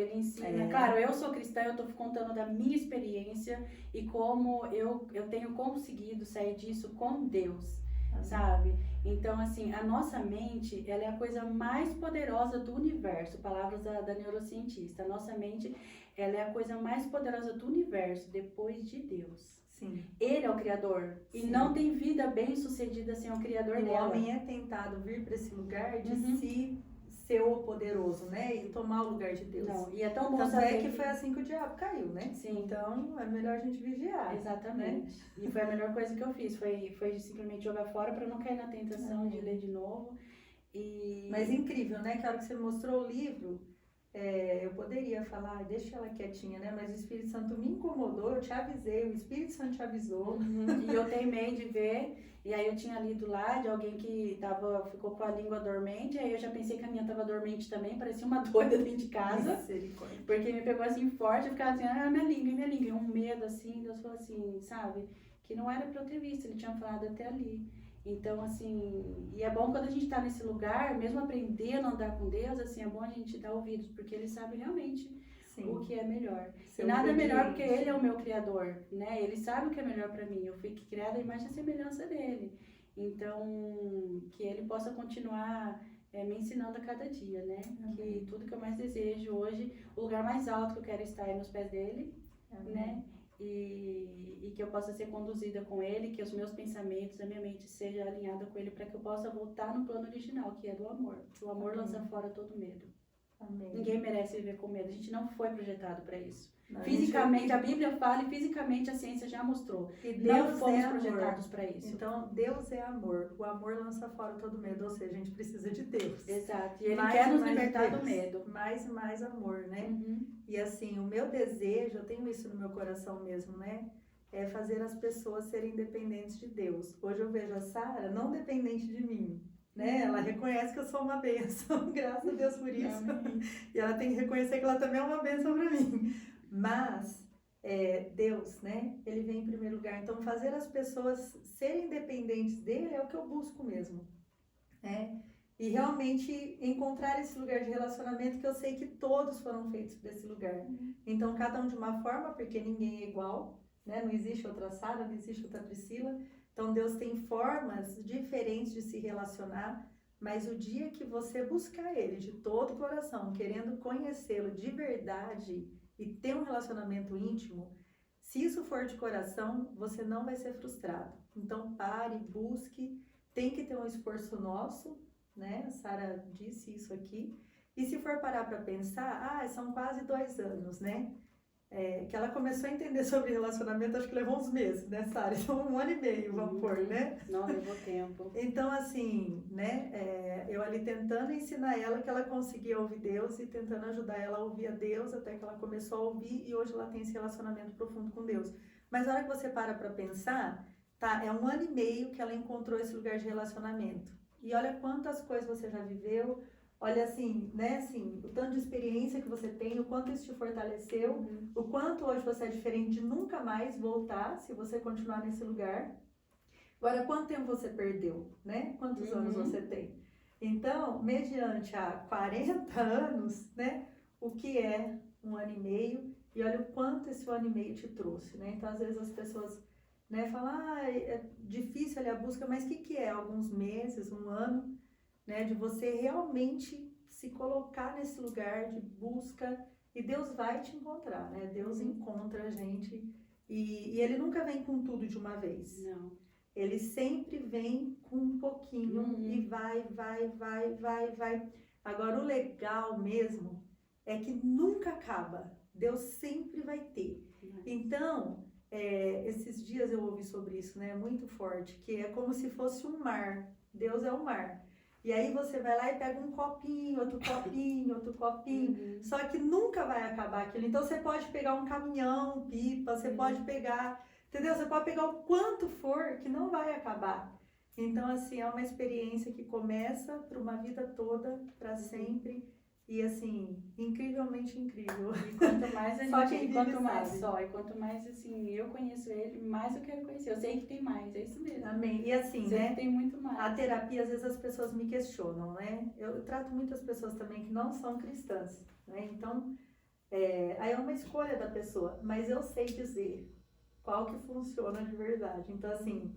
claro, eu sou cristã, eu tô contando da minha experiência e como eu tenho conseguido sair disso com Deus. Sabe? Então, assim, a nossa mente, ela é a coisa mais poderosa do universo, palavras da neurocientista. A nossa mente, ela é a coisa mais poderosa do universo, depois de Deus. Sim. Ele é o Criador. E não tem vida bem sucedida sem o Criador dela. O homem é tentado vir para esse lugar de se ser o poderoso, né? E tomar o lugar de Deus. Não, e é tão bom Tanto saber que foi assim que o diabo caiu, né? Sim. Então, é melhor a gente vigiar. Exatamente. Né? E foi a melhor coisa que eu fiz, foi simplesmente jogar fora para não cair na tentação de ler de novo. Mas incrível, né? Que a hora que você mostrou o livro, eu poderia falar, deixa ela quietinha, né? Mas o Espírito Santo me incomodou, eu te avisei, o Espírito Santo te avisou. E eu teimei de ver, e aí eu tinha lido lá de alguém que ficou com a língua dormente, aí eu já pensei que a minha estava dormente também, parecia uma doida dentro de casa. Porque me pegou assim forte, eu ficava assim, minha língua, e um medo assim, Deus falou assim, sabe? Que não era pra eu ter visto, ele tinha falado até ali. Então, assim, e é bom quando a gente tá nesse lugar, mesmo aprendendo a andar com Deus, assim, é bom a gente dar ouvidos, porque Ele sabe realmente o que é melhor. E nada é melhor porque Ele é o meu Criador, né? Ele sabe o que é melhor pra mim. Eu fui criada à imagem e semelhança dEle. Então, que Ele possa continuar me ensinando a cada dia, né? Que tudo que eu mais desejo hoje, o lugar mais alto que eu quero estar é nos pés dEle, né? E que eu possa ser conduzida com Ele, que os meus pensamentos, a minha mente seja alinhada com Ele, para que eu possa voltar no plano original, que é do amor. O amor lança fora todo medo. Amém. Ninguém merece viver com medo, a gente não foi projetado para isso. Fisicamente, a Bíblia fala e fisicamente a ciência já mostrou. E Deus não fomos projetados para isso. Então, Deus é amor. O amor lança fora todo medo, ou seja, a gente precisa de Deus. Exato. E Ele quer nos libertar do medo. Mais e mais amor, né? E assim, o meu desejo, eu tenho isso no meu coração mesmo, né? É fazer as pessoas serem dependentes de Deus. Hoje eu vejo a Sara não dependente de mim. Né? Ela reconhece que eu sou uma bênção, graças a Deus por isso. E ela tem que reconhecer que ela também é uma bênção para mim. Mas Deus, né? Ele vem em primeiro lugar. Então, fazer as pessoas serem dependentes dele é o que eu busco mesmo. Né? E realmente encontrar esse lugar de relacionamento que eu sei que todos foram feitos para esse lugar. Então, cada um de uma forma, porque ninguém é igual. Né? Não existe outra Sara, não existe outra Priscila. Então, Deus tem formas diferentes de se relacionar, mas o dia que você buscar Ele de todo o coração, querendo conhecê-lo de verdade e ter um relacionamento íntimo, Se isso for de coração, você não vai ser frustrado. Então, pare, busque, tem que ter um esforço nosso, né? A Sara disse isso aqui. E se for parar para pensar, são quase 2 anos, né? Que ela começou a entender sobre relacionamento, acho que levou uns meses, né, Sara? Então, 1 ano e meio, vamos pôr, né? Não levou tempo. Então, assim, né, eu ali tentando ensinar ela que ela conseguia ouvir Deus e tentando ajudar ela a ouvir a Deus, até que ela começou a ouvir e hoje ela tem esse relacionamento profundo com Deus. Mas na hora que você para pensar, tá, é 1 ano e meio que ela encontrou esse lugar de relacionamento. E olha quantas coisas você já viveu, olha assim, né, assim, o tanto de experiência que você tem, o quanto isso te fortaleceu, o quanto hoje você é diferente de nunca mais voltar, se você continuar nesse lugar. Agora, quanto tempo você perdeu, né? Quantos anos você tem? Então, mediante a 40 anos, né? O que é 1 ano e meio? E olha o quanto esse 1 ano e meio te trouxe, né? Então, às vezes as pessoas, né, falam, é difícil ali a busca, mas o que é? Alguns meses, 1 ano, né? De você realmente se colocar nesse lugar de busca e Deus vai te encontrar, né? Deus encontra a gente e Ele nunca vem com tudo de uma vez. Não. Ele sempre vem com um pouquinho e vai. Agora, o legal mesmo é que nunca acaba. Deus sempre vai ter. Então, esses dias eu ouvi sobre isso, né? Muito forte, que é como se fosse um mar. Deus é o mar. E aí você vai lá e pega um copinho, outro copinho, outro copinho. Só que nunca vai acabar aquilo. Então, você pode pegar um caminhão, pipa, você pode pegar... Entendeu? Você pode pegar o quanto for, que não vai acabar. Então, assim, é uma experiência que começa para uma vida toda, para sempre. E, assim, incrivelmente incrível. E quanto mais a gente... e quanto mais, assim, eu conheço ele, mais eu quero conhecer. Eu sei que tem mais, é isso mesmo. Amém. E assim, sei né? Que tem muito mais. A terapia, às vezes, as pessoas me questionam, né? Eu trato muitas pessoas também que não são cristãs, né? Então, aí é uma escolha da pessoa. Mas eu sei dizer qual que funciona de verdade. Então, assim,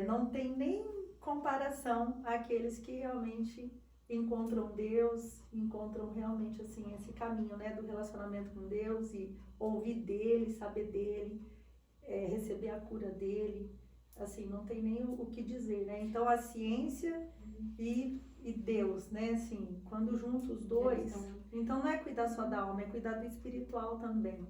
não tem nem comparação àqueles que realmente encontram Deus, encontram realmente, assim, esse caminho, né, do relacionamento com Deus e ouvir dele, saber dele, receber a cura dele. Assim, não tem nem o que dizer, né? Então, a ciência e Deus, né? Assim, quando juntos os dois, então não é cuidar só da alma, é cuidar do espiritual também.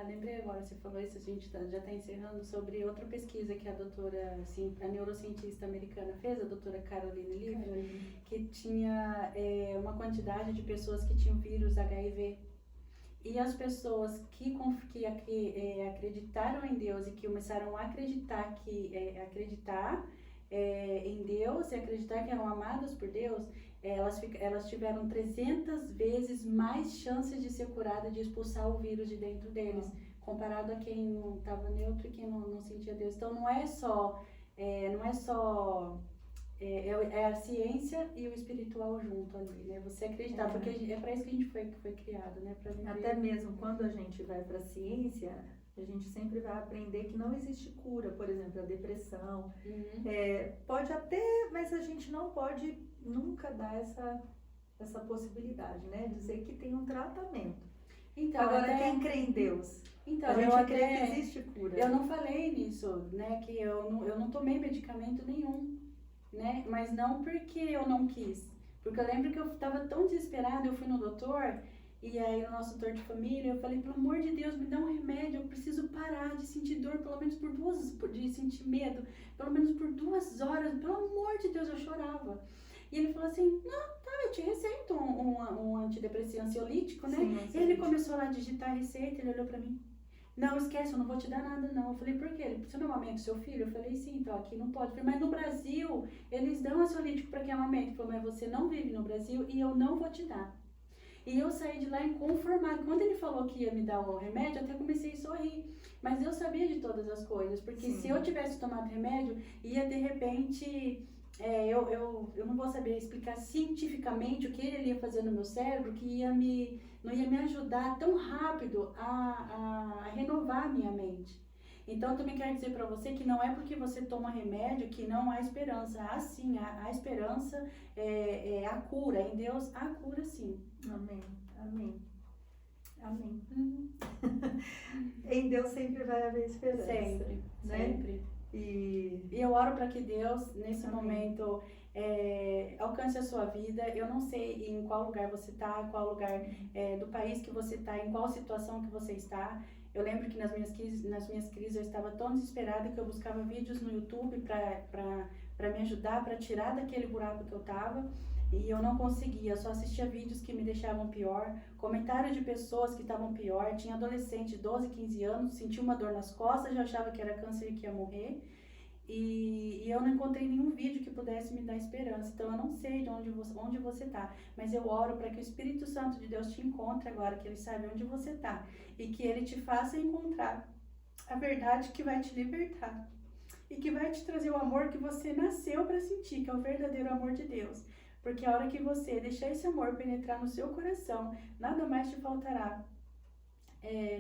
Lembrei agora, você falou isso, a gente já está encerrando, sobre outra pesquisa que a doutora, assim, a neurocientista americana fez, a doutora Caroline Leaf, que tinha uma quantidade de pessoas que tinham vírus HIV. E as pessoas que acreditaram em Deus e que começaram a acreditar em Deus e acreditar que eram amadas por Deus, elas tiveram 300 vezes mais chances de ser curada, de expulsar o vírus de dentro deles, comparado a quem não estava neutro e quem não sentia Deus. Então não é só a ciência e o espiritual junto ali, né? Você acreditar, porque é para isso que a gente foi criado, né? Pra viver. Até mesmo quando a gente vai para a ciência, a gente sempre vai aprender que não existe cura, por exemplo, a depressão. Pode até, mas a gente não pode nunca dar essa possibilidade, né? Dizer que tem um tratamento. Então, agora, quem crê em Deus? Então, a gente crê que existe cura. Eu não falei nisso, né? Que eu não tomei medicamento nenhum, né? Mas não porque eu não quis. Porque eu lembro que eu estava tão desesperada, eu fui no doutor... E aí o nosso doutor de família, eu falei, pelo amor de Deus, me dá um remédio, eu preciso parar de sentir dor, pelo menos de sentir medo, pelo menos por 2 horas, pelo amor de Deus, eu chorava. E ele falou assim, não, tá, eu te receito um antidepressivo ansiolítico, né? Sim, ele começou lá a digitar a receita, ele olhou pra mim, não, esquece, eu não vou te dar nada não. Eu falei, por quê? Você não amamenta o seu filho? Eu falei, sim, então aqui não pode. Eu falei, mas no Brasil, eles dão ansiolítico pra quem amamenta. Ele falou, mas você não vive no Brasil e eu não vou te dar. E eu saí de lá inconformada. Quando ele falou que ia me dar o remédio, eu até comecei a sorrir. Mas eu sabia de todas as coisas. Porque se eu tivesse tomado remédio, ia de repente... eu não vou saber explicar cientificamente o que ele ia fazer no meu cérebro, que não ia me ajudar tão rápido a renovar a minha mente. Então, eu também quero dizer para você que não é porque você toma remédio que não há esperança. Há sim, a esperança, a cura. Em Deus, há cura sim. Amém, amém. Amém. Uhum. Em Deus sempre vai haver esperança. Sempre, né? sempre. E E eu oro para que Deus, nesse Amém. momento, alcance a sua vida. Eu não sei em qual lugar você está, qual lugar do país que você está, em qual situação que você está. Eu lembro que nas minhas crises eu estava tão desesperada que eu buscava vídeos no YouTube para me ajudar, para tirar daquele buraco que eu estava. E eu não conseguia, só assistia vídeos que me deixavam pior, comentários de pessoas que estavam pior. Tinha adolescente de 12, 15 anos, sentia uma dor nas costas, já achava que era câncer e que ia morrer. E eu não encontrei nenhum vídeo que pudesse me dar esperança. Então eu não sei de onde você está, mas eu oro para que o Espírito Santo de Deus te encontre agora, que Ele sabe onde você está e que Ele te faça encontrar a verdade que vai te libertar e que vai te trazer o amor que você nasceu para sentir, que é o verdadeiro amor de Deus. Porque a hora que você deixar esse amor penetrar no seu coração, nada mais te faltará.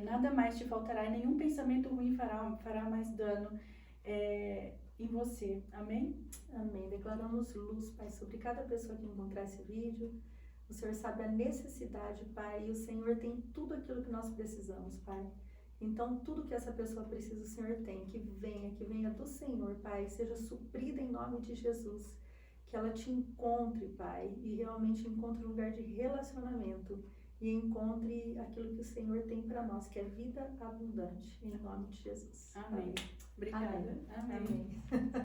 Nada mais te faltará e nenhum pensamento ruim fará mais dano em você. Amém? Amém. Declaramos luz, Pai, sobre cada pessoa que encontrar esse vídeo. O Senhor sabe a necessidade, Pai, e o Senhor tem tudo aquilo que nós precisamos, Pai. Então, tudo que essa pessoa precisa, o Senhor tem. Que venha do Senhor, Pai, seja suprida em nome de Jesus. Que ela te encontre, Pai, e realmente encontre um lugar de relacionamento. E encontre aquilo que o Senhor tem para nós, que é vida abundante, em nome de Jesus. Amém. Obrigada. Amém. Amém.